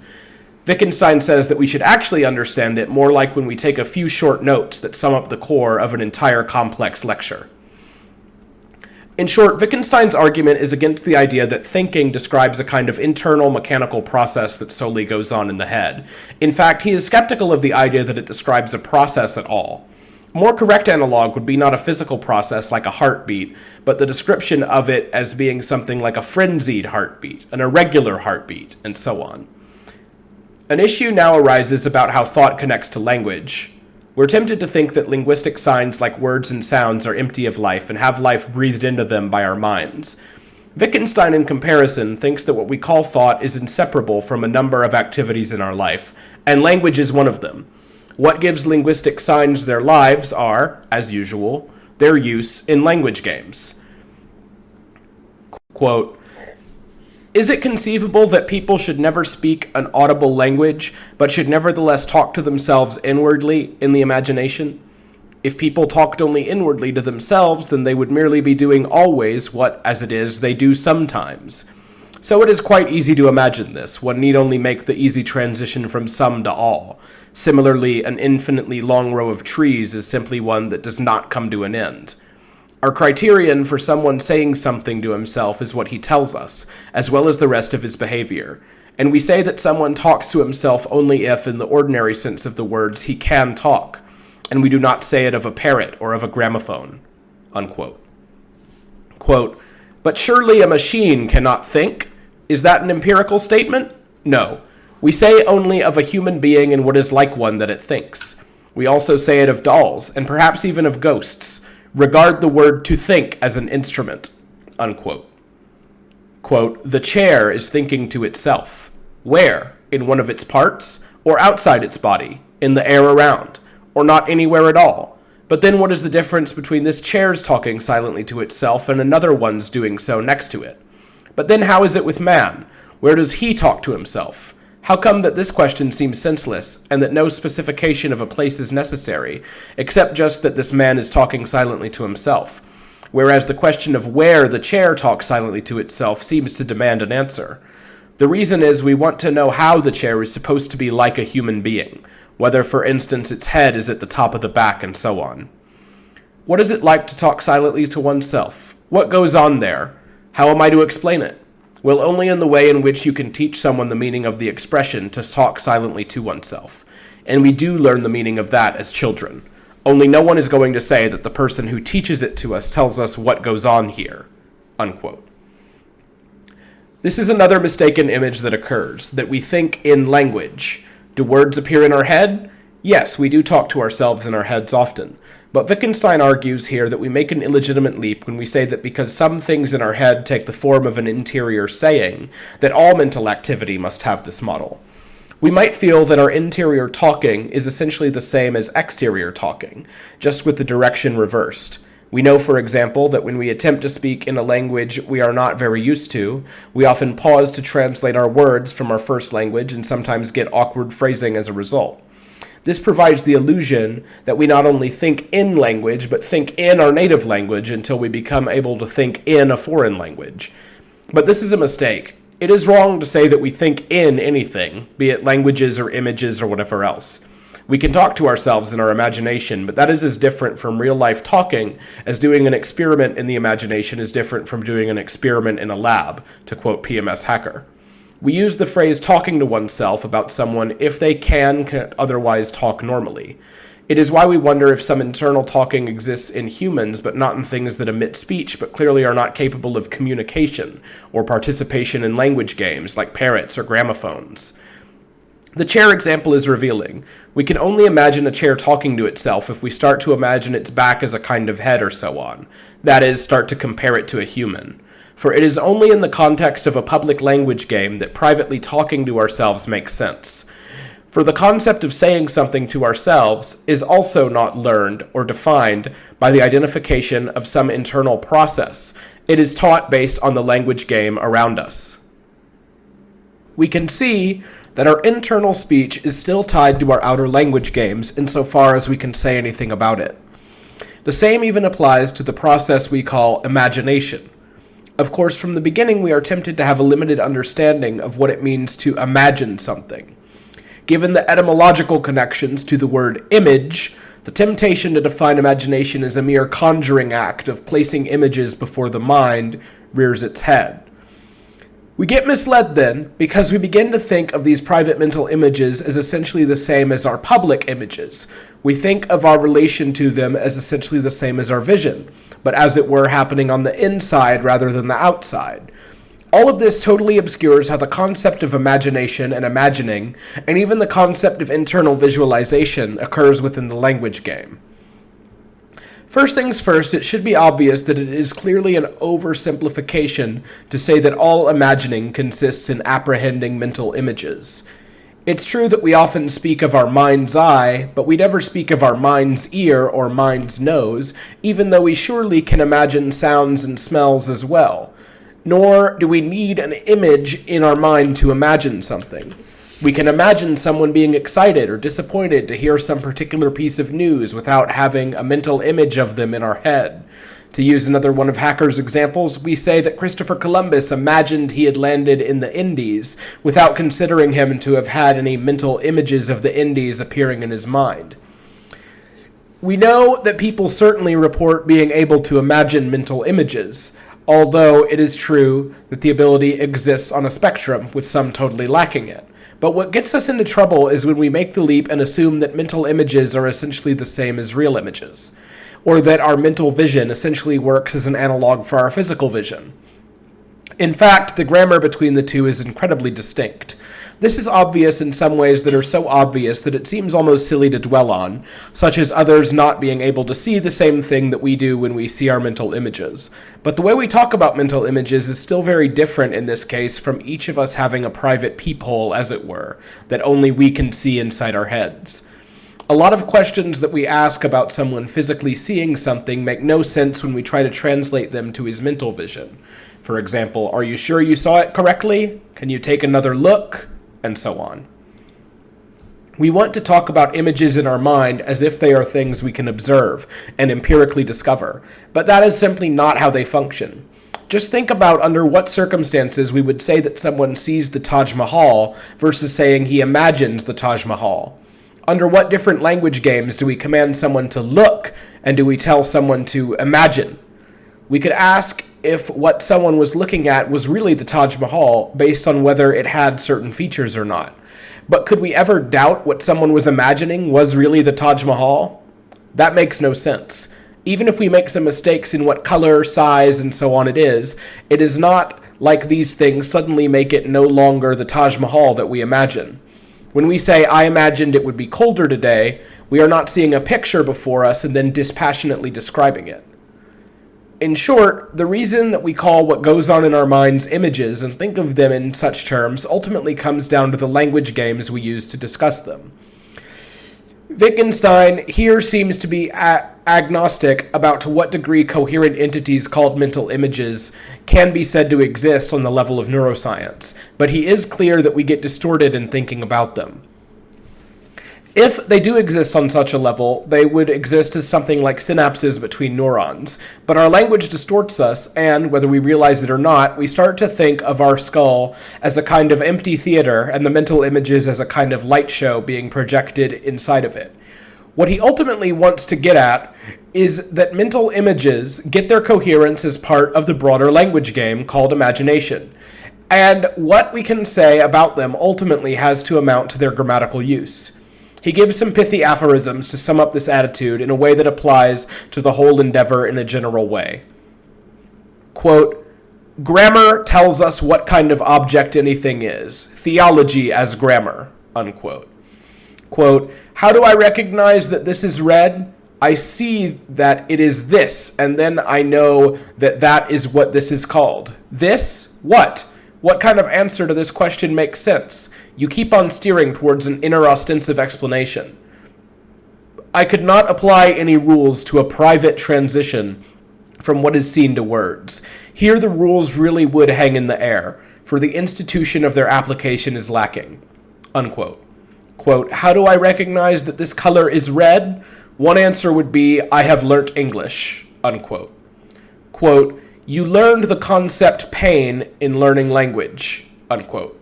Wittgenstein says that we should actually understand it more like when we take a few short notes that sum up the core of an entire complex lecture. In short, Wittgenstein's argument is against the idea that thinking describes a kind of internal mechanical process that solely goes on in the head. In fact, he is skeptical of the idea that it describes a process at all. A more correct analog would be not a physical process like a heartbeat, but the description of it as being something like a frenzied heartbeat, an irregular heartbeat, and so on. An issue now arises about how thought connects to language. We're tempted to think that linguistic signs like words and sounds are empty of life and have life breathed into them by our minds. Wittgenstein, in comparison, thinks that what we call thought is inseparable from a number of activities in our life, and language is one of them. What gives linguistic signs their lives are, as usual, their use in language games. Quote, is it conceivable that people should never speak an audible language, but should nevertheless talk to themselves inwardly in the imagination? If people talked only inwardly to themselves, then they would merely be doing always what, as it is, they do sometimes. So it is quite easy to imagine this. One need only make the easy transition from some to all. Similarly, an infinitely long row of trees is simply one that does not come to an end. Our criterion for someone saying something to himself is what he tells us, as well as the rest of his behavior. And we say that someone talks to himself only if, in the ordinary sense of the words, he can talk. And we do not say it of a parrot or of a gramophone. Unquote. Quote, but surely a machine cannot think? Is that an empirical statement? No. We say only of a human being and what is like one that it thinks. We also say it of dolls, and perhaps even of ghosts. Regard the word to think as an instrument, unquote. Quote, the chair is thinking to itself. Where? In one of its parts? Or outside its body? In the air around? Or not anywhere at all? But then what is the difference between this chair's talking silently to itself and another one's doing so next to it? But then how is it with man? Where does he talk to himself? How come that this question seems senseless, and that no specification of a place is necessary, except just that this man is talking silently to himself, whereas the question of where the chair talks silently to itself seems to demand an answer? The reason is we want to know how the chair is supposed to be like a human being, whether, for instance, its head is at the top of the back, and so on. What is it like to talk silently to oneself? What goes on there? How am I to explain it? Well, only in the way in which you can teach someone the meaning of the expression to talk silently to oneself. And we do learn the meaning of that as children. Only no one is going to say that the person who teaches it to us tells us what goes on here, unquote. This is another mistaken image that occurs, that we think in language. Do words appear in our head? Yes, we do talk to ourselves in our heads often. But Wittgenstein argues here that we make an illegitimate leap when we say that because some things in our head take the form of an interior saying, that all mental activity must have this model. We might feel that our interior talking is essentially the same as exterior talking, just with the direction reversed. We know, for example, that when we attempt to speak in a language we are not very used to, we often pause to translate our words from our first language and sometimes get awkward phrasing as a result. This provides the illusion that we not only think in language, but think in our native language until we become able to think in a foreign language. But this is a mistake. It is wrong to say that we think in anything, be it languages or images or whatever else. We can talk to ourselves in our imagination, but that is as different from real-life talking as doing an experiment in the imagination is different from doing an experiment in a lab, to quote PMS Hacker. We use the phrase talking to oneself about someone if they can otherwise talk normally. It is why we wonder if some internal talking exists in humans but not in things that emit speech but clearly are not capable of communication or participation in language games like parrots or gramophones. The chair example is revealing. We can only imagine a chair talking to itself if we start to imagine its back as a kind of head or so on. That is, start to compare it to a human. For it is only in the context of a public language game that privately talking to ourselves makes sense. For the concept of saying something to ourselves is also not learned or defined by the identification of some internal process. It is taught based on the language game around us. We can see that our internal speech is still tied to our outer language games insofar as we can say anything about it. The same even applies to the process we call imagination. Of course, from the beginning, we are tempted to have a limited understanding of what it means to imagine something. Given the etymological connections to the word image, the temptation to define imagination as a mere conjuring act of placing images before the mind rears its head. We get misled then because we begin to think of these private mental images as essentially the same as our public images. We think of our relation to them as essentially the same as our vision, but as it were happening on the inside rather than the outside. All of this totally obscures how the concept of imagination and imagining, and even the concept of internal visualization, occurs within the language game. First things first, it should be obvious that it is clearly an oversimplification to say that all imagining consists in apprehending mental images. It's true that we often speak of our mind's eye, but we never speak of our mind's ear or mind's nose, even though we surely can imagine sounds and smells as well. Nor do we need an image in our mind to imagine something. We can imagine someone being excited or disappointed to hear some particular piece of news without having a mental image of them in our head. To use another one of Hacker's examples, we say that Christopher Columbus imagined he had landed in the Indies without considering him to have had any mental images of the Indies appearing in his mind. We know that people certainly report being able to imagine mental images, although it is true that the ability exists on a spectrum, with some totally lacking it. But what gets us into trouble is when we make the leap and assume that mental images are essentially the same as real images, or that our mental vision essentially works as an analog for our physical vision. In fact, the grammar between the two is incredibly distinct. This is obvious in some ways that are so obvious that it seems almost silly to dwell on, such as others not being able to see the same thing that we do when we see our mental images. But the way we talk about mental images is still very different in this case from each of us having a private peephole, as it were, that only we can see inside our heads. A lot of questions that we ask about someone physically seeing something make no sense when we try to translate them to his mental vision. For example, are you sure you saw it correctly? Can you take another look? And so on. We want to talk about images in our mind as if they are things we can observe and empirically discover, but that is simply not how they function. Just think about under what circumstances we would say that someone sees the Taj Mahal versus saying he imagines the Taj Mahal. Under what different language games do we command someone to look, and do we tell someone to imagine? We could ask if what someone was looking at was really the Taj Mahal based on whether it had certain features or not. But could we ever doubt what someone was imagining was really the Taj Mahal? That makes no sense. Even if we make some mistakes in what color, size, and so on it is not like these things suddenly make it no longer the Taj Mahal that we imagine. When we say, I imagined it would be colder today, we are not seeing a picture before us and then dispassionately describing it. In short, the reason that we call what goes on in our minds images and think of them in such terms ultimately comes down to the language games we use to discuss them. Wittgenstein here seems to be agnostic about to what degree coherent entities called mental images can be said to exist on the level of neuroscience, but he is clear that we get distorted in thinking about them. If they do exist on such a level, they would exist as something like synapses between neurons. But our language distorts us, and, whether we realize it or not, we start to think of our skull as a kind of empty theater and the mental images as a kind of light show being projected inside of it. What he ultimately wants to get at is that mental images get their coherence as part of the broader language game called imagination. And what we can say about them ultimately has to amount to their grammatical use. He gives some pithy aphorisms to sum up this attitude in a way that applies to the whole endeavor in a general way. Quote, grammar tells us what kind of object anything is. Theology as grammar, unquote. Quote, how do I recognize that this is red? I see that it is this, and then I know that that is what this is called. This? What? What kind of answer to this question makes sense? You keep on steering towards an inner ostensive explanation. I could not apply any rules to a private transition from what is seen to words. Here the rules really would hang in the air, for the institution of their application is lacking. Unquote. Quote, how do I recognize that this color is red? One answer would be, I have learnt English. Unquote. Quote, you learned the concept pain in learning language. Unquote.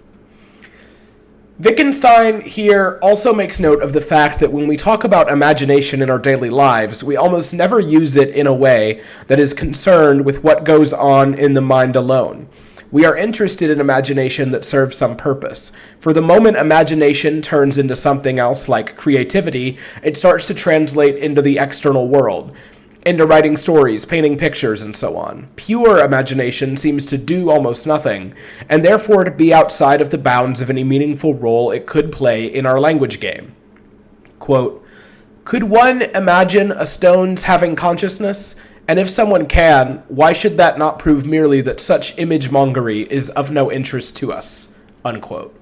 Wittgenstein here also makes note of the fact that when we talk about imagination in our daily lives, we almost never use it in a way that is concerned with what goes on in the mind alone. We are interested in imagination that serves some purpose. For the moment imagination turns into something else like creativity, it starts to translate into the external world, into writing stories, painting pictures, and so on. Pure imagination seems to do almost nothing, and therefore to be outside of the bounds of any meaningful role it could play in our language game. Quote, could one imagine a stone's having consciousness? And if someone can, why should that not prove merely that such image-mongery is of no interest to us? Unquote.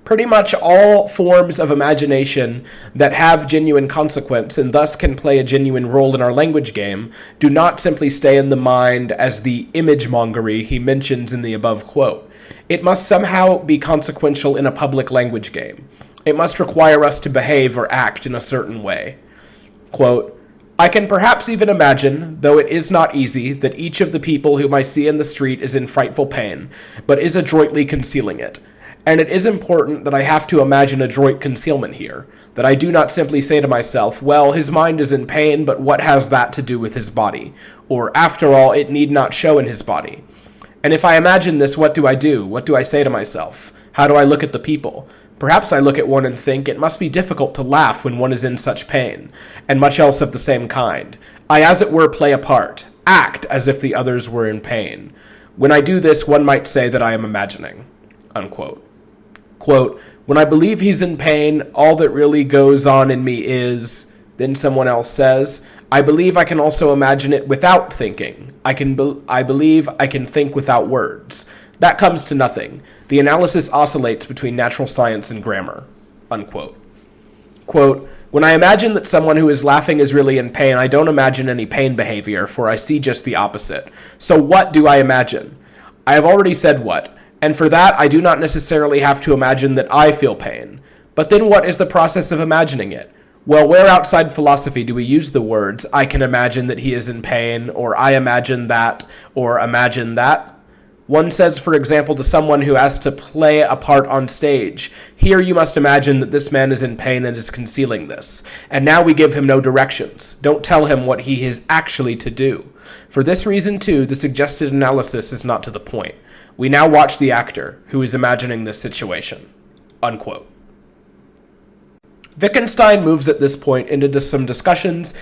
Pretty much all forms of imagination that have genuine consequence and thus can play a genuine role in our language game do not simply stay in the mind as the image-mongery he mentions in the above quote. It must somehow be consequential in a public language game. It must require us to behave or act in a certain way. Quote, I can perhaps even imagine, though it is not easy, that each of the people whom I see in the street is in frightful pain, but is adroitly concealing it. And it is important that I have to imagine adroit concealment here, that I do not simply say to myself, well, his mind is in pain, but what has that to do with his body? Or, after all, it need not show in his body. And if I imagine this, what do I do? What do I say to myself? How do I look at the people? Perhaps I look at one and think, it must be difficult to laugh when one is in such pain, and much else of the same kind. I, as it were, play a part, act as if the others were in pain. When I do this, one might say that I am imagining. Unquote. Quote, when I believe he's in pain, all that really goes on in me is, then someone else says, I believe I can also imagine it without thinking. I believe I can think without words. That comes to nothing. The analysis oscillates between natural science and grammar. Unquote. Quote, when I imagine that someone who is laughing is really in pain, I don't imagine any pain behavior, for I see just the opposite. So what do I imagine? I have already said what, and for that I do not necessarily have to imagine that I feel pain. But then what is the process of imagining it? Well, where outside philosophy do we use the words, I can imagine that he is in pain, or I imagine that, or imagine that? One says, for example, to someone who has to play a part on stage, here you must imagine that this man is in pain and is concealing this. And now we give him no directions. Don't tell him what he is actually to do. For this reason, too, the suggested analysis is not to the point. We now watch the actor, who is imagining this situation. Unquote. Wittgenstein moves at this point into some discussions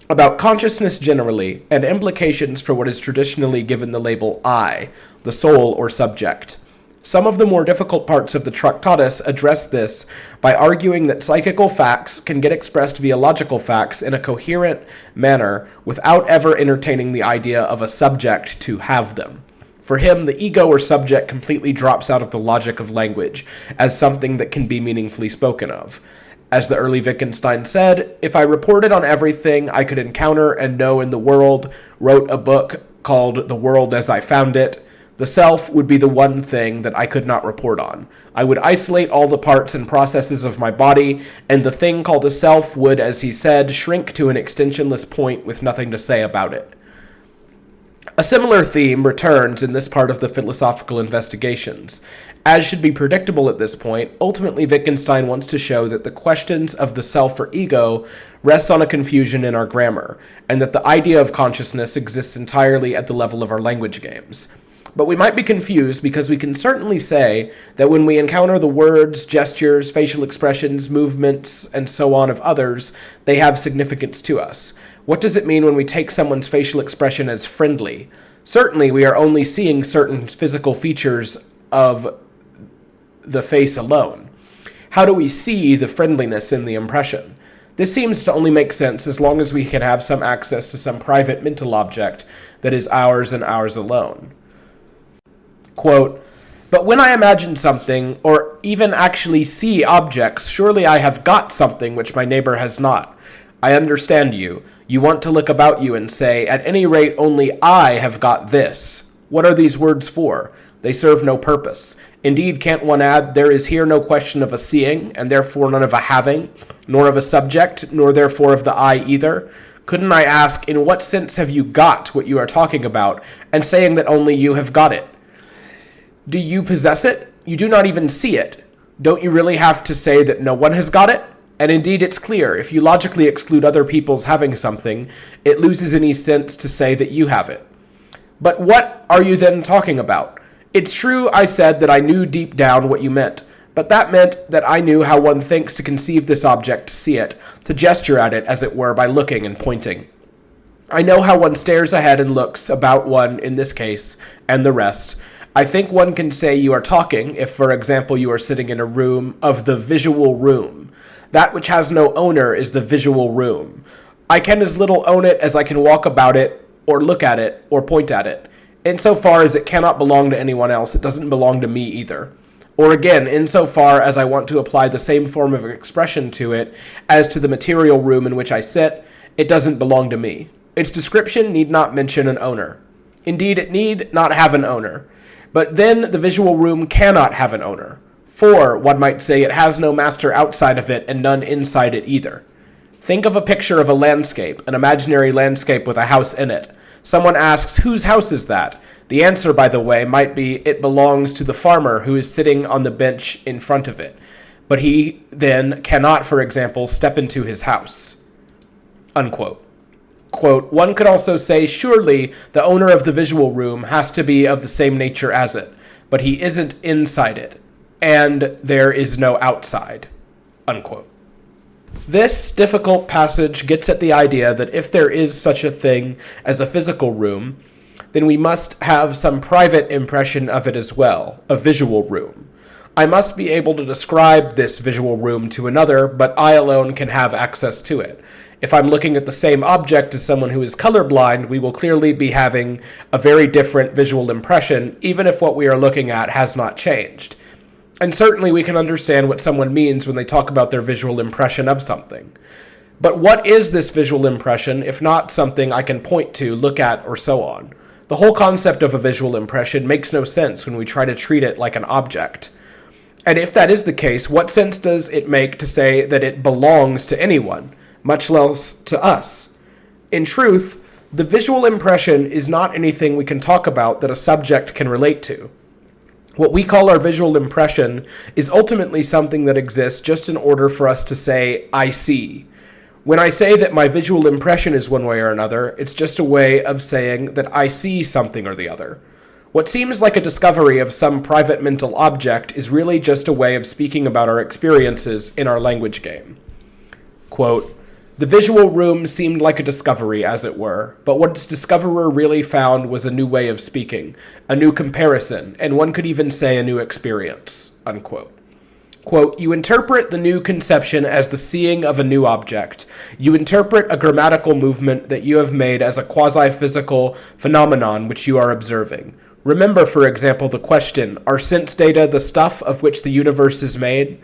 about consciousness generally and implications for what is traditionally given the label I, the soul or subject. Some of the more difficult parts of the Tractatus address this by arguing that psychical facts can get expressed via logical facts in a coherent manner without ever entertaining the idea of a subject to have them. For him, the ego or subject completely drops out of the logic of language as something that can be meaningfully spoken of. As the early Wittgenstein said, if I reported on everything I could encounter and know in the world, wrote a book called The World as I Found It, the self would be the one thing that I could not report on. I would isolate all the parts and processes of my body, and the thing called a self would, as he said, shrink to an extensionless point with nothing to say about it. A similar theme returns in this part of the philosophical investigations. As should be predictable at this point, ultimately Wittgenstein wants to show that the questions of the self or ego rest on a confusion in our grammar, and that the idea of consciousness exists entirely at the level of our language games. But we might be confused because we can certainly say that when we encounter the words, gestures, facial expressions, movements, and so on of others, they have significance to us. What does it mean when we take someone's facial expression as friendly? Certainly, we are only seeing certain physical features of the face alone. How do we see the friendliness in the impression? This seems to only make sense as long as we can have some access to some private mental object that is ours and ours alone. Quote, but when I imagine something, or even actually see objects, surely I have got something which my neighbor has not. I understand you. You want to look about you and say, at any rate, only I have got this. What are these words for? They serve no purpose. Indeed, can't one add, there is here no question of a seeing, and therefore none of a having, nor of a subject, nor therefore of the I either? Couldn't I ask, in what sense have you got what you are talking about, and saying that only you have got it? Do you possess it? You do not even see it. Don't you really have to say that no one has got it? And indeed it's clear, if you logically exclude other people's having something, it loses any sense to say that you have it. But what are you then talking about? It's true I said that I knew deep down what you meant, but that meant that I knew how one thinks to conceive this object, to see it, to gesture at it, as it were, by looking and pointing. I know how one stares ahead and looks about one, in this case, and the rest. I think one can say you are talking, if, for example, you are sitting in a room, of the visual room. That which has no owner is the visual room. I can as little own it as I can walk about it, or look at it, or point at it. Insofar as it cannot belong to anyone else, it doesn't belong to me either. Or again, insofar as I want to apply the same form of expression to it as to the material room in which I sit, it doesn't belong to me. Its description need not mention an owner. Indeed, it need not have an owner. But then the visual room cannot have an owner. For, one might say, it has no master outside of it and none inside it either. Think of a picture of a landscape, an imaginary landscape with a house in it. Someone asks, whose house is that? The answer, by the way, might be, it belongs to the farmer who is sitting on the bench in front of it. But he then cannot, for example, step into his house. Unquote. Quote, one could also say, surely the owner of the visual room has to be of the same nature as it, but he isn't inside it, and there is no outside. Unquote. This difficult passage gets at the idea that if there is such a thing as a physical room, then we must have some private impression of it as well, a visual room. I must be able to describe this visual room to another, but I alone can have access to it. If I'm looking at the same object as someone who is colorblind, we will clearly be having a very different visual impression, even if what we are looking at has not changed. And certainly we can understand what someone means when they talk about their visual impression of something. But what is this visual impression, if not something I can point to, look at, or so on? The whole concept of a visual impression makes no sense when we try to treat it like an object. And if that is the case, what sense does it make to say that it belongs to anyone, much less to us? In truth, the visual impression is not anything we can talk about that a subject can relate to. What we call our visual impression is ultimately something that exists just in order for us to say, I see. When I say that my visual impression is one way or another, it's just a way of saying that I see something or the other. What seems like a discovery of some private mental object is really just a way of speaking about our experiences in our language game. Quote, "The visual room seemed like a discovery, as it were, but what its discoverer really found was a new way of speaking, a new comparison, and one could even say a new experience." Unquote. Quote, "You interpret the new conception as the seeing of a new object. You interpret a grammatical movement that you have made as a quasi-physical phenomenon which you are observing. Remember, for example, the question, are sense data the stuff of which the universe is made?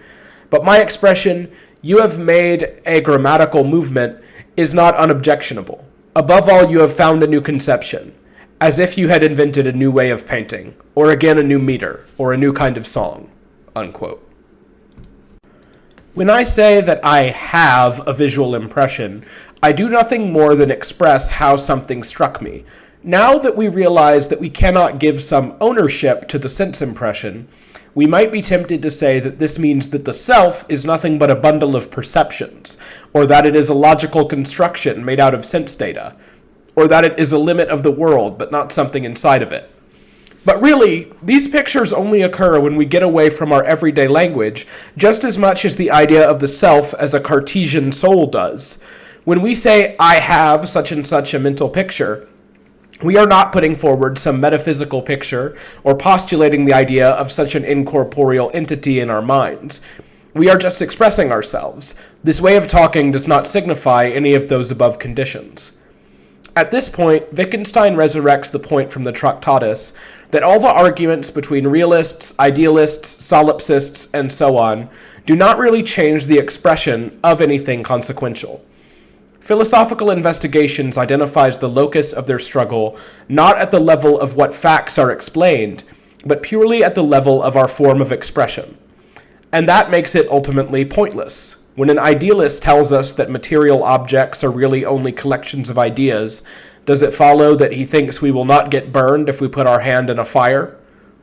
But my expression, you have made a grammatical movement, is not unobjectionable. Above all, you have found a new conception, as if you had invented a new way of painting, or again a new meter, or a new kind of song." Unquote. When I say that I have a visual impression, I do nothing more than express how something struck me. Now that we realize that we cannot give some ownership to the sense impression, we might be tempted to say that this means that the self is nothing but a bundle of perceptions, or that it is a logical construction made out of sense data, or that it is a limit of the world but not something inside of it. But really, these pictures only occur when we get away from our everyday language, just as much as the idea of the self as a Cartesian soul does. When we say, I have such and such a mental picture, we are not putting forward some metaphysical picture or postulating the idea of such an incorporeal entity in our minds. We are just expressing ourselves. This way of talking does not signify any of those above conditions. At this point, Wittgenstein resurrects the point from the Tractatus that all the arguments between realists, idealists, solipsists, and so on do not really change the expression of anything consequential. Philosophical Investigations identifies the locus of their struggle not at the level of what facts are explained, but purely at the level of our form of expression. And that makes it ultimately pointless. When an idealist tells us that material objects are really only collections of ideas, does it follow that he thinks we will not get burned if we put our hand in a fire?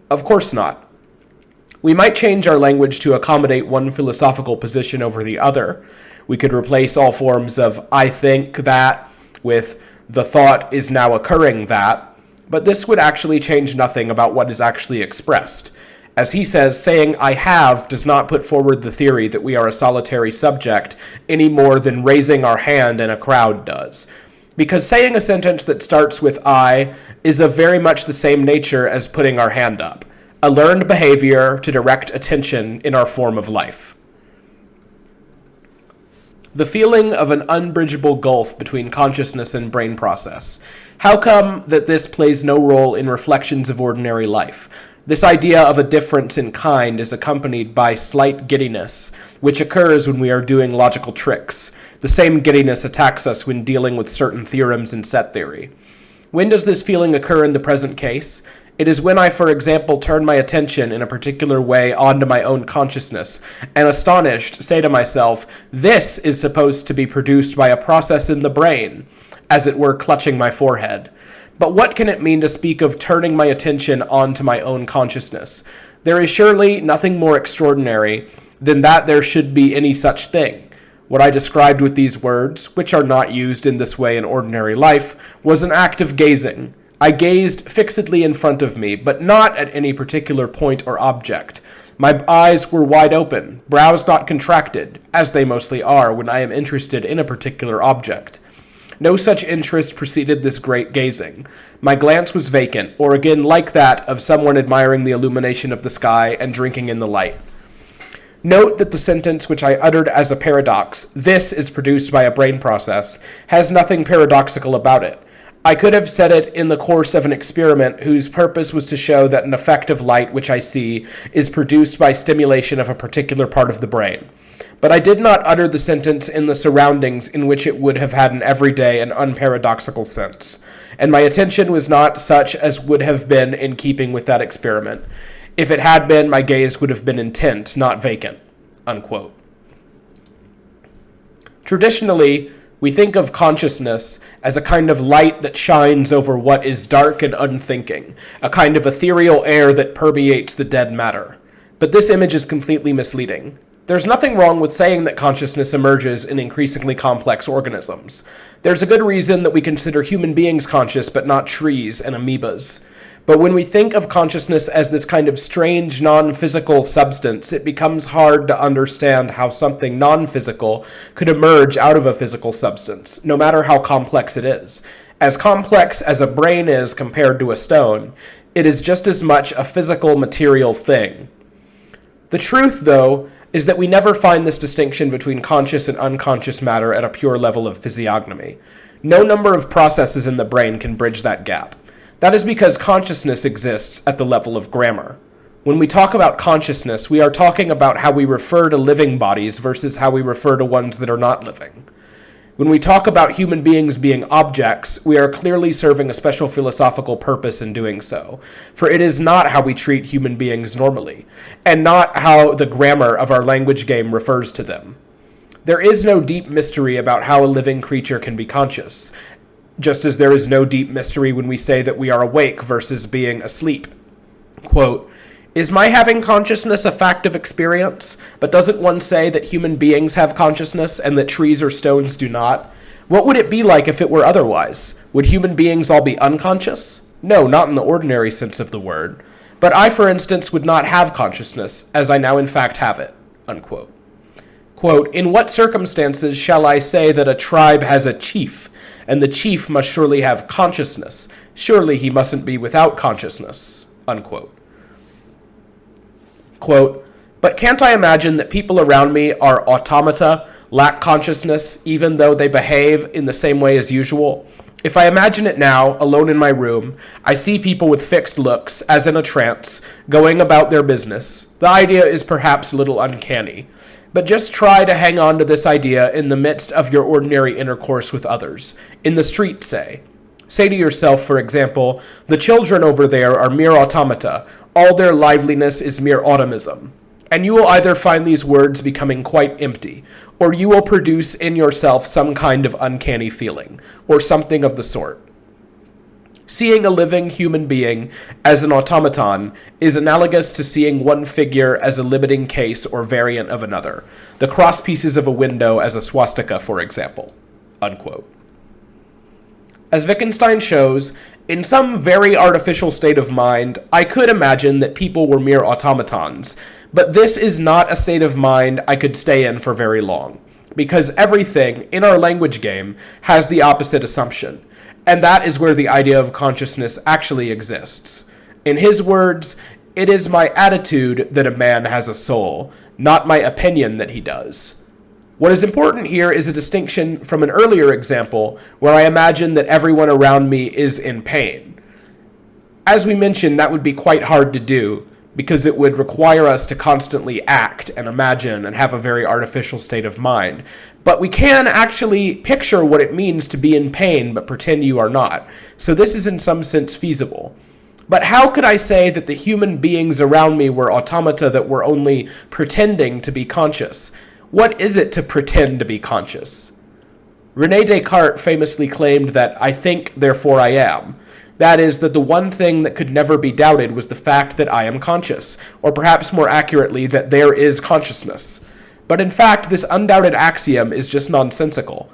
Of course not. We might change our language to accommodate one philosophical position over the other. We could replace all forms of I think that with the thought is now occurring that, but this would actually change nothing about what is actually expressed. As he says, saying I have does not put forward the theory that we are a solitary subject any more than raising our hand in a crowd does. Because saying a sentence that starts with I is of very much the same nature as putting our hand up, a learned behavior to direct attention in our form of life. The feeling of an unbridgeable gulf between consciousness and brain process. How come that this plays no role in reflections of ordinary life? This idea of a difference in kind is accompanied by slight giddiness, which occurs when we are doing logical tricks. The same giddiness attacks us when dealing with certain theorems in set theory. When does this feeling occur in the present case? It is when I, for example, turn my attention in a particular way onto my own consciousness, and astonished say to myself, this is supposed to be produced by a process in the brain, as it were clutching my forehead. But what can it mean to speak of turning my attention onto my own consciousness? There is surely nothing more extraordinary than that there should be any such thing. What I described with these words, which are not used in this way in ordinary life, was an act of gazing. I gazed fixedly in front of me, but not at any particular point or object. My eyes were wide open, brows not contracted, as they mostly are when I am interested in a particular object. No such interest preceded this great gazing. My glance was vacant, or again like that of someone admiring the illumination of the sky and drinking in the light. Note that the sentence which I uttered as a paradox, "This is produced by a brain process," has nothing paradoxical about it. I could have said it in the course of an experiment whose purpose was to show that an effect of light which I see is produced by stimulation of a particular part of the brain. But I did not utter the sentence in the surroundings in which it would have had an everyday and unparadoxical sense, and my attention was not such as would have been in keeping with that experiment. If it had been, my gaze would have been intent, not vacant." Unquote. Traditionally, we think of consciousness as a kind of light that shines over what is dark and unthinking, a kind of ethereal air that permeates the dead matter. But this image is completely misleading. There's nothing wrong with saying that consciousness emerges in increasingly complex organisms. There's a good reason that we consider human beings conscious, but not trees and amoebas. But when we think of consciousness as this kind of strange non-physical substance, it becomes hard to understand how something non-physical could emerge out of a physical substance, no matter how complex it is. As complex as a brain is compared to a stone, it is just as much a physical material thing. The truth, though, is that we never find this distinction between conscious and unconscious matter at a pure level of physiognomy. No number of processes in the brain can bridge that gap. That is because consciousness exists at the level of grammar. When we talk about consciousness, we are talking about how we refer to living bodies versus how we refer to ones that are not living. When we talk about human beings being objects, we are clearly serving a special philosophical purpose in doing so, for it is not how we treat human beings normally, and not how the grammar of our language game refers to them. There is no deep mystery about how a living creature can be conscious, just as there is no deep mystery when we say that we are awake versus being asleep. Quote, "Is my having consciousness a fact of experience? But doesn't one say that human beings have consciousness and that trees or stones do not? What would it be like if it were otherwise? Would human beings all be unconscious? No, not in the ordinary sense of the word. But I, for instance, would not have consciousness, as I now in fact have it." Unquote. Quote, "In what circumstances shall I say that a tribe has a chief, and the chief must surely have consciousness? Surely he mustn't be without consciousness." Unquote. Quote, "But can't I imagine that people around me are automata, lack consciousness, even though they behave in the same way as usual? If I imagine it now, alone in my room, I see people with fixed looks, as in a trance, going about their business. The idea is perhaps a little uncanny. But just try to hang on to this idea in the midst of your ordinary intercourse with others. In the street, say. Say to yourself, for example, the children over there are mere automata. All their liveliness is mere automism. And you will either find these words becoming quite empty, or you will produce in yourself some kind of uncanny feeling, or something of the sort. Seeing a living human being as an automaton is analogous to seeing one figure as a limiting case or variant of another, the cross pieces of a window as a swastika, for example." Unquote. As Wittgenstein shows, in some very artificial state of mind, I could imagine that people were mere automatons, but this is not a state of mind I could stay in for very long, because everything in our language game has the opposite assumption. And that is where the idea of consciousness actually exists. In his words, "It is my attitude that a man has a soul, not my opinion that he does." What is important here is a distinction from an earlier example where I imagine that everyone around me is in pain. As we mentioned, that would be quite hard to do, because it would require us to constantly act and imagine and have a very artificial state of mind. But we can actually picture what it means to be in pain but pretend you are not. So this is in some sense feasible. But how could I say that the human beings around me were automata that were only pretending to be conscious? What is it to pretend to be conscious? René Descartes famously claimed that "I think, therefore I am." That is, that the one thing that could never be doubted was the fact that I am conscious, or perhaps more accurately, that there is consciousness. But in fact, this undoubted axiom is just nonsensical.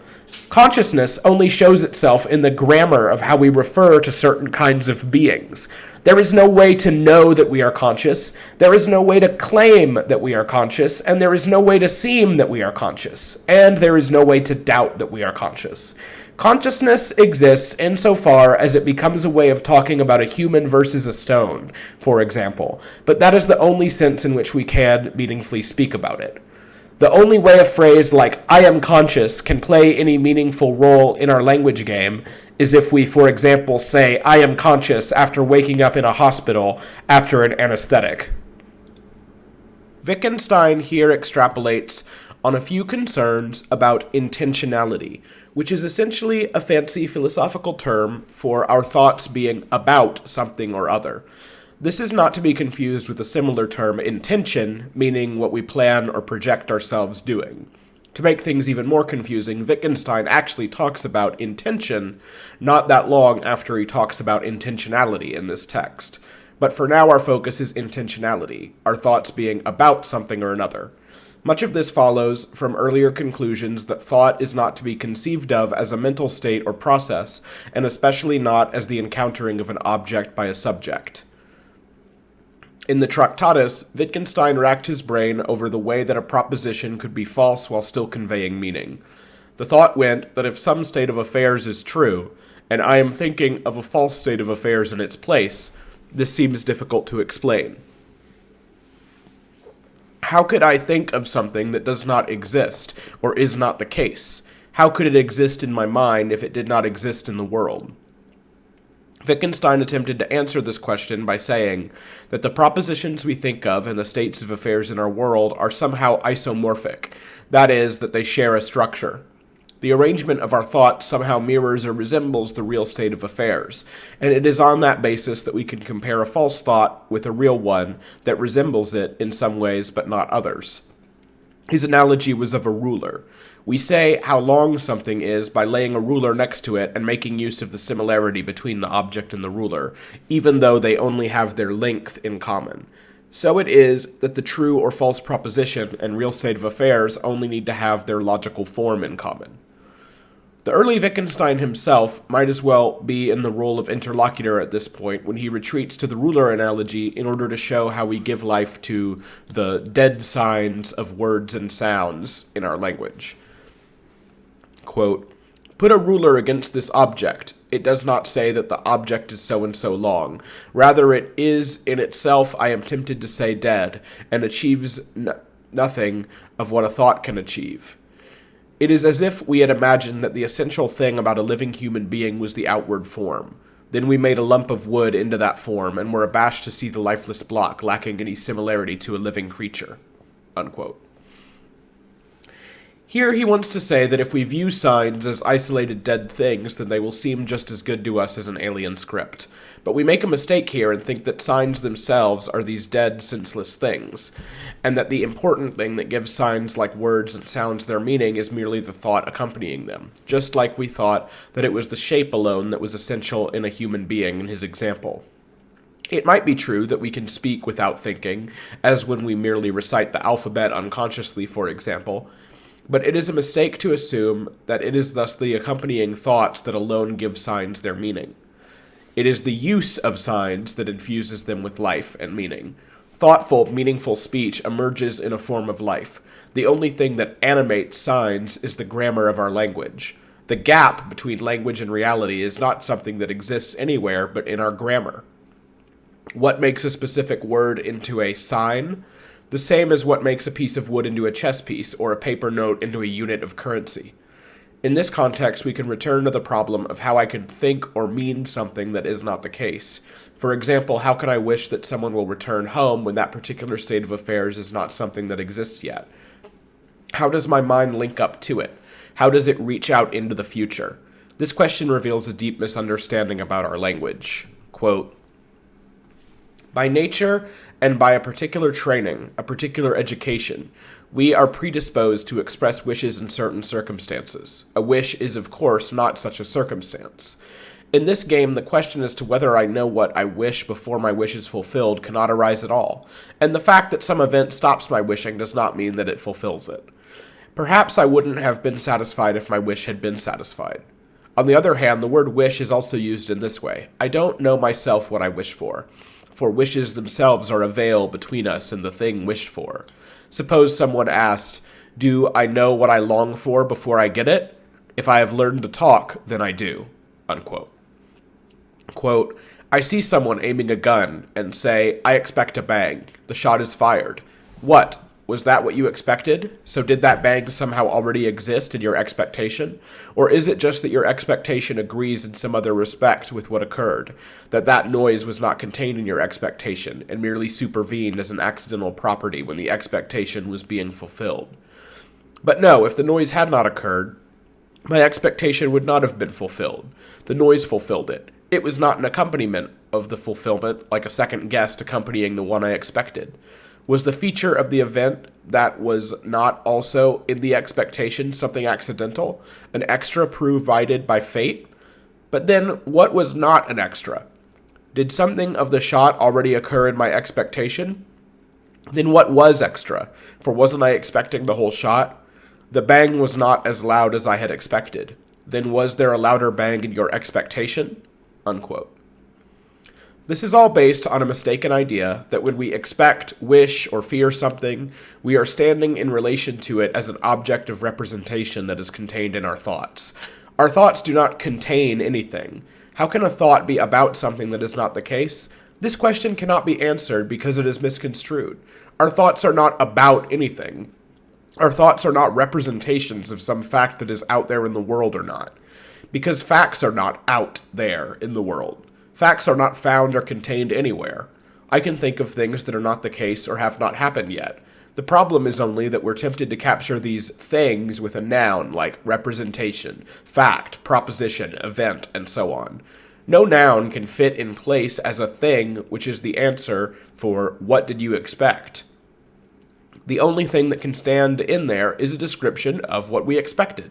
Consciousness only shows itself in the grammar of how we refer to certain kinds of beings. There is no way to know that we are conscious, there is no way to claim that we are conscious, and there is no way to seem that we are conscious, and there is no way to doubt that we are conscious. Consciousness exists insofar as it becomes a way of talking about a human versus a stone, for example, but that is the only sense in which we can meaningfully speak about it. The only way a phrase like, I am conscious, can play any meaningful role in our language game is if we, for example, say, I am conscious after waking up in a hospital after an anesthetic. Wittgenstein here extrapolates on a few concerns about intentionality, which is essentially a fancy philosophical term for our thoughts being about something or other. This is not to be confused with a similar term, intention, meaning what we plan or project ourselves doing. To make things even more confusing, Wittgenstein actually talks about intention not that long after he talks about intentionality in this text. But for now, our focus is intentionality, our thoughts being about something or another. Much of this follows from earlier conclusions that thought is not to be conceived of as a mental state or process, and especially not as the encountering of an object by a subject. In the Tractatus, Wittgenstein racked his brain over the way that a proposition could be false while still conveying meaning. The thought went that if some state of affairs is true, and I am thinking of a false state of affairs in its place, this seems difficult to explain. How could I think of something that does not exist, or is not the case? How could it exist in my mind if it did not exist in the world? Wittgenstein attempted to answer this question by saying that the propositions we think of and the states of affairs in our world are somehow isomorphic, that is, that they share a structure. The arrangement of our thoughts somehow mirrors or resembles the real state of affairs, and it is on that basis that we can compare a false thought with a real one that resembles it in some ways but not others. His analogy was of a ruler. We say how long something is by laying a ruler next to it and making use of the similarity between the object and the ruler, even though they only have their length in common. So it is that the true or false proposition and real state of affairs only need to have their logical form in common. The early Wittgenstein himself might as well be in the role of interlocutor at this point when he retreats to the ruler analogy in order to show how we give life to the dead signs of words and sounds in our language. Quote, put a ruler against this object. It does not say that the object is so and so long. Rather, it is in itself, I am tempted to say, dead, and achieves nothing of what a thought can achieve. It is as if we had imagined that the essential thing about a living human being was the outward form. Then we made a lump of wood into that form and were abashed to see the lifeless block lacking any similarity to a living creature. Unquote. Here he wants to say that if we view signs as isolated dead things, then they will seem just as good to us as an alien script. But we make a mistake here and think that signs themselves are these dead, senseless things, and that the important thing that gives signs like words and sounds their meaning is merely the thought accompanying them, just like we thought that it was the shape alone that was essential in a human being in his example. It might be true that we can speak without thinking, as when we merely recite the alphabet unconsciously, for example, but it is a mistake to assume that it is thus the accompanying thoughts that alone give signs their meaning. It is the use of signs that infuses them with life and meaning. Thoughtful, meaningful speech emerges in a form of life. The only thing that animates signs is the grammar of our language. The gap between language and reality is not something that exists anywhere but in our grammar. What makes a specific word into a sign? The same as what makes a piece of wood into a chess piece or a paper note into a unit of currency. In this context, we can return to the problem of how I could think or mean something that is not the case. For example, how can I wish that someone will return home when that particular state of affairs is not something that exists yet? How does my mind link up to it? How does it reach out into the future? This question reveals a deep misunderstanding about our language. Quote, by nature and by a particular training, a particular education, we are predisposed to express wishes in certain circumstances. A wish is, of course, not such a circumstance. In this game, the question as to whether I know what I wish before my wish is fulfilled cannot arise at all, and the fact that some event stops my wishing does not mean that it fulfills it. Perhaps I wouldn't have been satisfied if my wish had been satisfied. On the other hand, the word wish is also used in this way. I don't know myself what I wish for wishes themselves are a veil between us and the thing wished for. Suppose someone asked, do I know what I long for before I get it? If I have learned to talk, then I do. Unquote. Quote, I see someone aiming a gun and say, I expect a bang. The shot is fired. What? Was that what you expected? So did that bang somehow already exist in your expectation? Or is it just that your expectation agrees in some other respect with what occurred? That noise was not contained in your expectation and merely supervened as an accidental property when the expectation was being fulfilled? But no, if the noise had not occurred, my expectation would not have been fulfilled. The noise fulfilled it. It was not an accompaniment of the fulfillment, like a second guest accompanying the one I expected. Was the feature of the event that was not also in the expectation something accidental, an extra provided by fate? But then, what was not an extra? Did something of the shot already occur in my expectation? Then what was extra? For wasn't I expecting the whole shot? The bang was not as loud as I had expected. Then was there a louder bang in your expectation? Unquote. This is all based on a mistaken idea that when we expect, wish, or fear something, we are standing in relation to it as an object of representation that is contained in our thoughts. Our thoughts do not contain anything. How can a thought be about something that is not the case? This question cannot be answered because it is misconstrued. Our thoughts are not about anything. Our thoughts are not representations of some fact that is out there in the world or not. Because facts are not out there in the world. Facts are not found or contained anywhere. I can think of things that are not the case or have not happened yet. The problem is only that we're tempted to capture these things with a noun like representation, fact, proposition, event, and so on. No noun can fit in place as a thing, which is the answer for what did you expect. The only thing that can stand in there is a description of what we expected.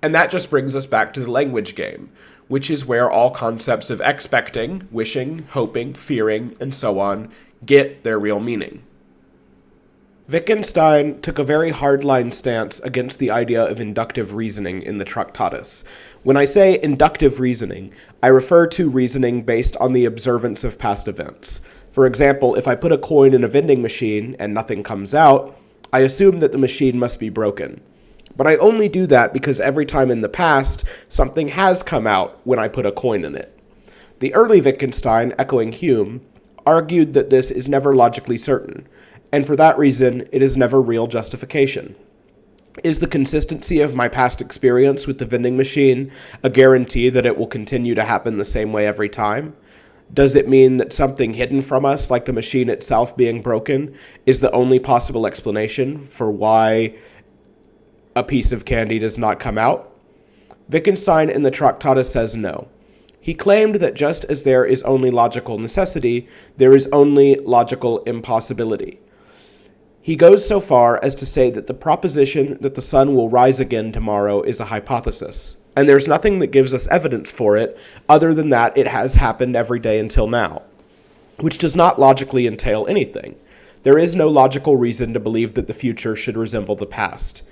And that just brings us back to the language game, which is where all concepts of expecting, wishing, hoping, fearing, and so on get their real meaning. Wittgenstein took a very hardline stance against the idea of inductive reasoning in the Tractatus. When I say inductive reasoning, I refer to reasoning based on the observance of past events. For example, if I put a coin in a vending machine and nothing comes out, I assume that the machine must be broken. But I only do that because every time in the past, something has come out when I put a coin in it. The early Wittgenstein, echoing Hume, argued that this is never logically certain, and for that reason, it is never real justification. Is the consistency of my past experience with the vending machine a guarantee that it will continue to happen the same way every time? Does it mean that something hidden from us, like the machine itself being broken, is the only possible explanation for why a piece of candy does not come out? Wittgenstein in the Tractatus says no. He claimed that just as there is only logical necessity, there is only logical impossibility. He goes so far as to say that the proposition that the sun will rise again tomorrow is a hypothesis, and there's nothing that gives us evidence for it other than that it has happened every day until now, which does not logically entail anything. There is no logical reason to believe that the future should resemble the past.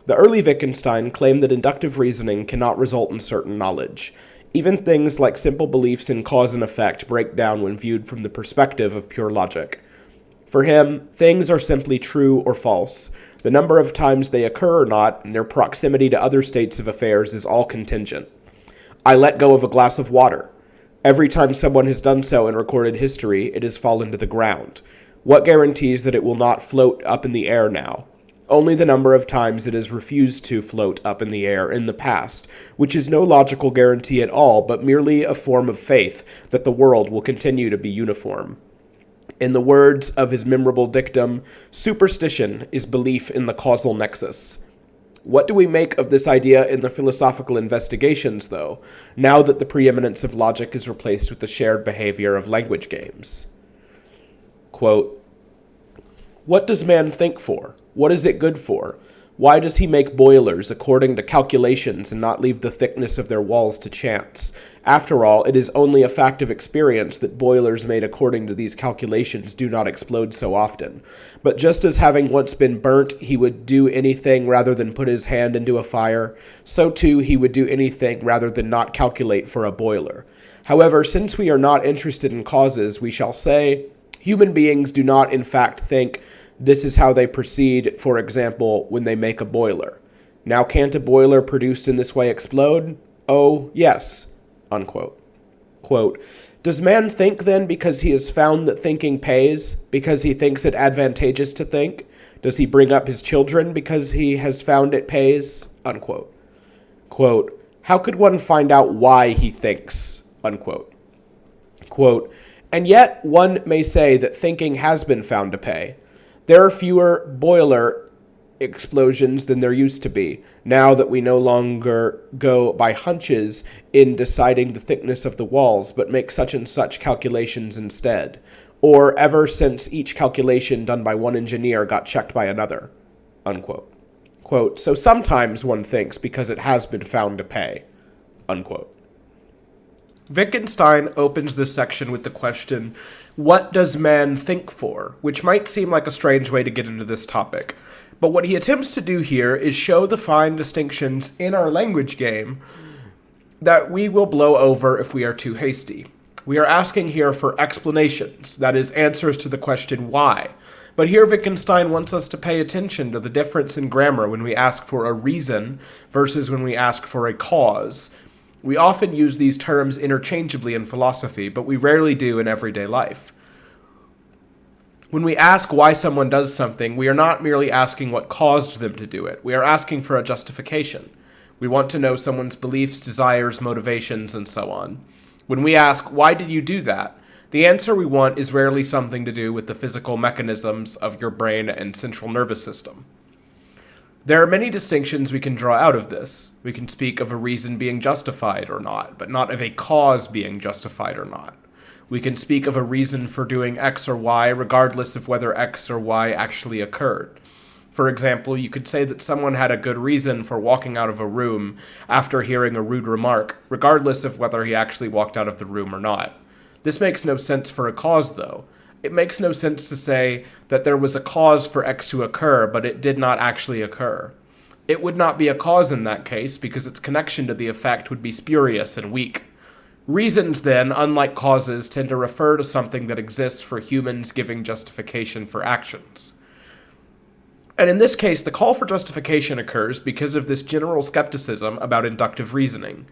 The early Wittgenstein claimed that inductive reasoning cannot result in certain knowledge. Even things like simple beliefs in cause and effect break down when viewed from the perspective of pure logic. For him, things are simply true or false. The number of times they occur or not, and their proximity to other states of affairs is all contingent. I let go of a glass of water. Every time someone has done so in recorded history, it has fallen to the ground. What guarantees that it will not float up in the air now? Only the number of times it has refused to float up in the air in the past, which is no logical guarantee at all, but merely a form of faith that the world will continue to be uniform. In the words of his memorable dictum, superstition is belief in the causal nexus. What do we make of this idea in the philosophical investigations, though, now that the preeminence of logic is replaced with the shared behavior of language games? Quote, what does man think for? What is it good for? Why does he make boilers according to calculations and not leave the thickness of their walls to chance? After all, it is only a fact of experience that boilers made according to these calculations do not explode so often. But just as having once been burnt, he would do anything rather than put his hand into a fire, so too he would do anything rather than not calculate for a boiler. However, since we are not interested in causes, we shall say, human beings do not in fact think this is how they proceed, for example, when they make a boiler. Now can't a boiler produced in this way explode? Oh, yes, unquote. Quote, does man think then because he has found that thinking pays, because he thinks it advantageous to think? Does he bring up his children because he has found it pays? Unquote. Quote, how could one find out why he thinks? Unquote. Quote, and yet one may say that thinking has been found to pay. There are fewer boiler explosions than there used to be, now that we no longer go by hunches in deciding the thickness of the walls, but make such and such calculations instead, or ever since each calculation done by one engineer got checked by another, unquote. Quote, so sometimes one thinks because it has been found to pay, unquote. Wittgenstein opens this section with the question, what does man think for? Which might seem like a strange way to get into this topic. But what he attempts to do here is show the fine distinctions in our language game that we will blow over if we are too hasty. We are asking here for explanations, that is, answers to the question why. But here Wittgenstein wants us to pay attention to the difference in grammar when we ask for a reason versus when we ask for a cause. We often use these terms interchangeably in philosophy, but we rarely do in everyday life. When we ask why someone does something, we are not merely asking what caused them to do it. We are asking for a justification. We want to know someone's beliefs, desires, motivations, and so on. When we ask, why did you do that? The answer we want is rarely something to do with the physical mechanisms of your brain and central nervous system. There are many distinctions we can draw out of this. We can speak of a reason being justified or not, but not of a cause being justified or not. We can speak of a reason for doing X or Y regardless of whether X or Y actually occurred. For example, you could say that someone had a good reason for walking out of a room after hearing a rude remark, regardless of whether he actually walked out of the room or not. This makes no sense for a cause, though. It makes no sense to say that there was a cause for X to occur, but it did not actually occur. It would not be a cause in that case because its connection to the effect would be spurious and weak. Reasons, then, unlike causes, tend to refer to something that exists for humans giving justification for actions. And in this case, the call for justification occurs because of this general skepticism about inductive reasoning.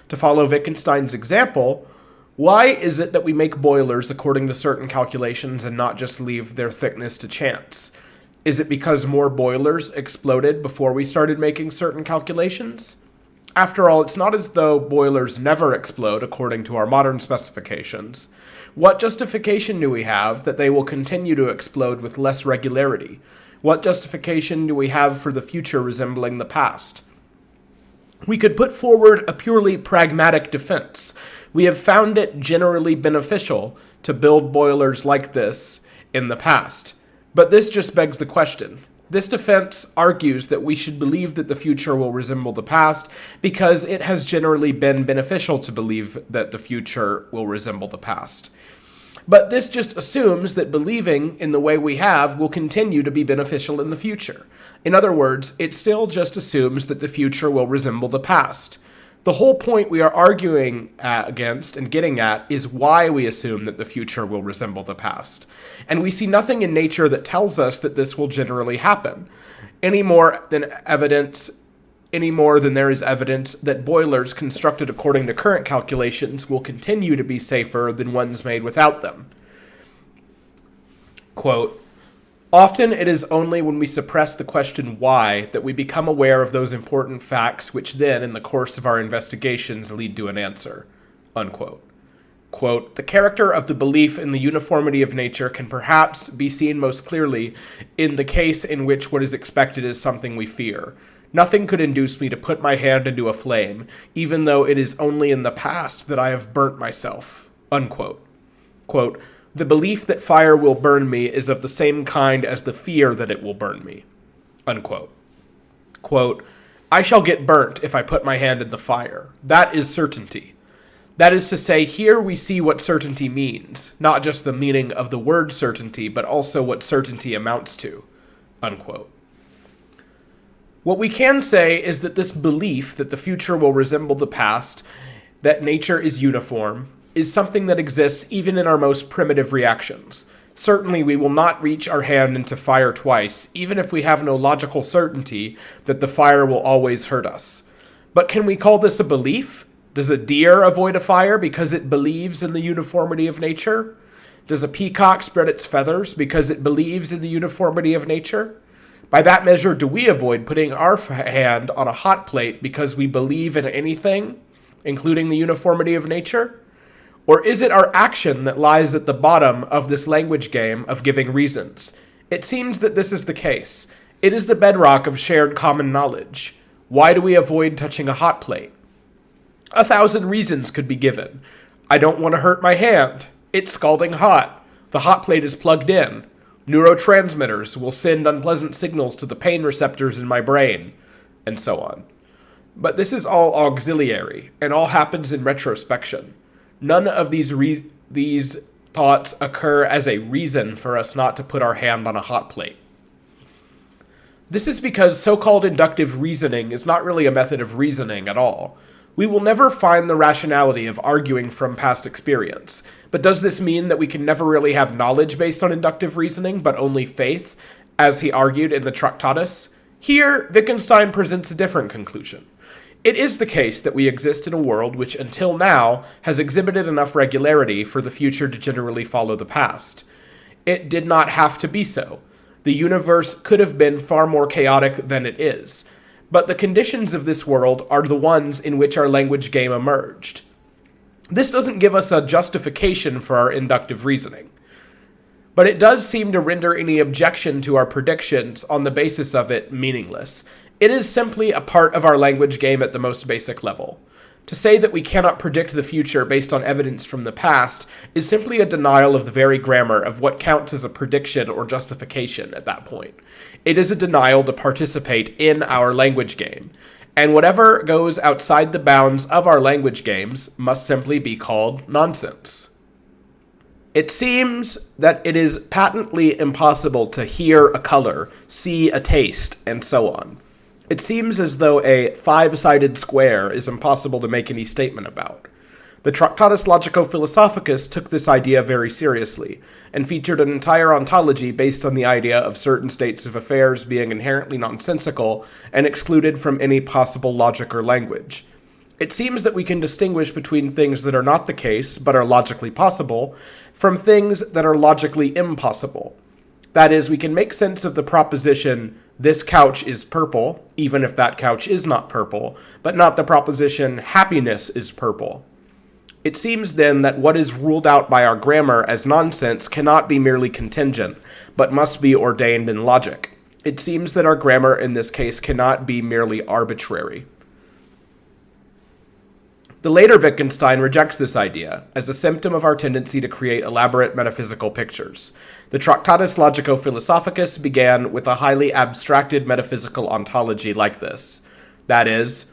To follow Wittgenstein's example, why is it that we make boilers according to certain calculations and not just leave their thickness to chance? Is it because more boilers exploded before we started making certain calculations? After all, it's not as though boilers never explode according to our modern specifications. What justification do we have that they will continue to explode with less regularity? What justification do we have for the future resembling the past? We could put forward a purely pragmatic defense. We have found it generally beneficial to build boilers like this in the past. But this just begs the question. This defense argues that we should believe that the future will resemble the past because it has generally been beneficial to believe that the future will resemble the past. But this just assumes that believing in the way we have will continue to be beneficial in the future. In other words, it still just assumes that the future will resemble the past. The whole point we are arguing against and getting at is why we assume that the future will resemble the past. And we see nothing in nature that tells us that this will generally happen, any more than there is evidence that boilers constructed according to current calculations will continue to be safer than ones made without them. Quote, often it is only when we suppress the question why that we become aware of those important facts which then, in the course of our investigations, lead to an answer. Unquote. Quote, the character of the belief in the uniformity of nature can perhaps be seen most clearly in the case in which what is expected is something we fear. Nothing could induce me to put my hand into a flame, even though it is only in the past that I have burnt myself. Unquote. Quote, the belief that fire will burn me is of the same kind as the fear that it will burn me. Unquote. Quote, I shall get burnt if I put my hand in the fire. That is certainty. That is to say, here we see what certainty means, not just the meaning of the word certainty, but also what certainty amounts to. Unquote. What we can say is that this belief that the future will resemble the past, that nature is uniform, is something that exists even in our most primitive reactions. Certainly, we will not reach our hand into fire twice, even if we have no logical certainty that the fire will always hurt us. But can we call this a belief? Does a deer avoid a fire because it believes in the uniformity of nature? Does a peacock spread its feathers because it believes in the uniformity of nature? By that measure, do we avoid putting our hand on a hot plate because we believe in anything, including the uniformity of nature? Or is it our action that lies at the bottom of this language game of giving reasons? It seems that this is the case. It is the bedrock of shared common knowledge. Why do we avoid touching a hot plate? 1,000 reasons could be given. I don't want to hurt my hand. It's scalding hot. The hot plate is plugged in. Neurotransmitters will send unpleasant signals to the pain receptors in my brain, and so on. But this is all auxiliary, and all happens in retrospection. None of these thoughts occur as a reason for us not to put our hand on a hot plate. This is because so-called inductive reasoning is not really a method of reasoning at all. We will never find the rationality of arguing from past experience. But does this mean that we can never really have knowledge based on inductive reasoning, but only faith, as he argued in the Tractatus? Here, Wittgenstein presents a different conclusion. It is the case that we exist in a world which, until now, has exhibited enough regularity for the future to generally follow the past. It did not have to be so. The universe could have been far more chaotic than it is. But the conditions of this world are the ones in which our language game emerged. This doesn't give us a justification for our inductive reasoning, but it does seem to render any objection to our predictions on the basis of it meaningless. It is simply a part of our language game at the most basic level. To say that we cannot predict the future based on evidence from the past is simply a denial of the very grammar of what counts as a prediction or justification at that point. It is a denial to participate in our language game, and whatever goes outside the bounds of our language games must simply be called nonsense. It seems that it is patently impossible to hear a color, see a taste, and so on. It seems as though a five-sided square is impossible to make any statement about. The Tractatus Logico-Philosophicus took this idea very seriously, and featured an entire ontology based on the idea of certain states of affairs being inherently nonsensical and excluded from any possible logic or language. It seems that we can distinguish between things that are not the case, but are logically possible, from things that are logically impossible. That is, we can make sense of the proposition, this couch is purple, even if that couch is not purple, but not the proposition, happiness is purple. It seems then that what is ruled out by our grammar as nonsense cannot be merely contingent, but must be ordained in logic. It seems that our grammar in this case cannot be merely arbitrary. The later Wittgenstein rejects this idea as a symptom of our tendency to create elaborate metaphysical pictures. The Tractatus Logico-Philosophicus began with a highly abstracted metaphysical ontology like this. That is,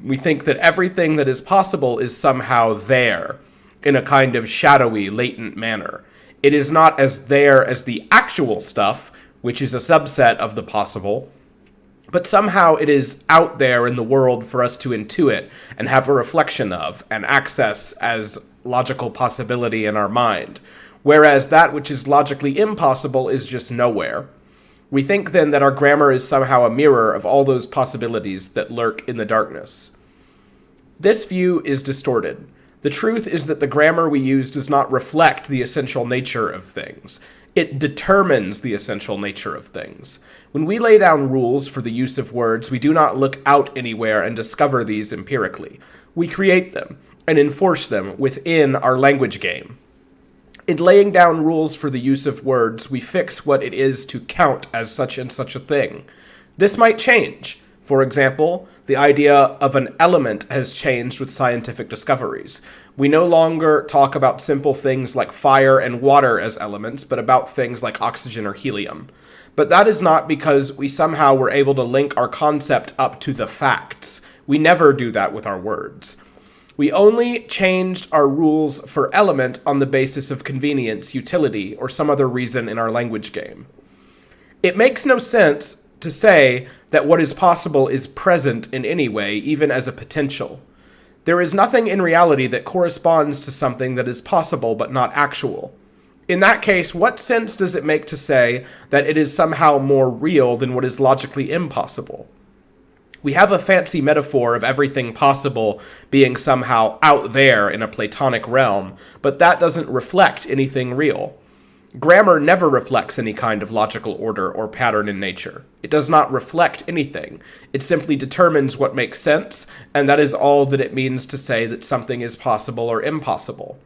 we think that everything that is possible is somehow there, in a kind of shadowy, latent manner. It is not as there as the actual stuff, which is a subset of the possible, but somehow it is out there in the world for us to intuit and have a reflection of and access as logical possibility in our mind, whereas that which is logically impossible is just nowhere. We think then that our grammar is somehow a mirror of all those possibilities that lurk in the darkness. This view is distorted. The truth is that the grammar we use does not reflect the essential nature of things. It determines the essential nature of things. When we lay down rules for the use of words, we do not look out anywhere and discover these empirically. We create them and enforce them within our language game. In laying down rules for the use of words, we fix what it is to count as such and such a thing. This might change. For example, the idea of an element has changed with scientific discoveries. We no longer talk about simple things like fire and water as elements, but about things like oxygen or helium. But that is not because we somehow were able to link our concept up to the facts. We never do that with our words. We only changed our rules for element on the basis of convenience, utility, or some other reason in our language game. It makes no sense to say that what is possible is present in any way, even as a potential. There is nothing in reality that corresponds to something that is possible but not actual. In that case, what sense does it make to say that it is somehow more real than what is logically impossible? We have a fancy metaphor of everything possible being somehow out there in a Platonic realm, but that doesn't reflect anything real. Grammar never reflects any kind of logical order or pattern in nature. It does not reflect anything. It simply determines what makes sense, and that is all that it means to say that something is possible or impossible.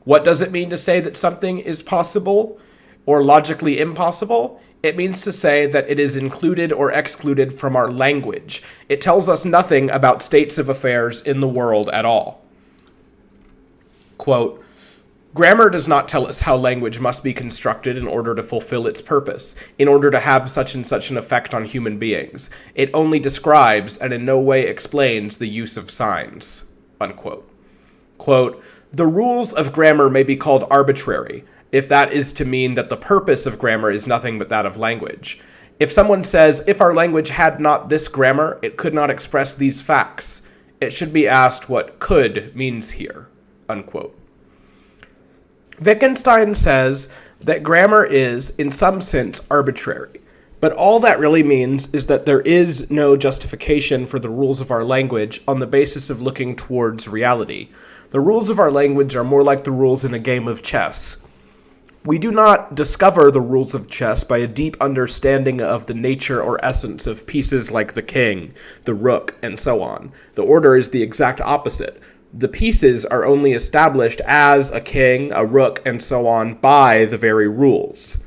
What does it mean to say that something is possible or logically impossible? It means to say that it is included or excluded from our language. It tells us nothing about states of affairs in the world at all. Quote, grammar does not tell us how language must be constructed in order to fulfill its purpose, in order to have such and such an effect on human beings. It only describes and in no way explains the use of signs. Unquote. Quote, the rules of grammar may be called arbitrary, if that is to mean that the purpose of grammar is nothing but that of language. If someone says, if our language had not this grammar, it could not express these facts, it should be asked what could means here. Unquote. Wittgenstein says that grammar is, in some sense, arbitrary, but all that really means is that there is no justification for the rules of our language on the basis of looking towards reality. The rules of our language are more like the rules in a game of chess. We do not discover the rules of chess by a deep understanding of the nature or essence of pieces like the king, the rook, and so on. The order is the exact opposite. The pieces are only established as a king, a rook, and so on by the very rules.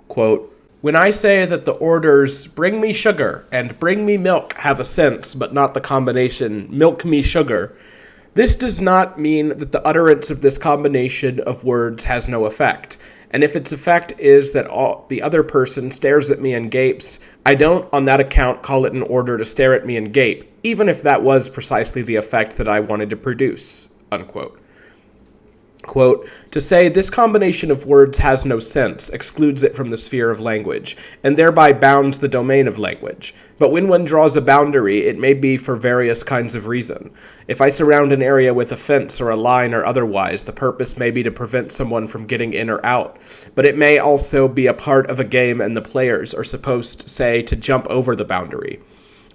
Quote, when I say that the orders bring me sugar and bring me milk have a sense, but not the combination milk me sugar, this does not mean that the utterance of this combination of words has no effect. And if its effect is that the other person stares at me and gapes, I don't on that account call it an order to stare at me and gape, even if that was precisely the effect that I wanted to produce. Unquote. Quote, to say this combination of words has no sense excludes it from the sphere of language, and thereby bounds the domain of language. But when one draws a boundary, it may be for various kinds of reason. If I surround an area with a fence or a line or otherwise, the purpose may be to prevent someone from getting in or out. But it may also be a part of a game and the players are supposed, say, to jump over the boundary.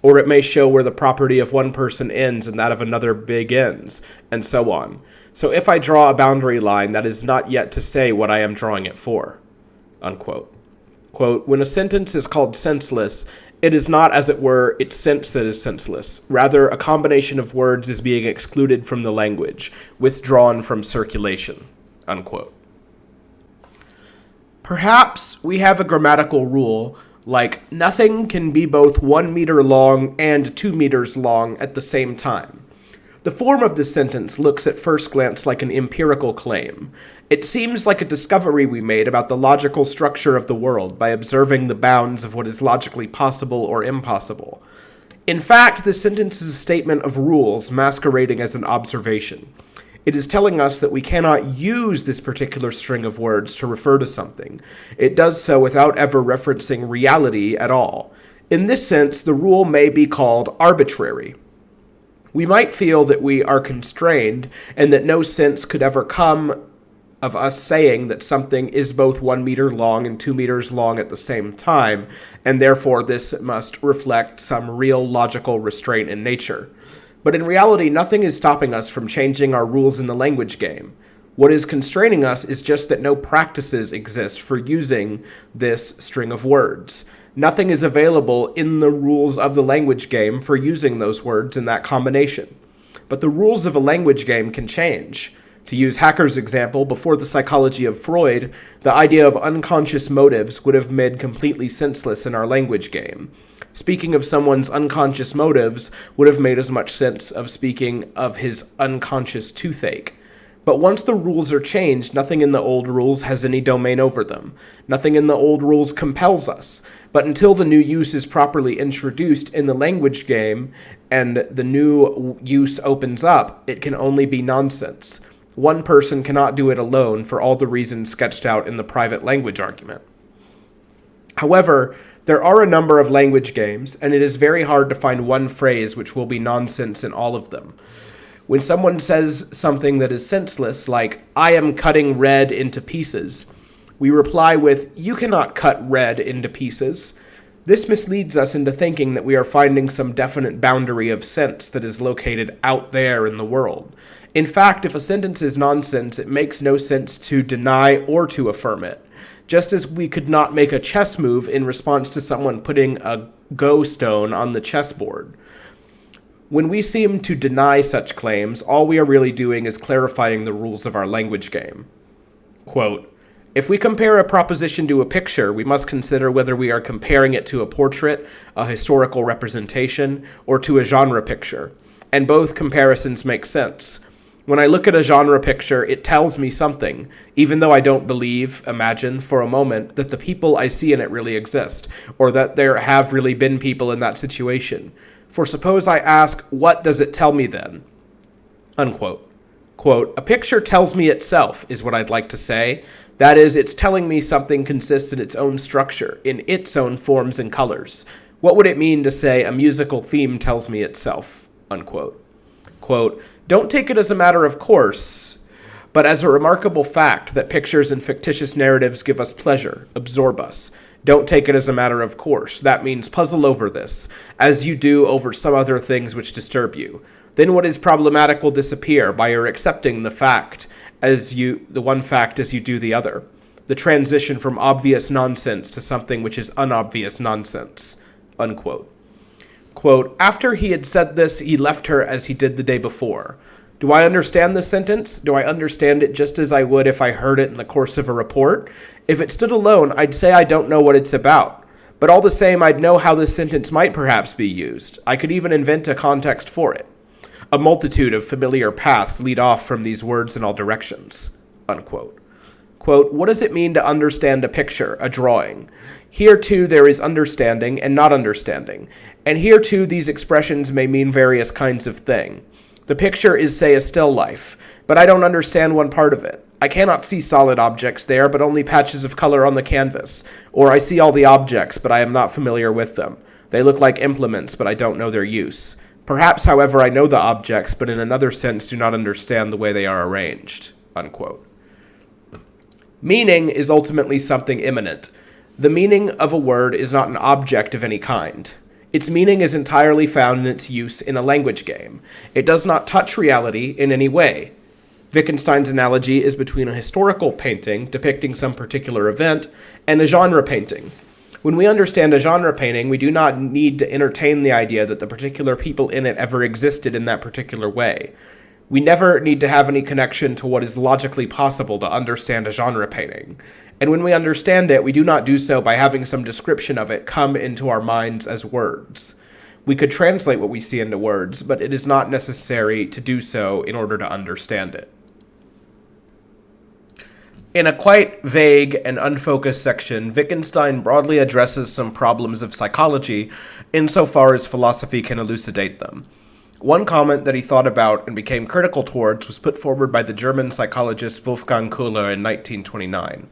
Or it may show where the property of one person ends and that of another begins, and so on. So if I draw a boundary line, that is not yet to say what I am drawing it for. Unquote. Quote, when a sentence is called senseless, it is not, as it were, its sense that is senseless. Rather, a combination of words is being excluded from the language, withdrawn from circulation. Unquote. Perhaps we have a grammatical rule like nothing can be both 1 meter long and 2 meters long at the same time. The form of this sentence looks at first glance like an empirical claim. It seems like a discovery we made about the logical structure of the world by observing the bounds of what is logically possible or impossible. In fact, this sentence is a statement of rules masquerading as an observation. It is telling us that we cannot use this particular string of words to refer to something. It does so without ever referencing reality at all. In this sense, the rule may be called arbitrary. We might feel that we are constrained and that no sense could ever come of us saying that something is both 1 meter long and 2 meters long at the same time, and therefore this must reflect some real logical restraint in nature. But in reality, nothing is stopping us from changing our rules in the language game. What is constraining us is just that no practices exist for using this string of words. Nothing is available in the rules of the language game for using those words in that combination. But the rules of a language game can change. To use Hacker's example, before the psychology of Freud, the idea of unconscious motives would have made completely senseless in our language game. Speaking of someone's unconscious motives would have made as much sense of speaking of his unconscious toothache. But once the rules are changed, nothing in the old rules has any domain over them. Nothing in the old rules compels us. But until the new use is properly introduced in the language game and the new use opens up, it can only be nonsense. One person cannot do it alone for all the reasons sketched out in the private language argument. However, there are a number of language games, and it is very hard to find one phrase which will be nonsense in all of them. When someone says something that is senseless, like, I am cutting red into pieces, we reply with, you cannot cut red into pieces. This misleads us into thinking that we are finding some definite boundary of sense that is located out there in the world. In fact, if a sentence is nonsense, it makes no sense to deny or to affirm it. Just as we could not make a chess move in response to someone putting a go stone on the chessboard. When we seem to deny such claims, all we are really doing is clarifying the rules of our language game. Quote, if we compare a proposition to a picture, we must consider whether we are comparing it to a portrait, a historical representation, or to a genre picture. And both comparisons make sense. When I look at a genre picture, it tells me something, even though I don't imagine for a moment, that the people I see in it really exist, or that there have really been people in that situation. For suppose I ask, what does it tell me then? Unquote. Quote, a picture tells me itself, is what I'd like to say. That is, it's telling me something consists in its own structure, in its own forms and colors. What would it mean to say a musical theme tells me itself? Unquote. Quote, don't take it as a matter of course, but as a remarkable fact that pictures and fictitious narratives give us pleasure, absorb us. Don't take it as a matter of course. That means puzzle over this, as you do over some other things which disturb you. Then what is problematic will disappear by your accepting the one fact as you do the other. The transition from obvious nonsense to something which is unobvious nonsense. Unquote. Quote, after he had said this, he left her as he did the day before. Do I understand this sentence? Do I understand it just as I would if I heard it in the course of a report? If it stood alone, I'd say I don't know what it's about. But all the same, I'd know how this sentence might perhaps be used. I could even invent a context for it. A multitude of familiar paths lead off from these words in all directions. Unquote. Quote, what does it mean to understand a picture, a drawing? Here, too, there is understanding and not understanding. And here, too, these expressions may mean various kinds of thing. The picture is, say, a still life, but I don't understand one part of it. I cannot see solid objects there, but only patches of color on the canvas. Or I see all the objects, but I am not familiar with them. They look like implements, but I don't know their use. Perhaps, however, I know the objects, but in another sense do not understand the way they are arranged. Unquote. Meaning is ultimately something immanent. The meaning of a word is not an object of any kind. Its meaning is entirely found in its use in a language game. It does not touch reality in any way. Wittgenstein's analogy is between a historical painting depicting some particular event and a genre painting. When we understand a genre painting, we do not need to entertain the idea that the particular people in it ever existed in that particular way. We never need to have any connection to what is logically possible to understand a genre painting. And when we understand it, we do not do so by having some description of it come into our minds as words. We could translate what we see into words, but it is not necessary to do so in order to understand it. In a quite vague and unfocused section, Wittgenstein broadly addresses some problems of psychology insofar as philosophy can elucidate them. One comment that he thought about and became critical towards was put forward by the German psychologist Wolfgang Köhler in 1929.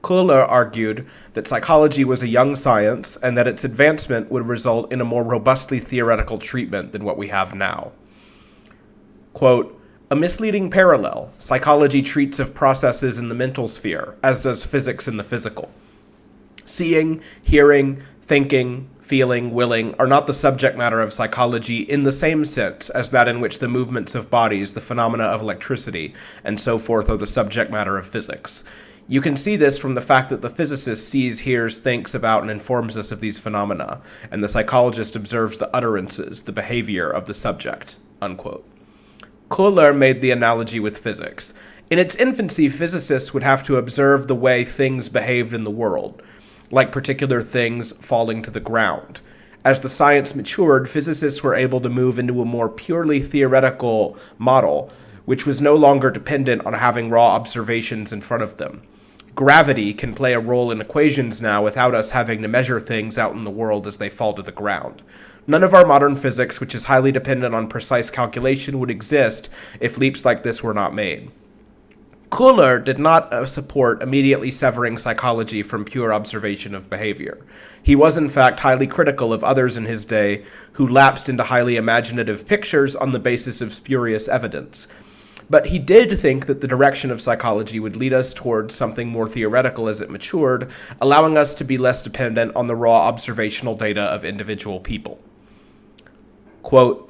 Köhler argued that psychology was a young science and that its advancement would result in a more robustly theoretical treatment than what we have now. Quote, a misleading parallel. Psychology treats of processes in the mental sphere, as does physics in the physical. Seeing, hearing, thinking, feeling, willing are not the subject matter of psychology in the same sense as that in which the movements of bodies, the phenomena of electricity, and so forth are the subject matter of physics. You can see this from the fact that the physicist sees, hears, thinks about, and informs us of these phenomena, and the psychologist observes the utterances, the behavior of the subject. Unquote. Köhler made the analogy with physics. In its infancy, physicists would have to observe the way things behaved in the world, like particular things falling to the ground. As the science matured, physicists were able to move into a more purely theoretical model, which was no longer dependent on having raw observations in front of them. Gravity can play a role in equations now without us having to measure things out in the world as they fall to the ground. None of our modern physics, which is highly dependent on precise calculation, would exist if leaps like this were not made. Kuller did not support immediately severing psychology from pure observation of behavior. He was, in fact, highly critical of others in his day who lapsed into highly imaginative pictures on the basis of spurious evidence. But he did think that the direction of psychology would lead us towards something more theoretical as it matured, allowing us to be less dependent on the raw observational data of individual people. Quote,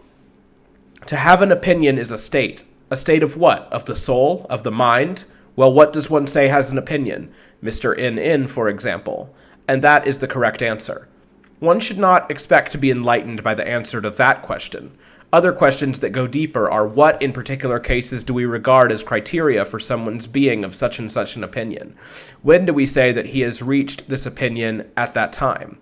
"To have an opinion is a state. A state of what? Of the soul? Of the mind? Well, what does one say has an opinion? Mr. N, for example. And that is the correct answer. One should not expect to be enlightened by the answer to that question. Other questions that go deeper are what, in particular cases, do we regard as criteria for someone's being of such and such an opinion? When do we say that he has reached this opinion at that time?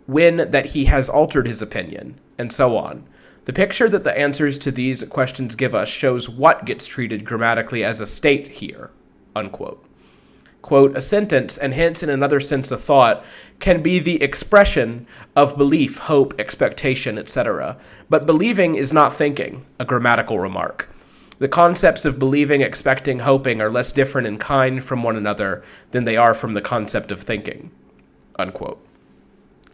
When that he has altered his opinion? And so on. The picture that the answers to these questions give us shows what gets treated grammatically as a state here." Unquote. Quote, "A sentence, and hence in another sense a thought, can be the expression of belief, hope, expectation, etc. But believing is not thinking," a grammatical remark. The concepts of believing, expecting, hoping are less different in kind from one another than they are from the concept of thinking. Unquote.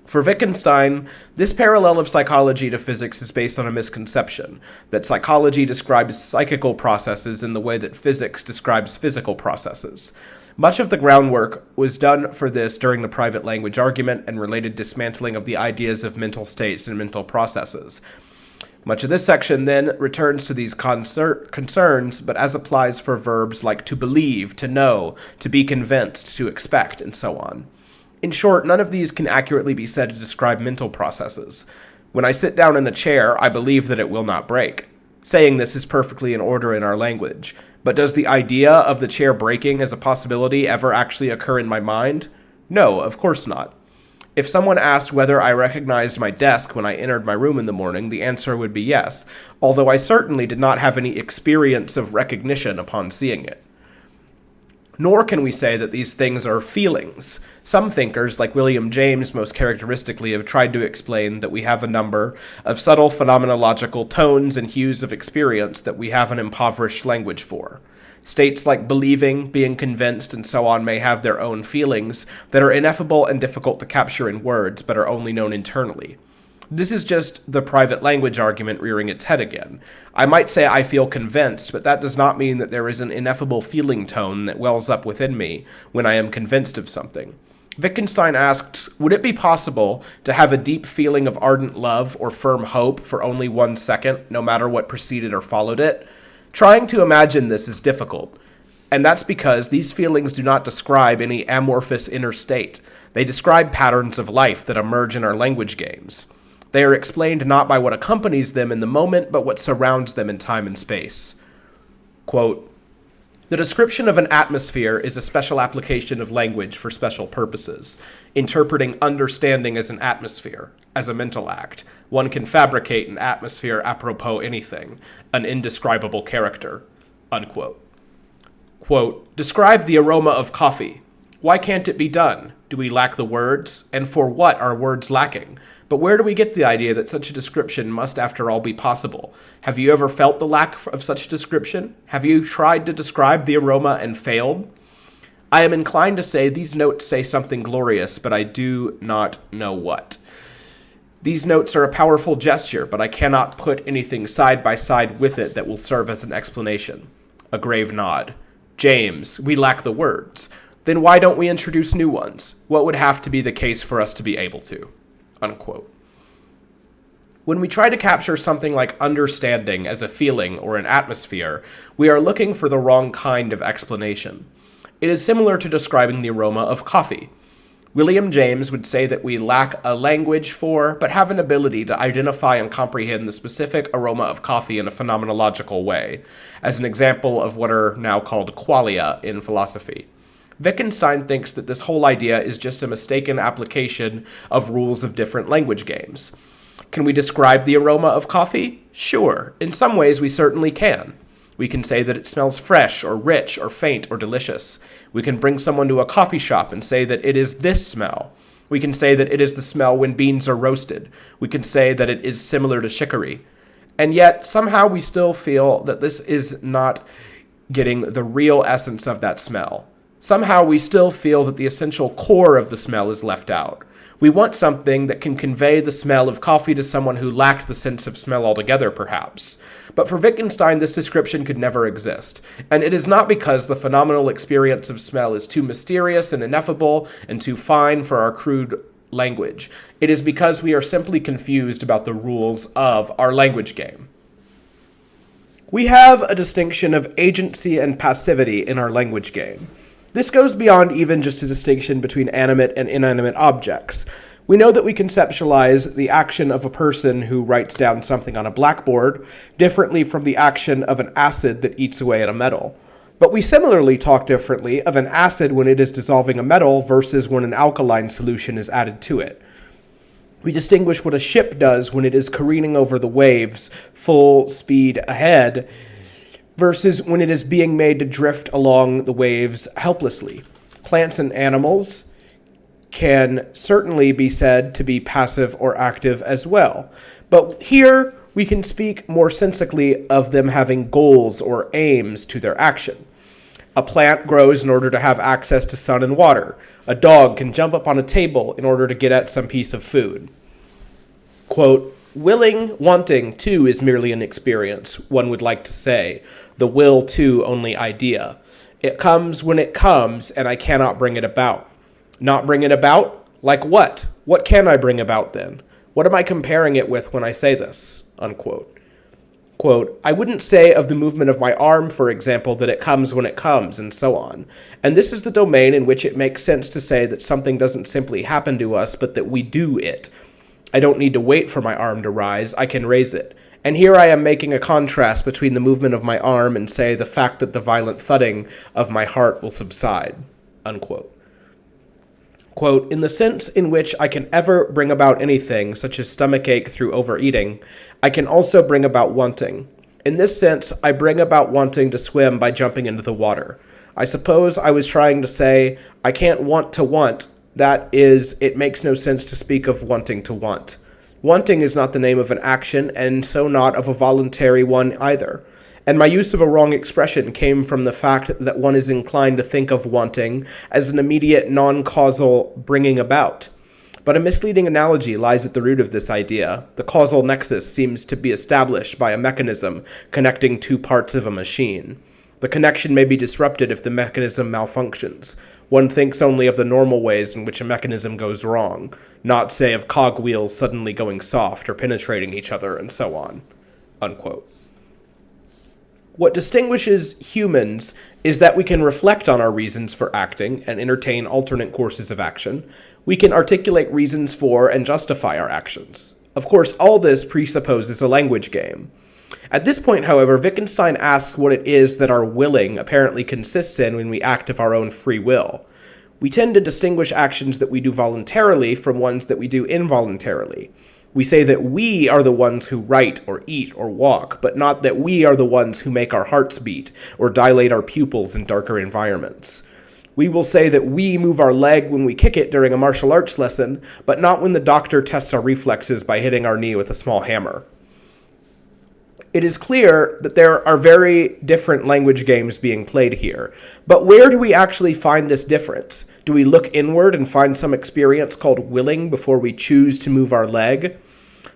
For Wittgenstein, this parallel of psychology to physics is based on a misconception, that psychology describes psychical processes in the way that physics describes physical processes. Much of the groundwork was done for this during the private language argument and related dismantling of the ideas of mental states and mental processes. Much of this section then returns to these concerns, but as applies for verbs like to believe, to know, to be convinced, to expect, and so on. In short, none of these can accurately be said to describe mental processes. When I sit down in a chair, I believe that it will not break. Saying this is perfectly in order in our language. But does the idea of the chair breaking as a possibility ever actually occur in my mind? No, of course not. If someone asked whether I recognized my desk when I entered my room in the morning, the answer would be yes, although I certainly did not have any experience of recognition upon seeing it. Nor can we say that these things are feelings. Some thinkers, like William James most characteristically, have tried to explain that we have a number of subtle phenomenological tones and hues of experience that we have an impoverished language for. States like believing, being convinced, and so on may have their own feelings that are ineffable and difficult to capture in words, but are only known internally. This is just the private language argument rearing its head again. I might say I feel convinced, but that does not mean that there is an ineffable feeling tone that wells up within me when I am convinced of something. Wittgenstein asks, would it be possible to have a deep feeling of ardent love or firm hope for only 1 second, no matter what preceded or followed it? Trying to imagine this is difficult, and that's because these feelings do not describe any amorphous inner state. They describe patterns of life that emerge in our language games. They are explained not by what accompanies them in the moment, but what surrounds them in time and space. Quote, "The description of an atmosphere is a special application of language for special purposes. Interpreting understanding as an atmosphere, as a mental act, one can fabricate an atmosphere apropos anything, an indescribable character." Unquote. Quote, "Describe the aroma of coffee. Why can't it be done? Do we lack the words? And for what are words lacking? But where do we get the idea that such a description must after all be possible? Have you ever felt the lack of such description? Have you tried to describe the aroma and failed? I am inclined to say these notes say something glorious, but I do not know what. These notes are a powerful gesture, but I cannot put anything side by side with it that will serve as an explanation." A grave nod. "James, we lack the words. Then why don't we introduce new ones? What would have to be the case for us to be able to?" Unquote. When we try to capture something like understanding as a feeling or an atmosphere, we are looking for the wrong kind of explanation. It is similar to describing the aroma of coffee. William James would say that we lack a language for, but have an ability to identify and comprehend the specific aroma of coffee in a phenomenological way, as an example of what are now called qualia in philosophy. Wittgenstein thinks that this whole idea is just a mistaken application of rules of different language games. Can we describe the aroma of coffee? Sure. In some ways, we certainly can. We can say that it smells fresh or rich or faint or delicious. We can bring someone to a coffee shop and say that it is this smell. We can say that it is the smell when beans are roasted. We can say that it is similar to chicory. And yet, somehow we still feel that this is not getting the real essence of that smell. Somehow we still feel that the essential core of the smell is left out. We want something that can convey the smell of coffee to someone who lacked the sense of smell altogether, perhaps. But for Wittgenstein, this description could never exist. And it is not because the phenomenal experience of smell is too mysterious and ineffable and too fine for our crude language. It is because we are simply confused about the rules of our language game. We have a distinction of agency and passivity in our language game. This goes beyond even just a distinction between animate and inanimate objects. We know that we conceptualize the action of a person who writes down something on a blackboard differently from the action of an acid that eats away at a metal. But we similarly talk differently of an acid when it is dissolving a metal versus when an alkaline solution is added to it. We distinguish what a ship does when it is careening over the waves full speed ahead versus when it is being made to drift along the waves helplessly. Plants and animals can certainly be said to be passive or active as well. But here we can speak more sensically of them having goals or aims to their action. A plant grows in order to have access to sun and water. A dog can jump up on a table in order to get at some piece of food. Quote, wanting, too, is merely an experience, one would like to say. The will, too, only idea. It comes when it comes, and I cannot bring it about. Not bring it about? Like what? What can I bring about, then? What am I comparing it with when I say this? Unquote. Quote, I wouldn't say of the movement of my arm, for example, that it comes when it comes, and so on. And this is the domain in which it makes sense to say that something doesn't simply happen to us, but that we do it. I don't need to wait for my arm to rise, I can raise it. And here I am making a contrast between the movement of my arm and, say, the fact that the violent thudding of my heart will subside. Unquote. Quote, in the sense in which I can ever bring about anything, such as stomachache through overeating, I can also bring about wanting. In this sense, I bring about wanting to swim by jumping into the water. I suppose I was trying to say, I can't want to want. That is, it makes no sense to speak of wanting to want. Wanting is not the name of an action, and so not of a voluntary one either. And my use of a wrong expression came from the fact that one is inclined to think of wanting as an immediate non-causal bringing about. But a misleading analogy lies at the root of this idea. The causal nexus seems to be established by a mechanism connecting two parts of a machine. The connection may be disrupted if the mechanism malfunctions. One thinks only of the normal ways in which a mechanism goes wrong, not, say, of cogwheels suddenly going soft or penetrating each other, and so on. Unquote. What distinguishes humans is that we can reflect on our reasons for acting and entertain alternate courses of action. We can articulate reasons for and justify our actions. Of course, all this presupposes a language game. At this point, however, Wittgenstein asks what it is that our willing apparently consists in when we act of our own free will. We tend to distinguish actions that we do voluntarily from ones that we do involuntarily. We say that we are the ones who write or eat or walk, but not that we are the ones who make our hearts beat or dilate our pupils in darker environments. We will say that we move our leg when we kick it during a martial arts lesson, but not when the doctor tests our reflexes by hitting our knee with a small hammer. It is clear that there are very different language games being played here. But where do we actually find this difference? Do we look inward and find some experience called willing before we choose to move our leg?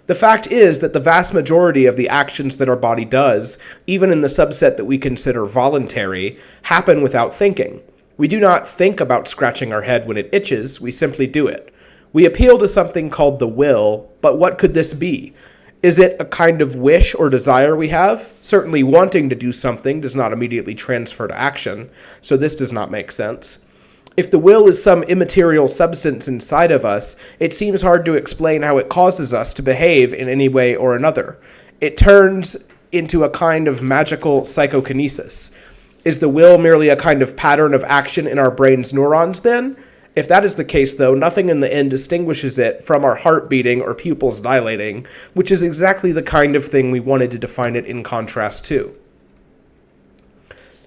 The fact is that the vast majority of the actions that our body does, even in the subset that we consider voluntary, happen without thinking. We do not think about scratching our head when it itches, we simply do it. We appeal to something called the will, but what could this be? Is it a kind of wish or desire we have? Certainly wanting to do something does not immediately transfer to action, so this does not make sense. If the will is some immaterial substance inside of us, it seems hard to explain how it causes us to behave in any way or another. It turns into a kind of magical psychokinesis. Is the will merely a kind of pattern of action in our brain's neurons then? If that is the case, though, nothing in the end distinguishes it from our heart beating or pupils dilating, which is exactly the kind of thing we wanted to define it in contrast to.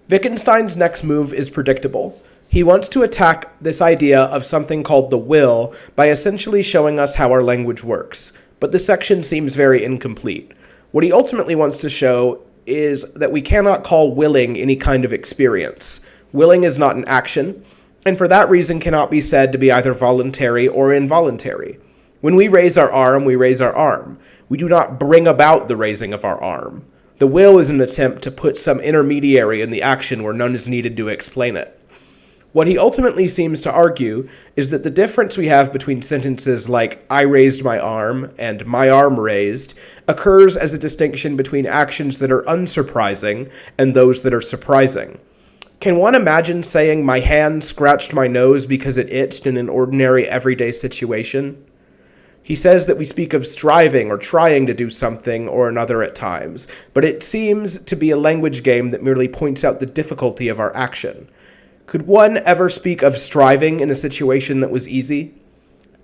Wittgenstein's next move is predictable. He wants to attack this idea of something called the will by essentially showing us how our language works, but this section seems very incomplete. What he ultimately wants to show is that we cannot call willing any kind of experience. Willing is not an action, and for that reason cannot be said to be either voluntary or involuntary. When we raise our arm, we raise our arm. We do not bring about the raising of our arm. The will is an attempt to put some intermediary in the action where none is needed to explain it. What he ultimately seems to argue is that the difference we have between sentences like "I raised my arm" and "my arm raised" occurs as a distinction between actions that are unsurprising and those that are surprising. Can one imagine saying "my hand scratched my nose because it itched" in an ordinary everyday situation? He says that we speak of striving or trying to do something or another at times, but it seems to be a language game that merely points out the difficulty of our action. Could one ever speak of striving in a situation that was easy?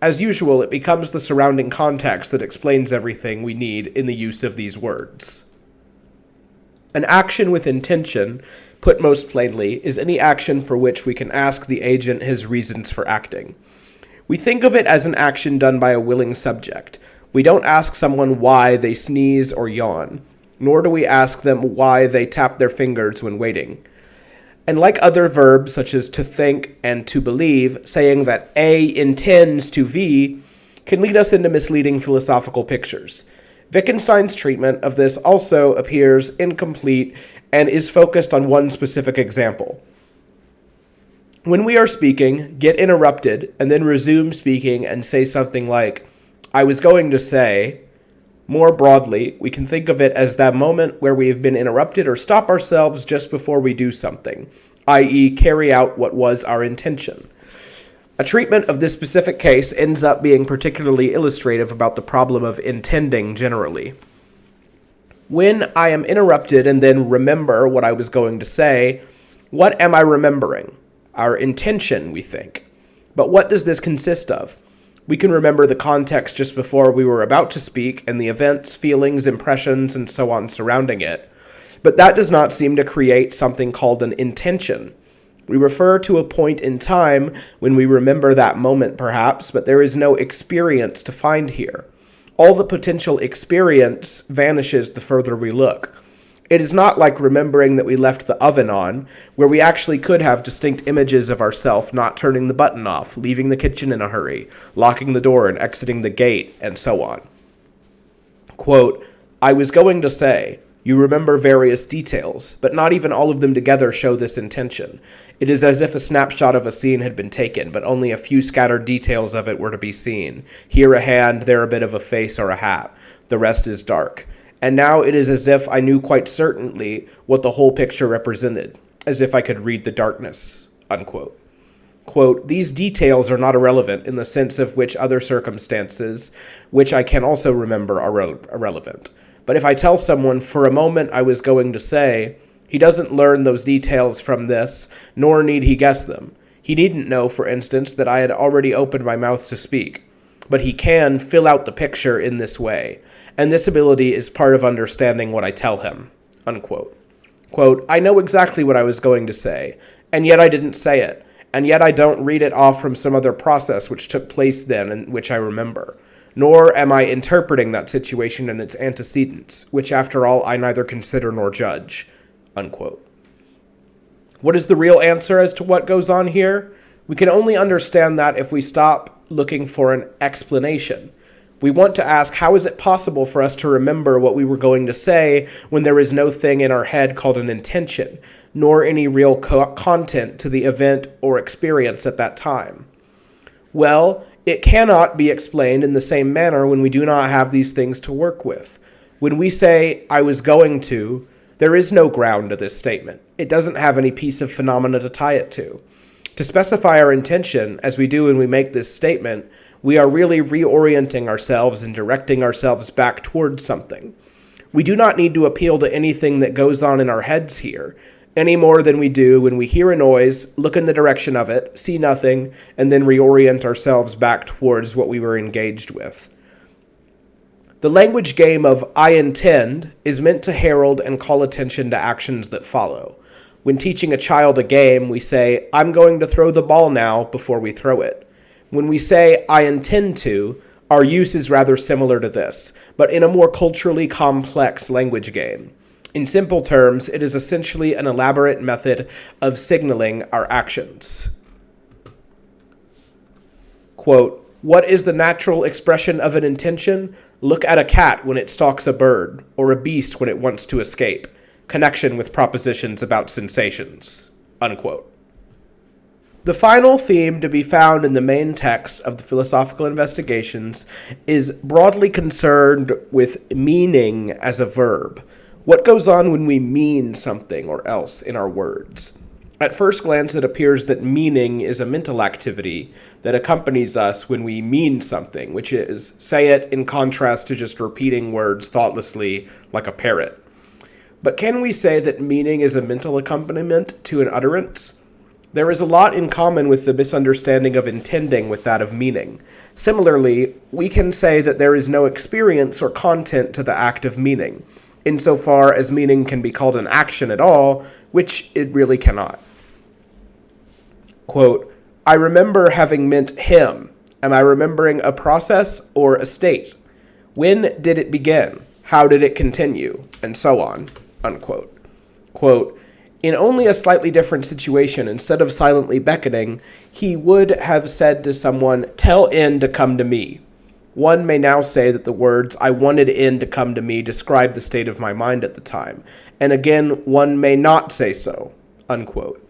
As usual, it becomes the surrounding context that explains everything we need in the use of these words. An action with intention, put most plainly, is any action for which we can ask the agent his reasons for acting. We think of it as an action done by a willing subject. We don't ask someone why they sneeze or yawn, nor do we ask them why they tap their fingers when waiting. And like other verbs such as to think and to believe, saying that A intends to V can lead us into misleading philosophical pictures. Wittgenstein's treatment of this also appears incomplete and is focused on one specific example. When we are speaking, get interrupted, and then resume speaking and say something like, "I was going to say," more broadly, we can think of it as that moment where we have been interrupted or stop ourselves just before we do something, i.e. carry out what was our intention. A treatment of this specific case ends up being particularly illustrative about the problem of intending generally. When I am interrupted and then remember what I was going to say, what am I remembering? Our intention, we think. But what does this consist of? We can remember the context just before we were about to speak and the events, feelings, impressions, and so on surrounding it. But that does not seem to create something called an intention. We refer to a point in time when we remember that moment, perhaps, but there is no experience to find here. All the potential experience vanishes the further we look. It is not like remembering that we left the oven on, where we actually could have distinct images of ourselves not turning the button off, leaving the kitchen in a hurry, locking the door and exiting the gate, and so on. Quote, "I was going to say," you remember various details, but not even all of them together show this intention. It is as if a snapshot of a scene had been taken, but only a few scattered details of it were to be seen. Here a hand, there a bit of a face or a hat. The rest is dark. And now it is as if I knew quite certainly what the whole picture represented, as if I could read the darkness, unquote. Quote, "These details are not irrelevant in the sense of which other circumstances, which I can also remember, are irrelevant. But if I tell someone, for a moment I was going to say, he doesn't learn those details from this, nor need he guess them. He needn't know, for instance, that I had already opened my mouth to speak. But he can fill out the picture in this way, and this ability is part of understanding what I tell him," unquote. Quote, "I know exactly what I was going to say, and yet I didn't say it, and yet I don't read it off from some other process which took place then and which I remember. Nor am I interpreting that situation and its antecedents, which after all I neither consider nor judge," unquote. What is the real answer as to what goes on here? We can only understand that if we stop looking for an explanation. We want to ask, how is it possible for us to remember what we were going to say when there is no thing in our head called an intention, nor any real content to the event or experience at that time? Well, it cannot be explained in the same manner when we do not have these things to work with. When we say, "I was going to," there is no ground to this statement. It doesn't have any piece of phenomena to tie it to. To specify our intention, as we do when we make this statement, we are really reorienting ourselves and directing ourselves back towards something. We do not need to appeal to anything that goes on in our heads here, any more than we do when we hear a noise, look in the direction of it, see nothing, and then reorient ourselves back towards what we were engaged with. The language game of "I intend" is meant to herald and call attention to actions that follow. When teaching a child a game, we say, "I'm going to throw the ball now," before we throw it. When we say, "I intend to," our use is rather similar to this, but in a more culturally complex language game. In simple terms, it is essentially an elaborate method of signaling our actions. Quote, what is the natural expression of an intention? Look at a cat when it stalks a bird, or a beast when it wants to escape. Connection with propositions about sensations. Unquote. The final theme to be found in the main text of the Philosophical Investigations is broadly concerned with meaning as a verb. What goes on when we mean something or else in our words? At first glance, it appears that meaning is a mental activity that accompanies us when we mean something, which is, say it in contrast to just repeating words thoughtlessly like a parrot. But can we say that meaning is a mental accompaniment to an utterance? There is a lot in common with the misunderstanding of intending with that of meaning. Similarly, we can say that there is no experience or content to the act of meaning, insofar as meaning can be called an action at all, which it really cannot. Quote, I remember having meant him. Am I remembering a process or a state? When did it begin? How did it continue? And so on. Unquote. Quote, in only a slightly different situation, instead of silently beckoning, he would have said to someone, tell N to come to me. One may now say that the words, I wanted N to come to me, describe the state of my mind at the time. And again, one may not say so. Unquote.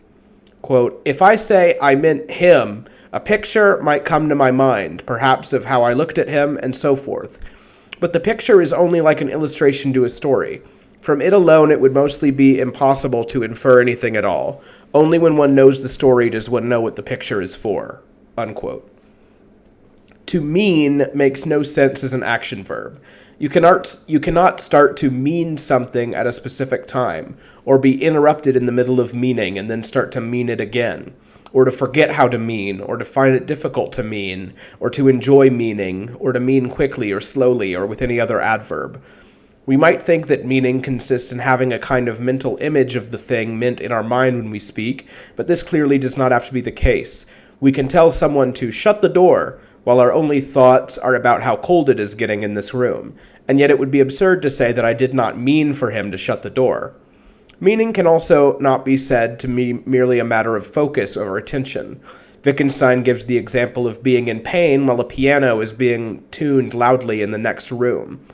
Quote, if I say I meant him, a picture might come to my mind, perhaps of how I looked at him, and so forth. But the picture is only like an illustration to a story. From it alone, it would mostly be impossible to infer anything at all. Only when one knows the story does one know what the picture is for. Unquote. To mean makes no sense as an action verb. You cannot start to mean something at a specific time, or be interrupted in the middle of meaning and then start to mean it again, or to forget how to mean, or to find it difficult to mean, or to enjoy meaning, or to mean quickly or slowly, or with any other adverb. We might think that meaning consists in having a kind of mental image of the thing meant in our mind when we speak, but this clearly does not have to be the case. We can tell someone to shut the door, while our only thoughts are about how cold it is getting in this room, and yet it would be absurd to say that I did not mean for him to shut the door. Meaning can also not be said to be merely a matter of focus or attention. Wittgenstein gives the example of being in pain while a piano is being tuned loudly in the next room.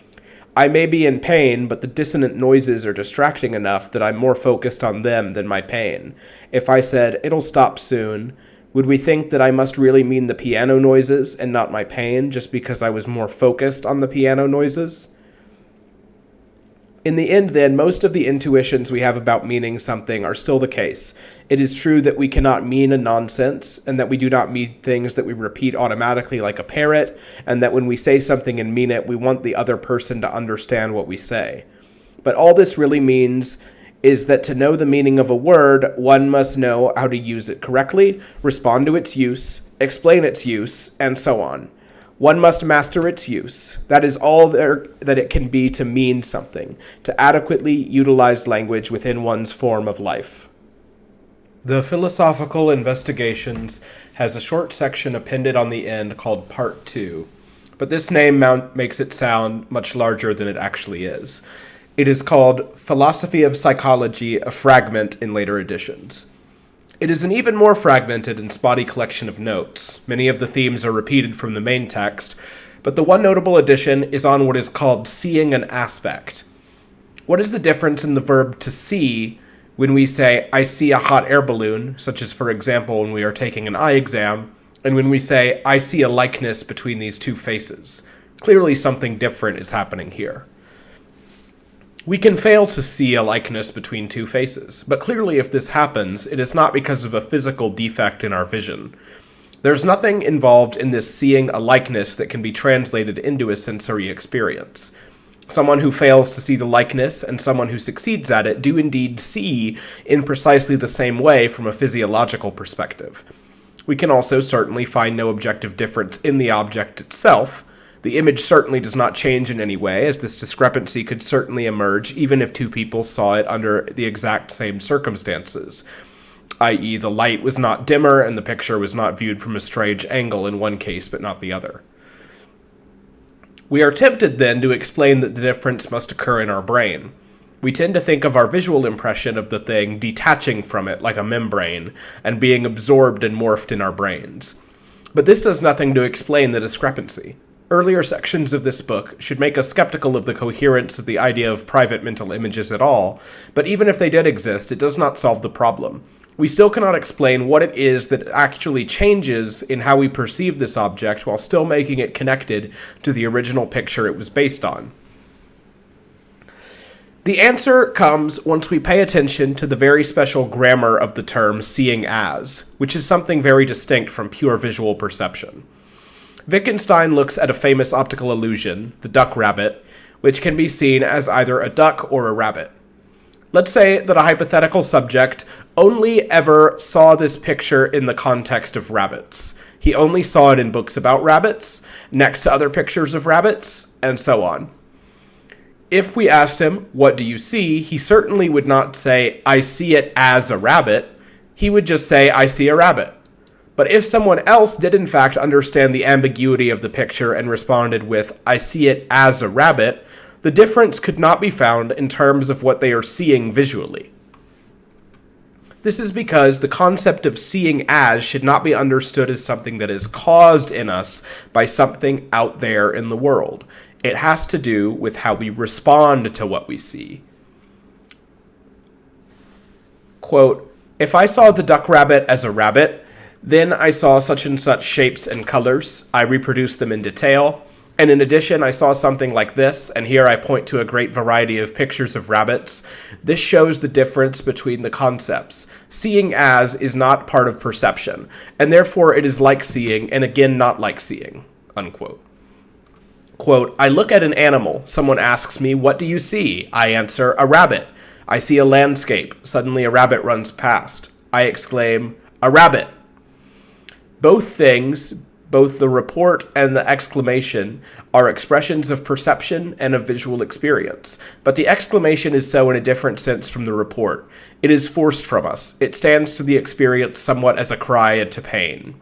I may be in pain, but the dissonant noises are distracting enough that I'm more focused on them than my pain. If I said, it'll stop soon, would we think that I must really mean the piano noises and not my pain just because I was more focused on the piano noises? In the end, then, most of the intuitions we have about meaning something are still the case. It is true that we cannot mean a nonsense, and that we do not mean things that we repeat automatically like a parrot, and that when we say something and mean it, we want the other person to understand what we say. But all this really means is that to know the meaning of a word, one must know how to use it correctly, respond to its use, explain its use, and so on. One must master its use. That is all there that it can be to mean something, to adequately utilize language within one's form of life. The Philosophical Investigations has a short section appended on the end called Part 2, but this name makes it sound much larger than it actually is. It is called Philosophy of Psychology, a Fragment in later editions. It is an even more fragmented and spotty collection of notes. Many of the themes are repeated from the main text, but the one notable addition is on what is called seeing an aspect. What is the difference in the verb to see when we say, I see a hot air balloon, such as, for example, when we are taking an eye exam, and when we say, I see a likeness between these two faces? Clearly something different is happening here. We can fail to see a likeness between two faces, but clearly if this happens, it is not because of a physical defect in our vision. There's nothing involved in this seeing a likeness that can be translated into a sensory experience. Someone who fails to see the likeness and someone who succeeds at it do indeed see in precisely the same way from a physiological perspective. We can also certainly find no objective difference in the object itself. The image certainly does not change in any way, as this discrepancy could certainly emerge even if two people saw it under the exact same circumstances, i.e. the light was not dimmer and the picture was not viewed from a strange angle in one case but not the other. We are tempted then to explain that the difference must occur in our brain. We tend to think of our visual impression of the thing detaching from it like a membrane and being absorbed and morphed in our brains. But this does nothing to explain the discrepancy. Earlier sections of this book should make us skeptical of the coherence of the idea of private mental images at all, but even if they did exist, it does not solve the problem. We still cannot explain what it is that actually changes in how we perceive this object while still making it connected to the original picture it was based on. The answer comes once we pay attention to the very special grammar of the term seeing as, which is something very distinct from pure visual perception. Wittgenstein looks at a famous optical illusion, the duck rabbit, which can be seen as either a duck or a rabbit. Let's say that a hypothetical subject only ever saw this picture in the context of rabbits. He only saw it in books about rabbits, next to other pictures of rabbits, and so on. If we asked him, "What do you see?" he certainly would not say, "I see it as a rabbit." He would just say, "I see a rabbit." But if someone else did in fact understand the ambiguity of the picture and responded with, "I see it as a rabbit," the difference could not be found in terms of what they are seeing visually. This is because the concept of seeing as should not be understood as something that is caused in us by something out there in the world. It has to do with how we respond to what we see. Quote, "If I saw the duck rabbit as a rabbit, then I saw such and such shapes and colors. I reproduced them in detail. And in addition, I saw something like this, and here I point to a great variety of pictures of rabbits. This shows the difference between the concepts. Seeing as is not part of perception, and therefore it is like seeing, and again not like seeing." Unquote. Quote, "I look at an animal. Someone asks me, 'What do you see?' I answer, 'A rabbit.' I see a landscape. Suddenly a rabbit runs past. I exclaim, 'A rabbit.' Both things, both the report and the exclamation, are expressions of perception and of visual experience. But the exclamation is so in a different sense from the report. It is forced from us. It stands to the experience somewhat as a cry into pain."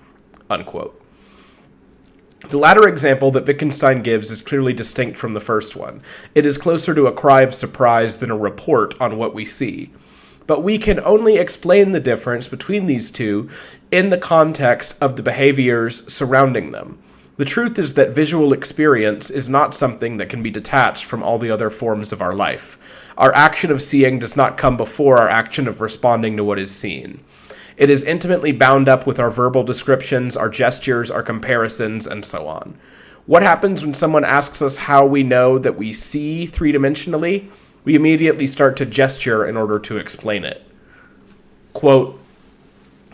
Unquote. The latter example that Wittgenstein gives is clearly distinct from the first one. It is closer to a cry of surprise than a report on what we see. But we can only explain the difference between these two in the context of the behaviors surrounding them. The truth is that visual experience is not something that can be detached from all the other forms of our life. Our action of seeing does not come before our action of responding to what is seen. It is intimately bound up with our verbal descriptions, our gestures, our comparisons, and so on. What happens when someone asks us how we know that we see three-dimensionally? We immediately start to gesture in order to explain it. Quote,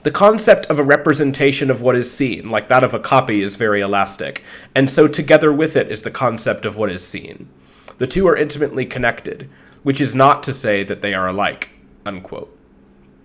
"The concept of a representation of what is seen, like that of a copy, is very elastic, and so together with it is the concept of what is seen. The two are intimately connected, which is not to say that they are alike." Unquote.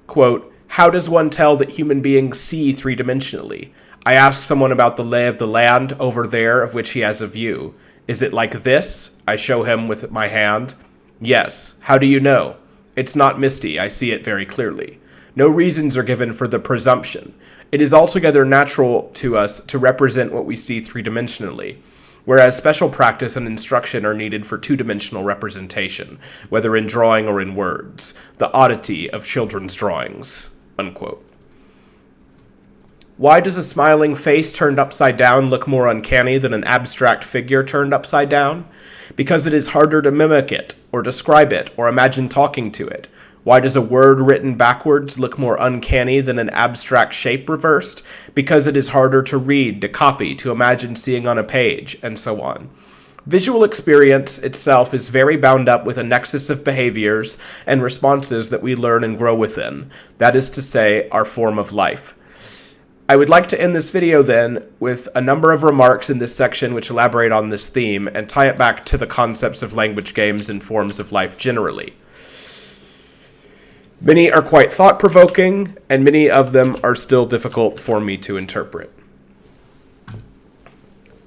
Quote, "How does one tell that human beings see three-dimensionally? I ask someone about the lay of the land over there of which he has a view. Is it like this? I show him with my hand. Yes. How do you know? It's not misty. I see it very clearly. No reasons are given for the presumption. It is altogether natural to us to represent what we see three-dimensionally, whereas special practice and instruction are needed for two-dimensional representation, whether in drawing or in words. The oddity of children's drawings." Unquote. Why does a smiling face turned upside down look more uncanny than an abstract figure turned upside down? Because it is harder to mimic it, or describe it, or imagine talking to it. Why does a word written backwards look more uncanny than an abstract shape reversed? Because it is harder to read, to copy, to imagine seeing on a page, and so on. Visual experience itself is very bound up with a nexus of behaviors and responses that we learn and grow within. That is to say, our form of life. I would like to end this video then with a number of remarks in this section which elaborate on this theme and tie it back to the concepts of language games and forms of life generally. Many are quite thought-provoking, and many of them are still difficult for me to interpret.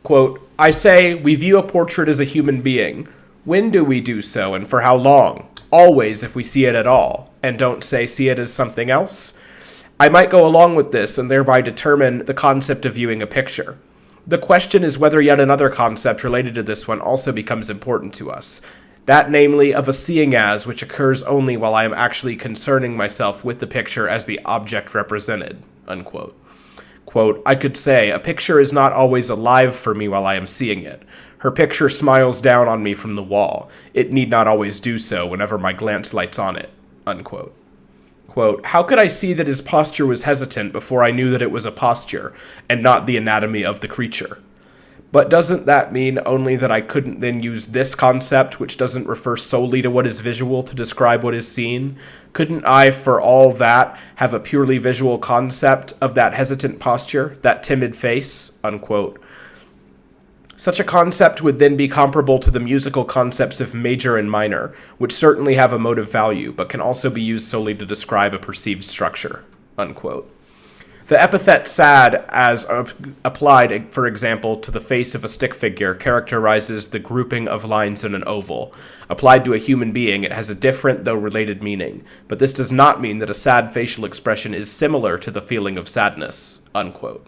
Quote, "I say, we view a portrait as a human being. When do we do so, and for how long? Always, if we see it at all, and don't say see it as something else. I might go along with this and thereby determine the concept of viewing a picture. The question is whether yet another concept related to this one also becomes important to us. that namely of a seeing as which occurs only while I am actually concerning myself with the picture as the object represented, unquote. Quote, I could say, a picture is not always alive for me while I am seeing it. Her picture smiles down on me from the wall. It need not always do so whenever my glance lights on it, unquote. Quote, how could I see that his posture was hesitant before I knew that it was a posture, and not the anatomy of the creature? But doesn't that mean only that I couldn't then use this concept, which doesn't refer solely to what is visual, to describe what is seen? Couldn't I, for all that, have a purely visual concept of that hesitant posture, that timid face? Unquote. Such a concept would then be comparable to the musical concepts of major and minor, which certainly have emotive value, but can also be used solely to describe a perceived structure. Unquote. The epithet sad, as applied, for example, to the face of a stick figure, characterizes the grouping of lines in an oval. Applied to a human being, it has a different, though related meaning, but this does not mean that a sad facial expression is similar to the feeling of sadness. Unquote.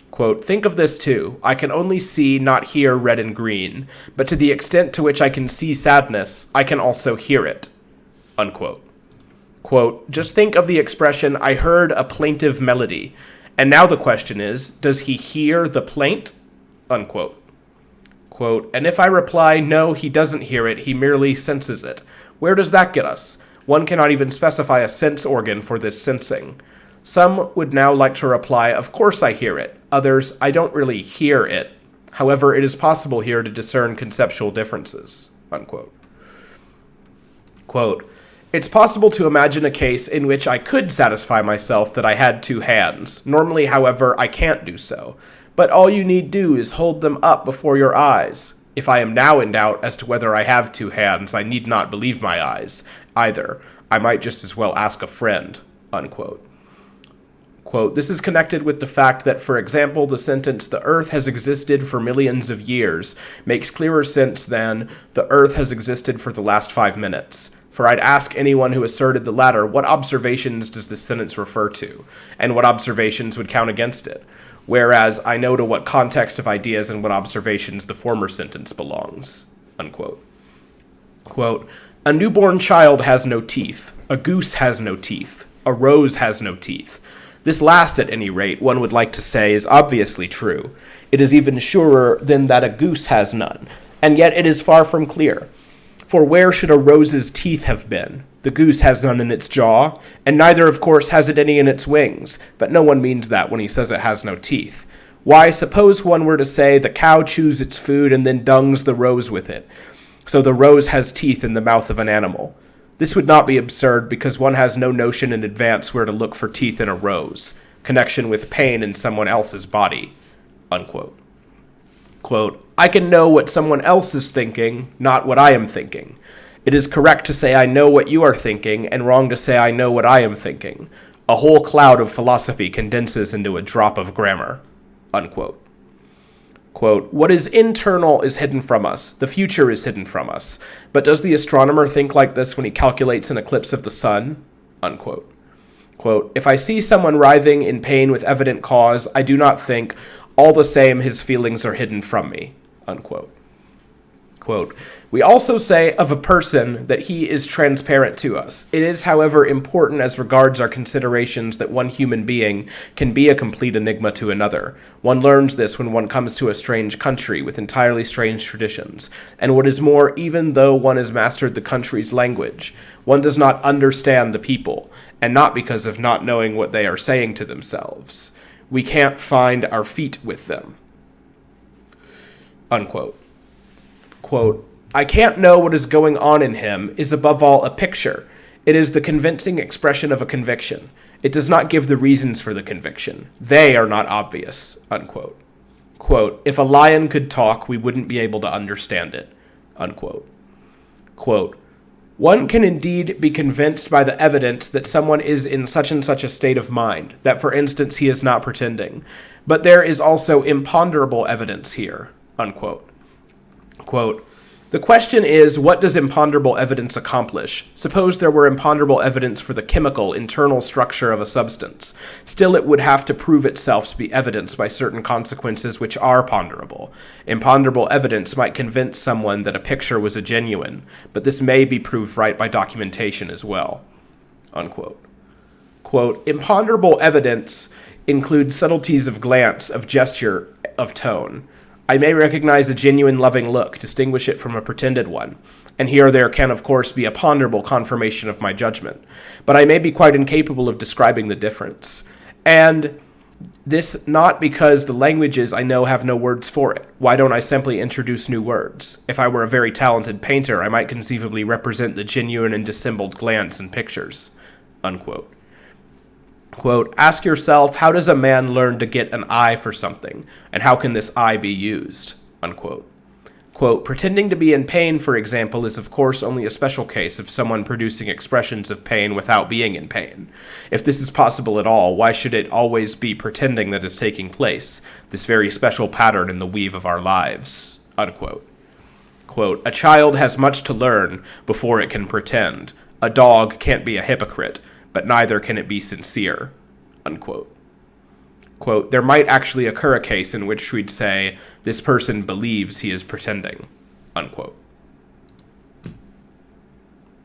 Quote, think of this too. I can only see, not hear, red and green, but to the extent to which I can see sadness, I can also hear it. Unquote. Quote, just think of the expression, I heard a plaintive melody. And now the question is, does he hear the plaint? Unquote. Quote, and if I reply, no, he doesn't hear it, he merely senses it. Where does that get us? One cannot even specify a sense organ for this sensing. Some would now like to reply, of course I hear it. Others, I don't really hear it. However, it is possible here to discern conceptual differences. Unquote. Quote, it's possible to imagine a case in which I could satisfy myself that I had two hands. Normally, however, I can't do so. But all you need do is hold them up before your eyes. If I am now in doubt as to whether I have two hands, I need not believe my eyes, either. I might just as well ask a friend. Unquote. Quote, this is connected with the fact that, for example, the sentence, the earth has existed for millions of years, makes clearer sense than, the earth has existed for the last 5 minutes. For I'd ask anyone who asserted the latter, what observations does this sentence refer to, and what observations would count against it? Whereas I know to what context of ideas and what observations the former sentence belongs. Unquote. Quote, a newborn child has no teeth. A goose has no teeth. A rose has no teeth. This last, at any rate, one would like to say is obviously true. It is even surer than that a goose has none, and yet it is far from clear. For where should a rose's teeth have been? The goose has none in its jaw, and neither, of course, has it any in its wings, but no one means that when he says it has no teeth. Why, suppose one were to say the cow chews its food and then dungs the rose with it. So the rose has teeth in the mouth of an animal. This would not be absurd because one has no notion in advance where to look for teeth in a rose, connection with pain in someone else's body. Unquote. Quote, I can know what someone else is thinking, not what I am thinking. It is correct to say I know what you are thinking, and wrong to say I know what I am thinking. A whole cloud of philosophy condenses into a drop of grammar. Unquote. Quote, what is internal is hidden from us. The future is hidden from us. But does the astronomer think like this when he calculates an eclipse of the sun? Unquote. Quote, if I see someone writhing in pain with evident cause, I do not think, all the same his feelings are hidden from me. Unquote. Quote, we also say of a person that he is transparent to us. It is, however, important as regards our considerations that one human being can be a complete enigma to another. One learns this when one comes to a strange country with entirely strange traditions. And what is more, even though one has mastered the country's language, one does not understand the people, and not because of not knowing what they are saying to themselves. We can't find our feet with them. Unquote. Quote, I can't know what is going on in him is above all a picture. It is the convincing expression of a conviction. It does not give the reasons for the conviction. They are not obvious. Unquote. Quote, if a lion could talk, we wouldn't be able to understand it. Unquote. Quote, one can indeed be convinced by the evidence that someone is in such and such a state of mind, that for instance he is not pretending. But there is also imponderable evidence here. Unquote. Quote, The question is, what does imponderable evidence accomplish? Suppose there were imponderable evidence for the chemical internal structure of a substance. Still, it would have to prove itself to be evidence by certain consequences which are ponderable. Imponderable evidence might convince someone that a picture was a genuine, but this may be proved right by documentation as well. Unquote. Quote, imponderable evidence includes subtleties of glance, of gesture, of tone. I may recognize a genuine loving look, distinguish it from a pretended one, and here there can of course be a ponderable confirmation of my judgment, but I may be quite incapable of describing the difference. And this not because the languages I know have no words for it. Why don't I simply introduce new words? If I were a very talented painter, I might conceivably represent the genuine and dissembled glance in pictures. Unquote. Quote, ask yourself, how does a man learn to get an eye for something, and how can this eye be used? Unquote. Quote, pretending to be in pain, for example, is of course only a special case of someone producing expressions of pain without being in pain. If this is possible at all, why should it always be pretending that is taking place, this very special pattern in the weave of our lives? Unquote. Quote, a child has much to learn before it can pretend. A dog can't be a hypocrite, but neither can it be sincere, unquote. Quote, there might actually occur a case in which we'd say, this person believes he is pretending, unquote.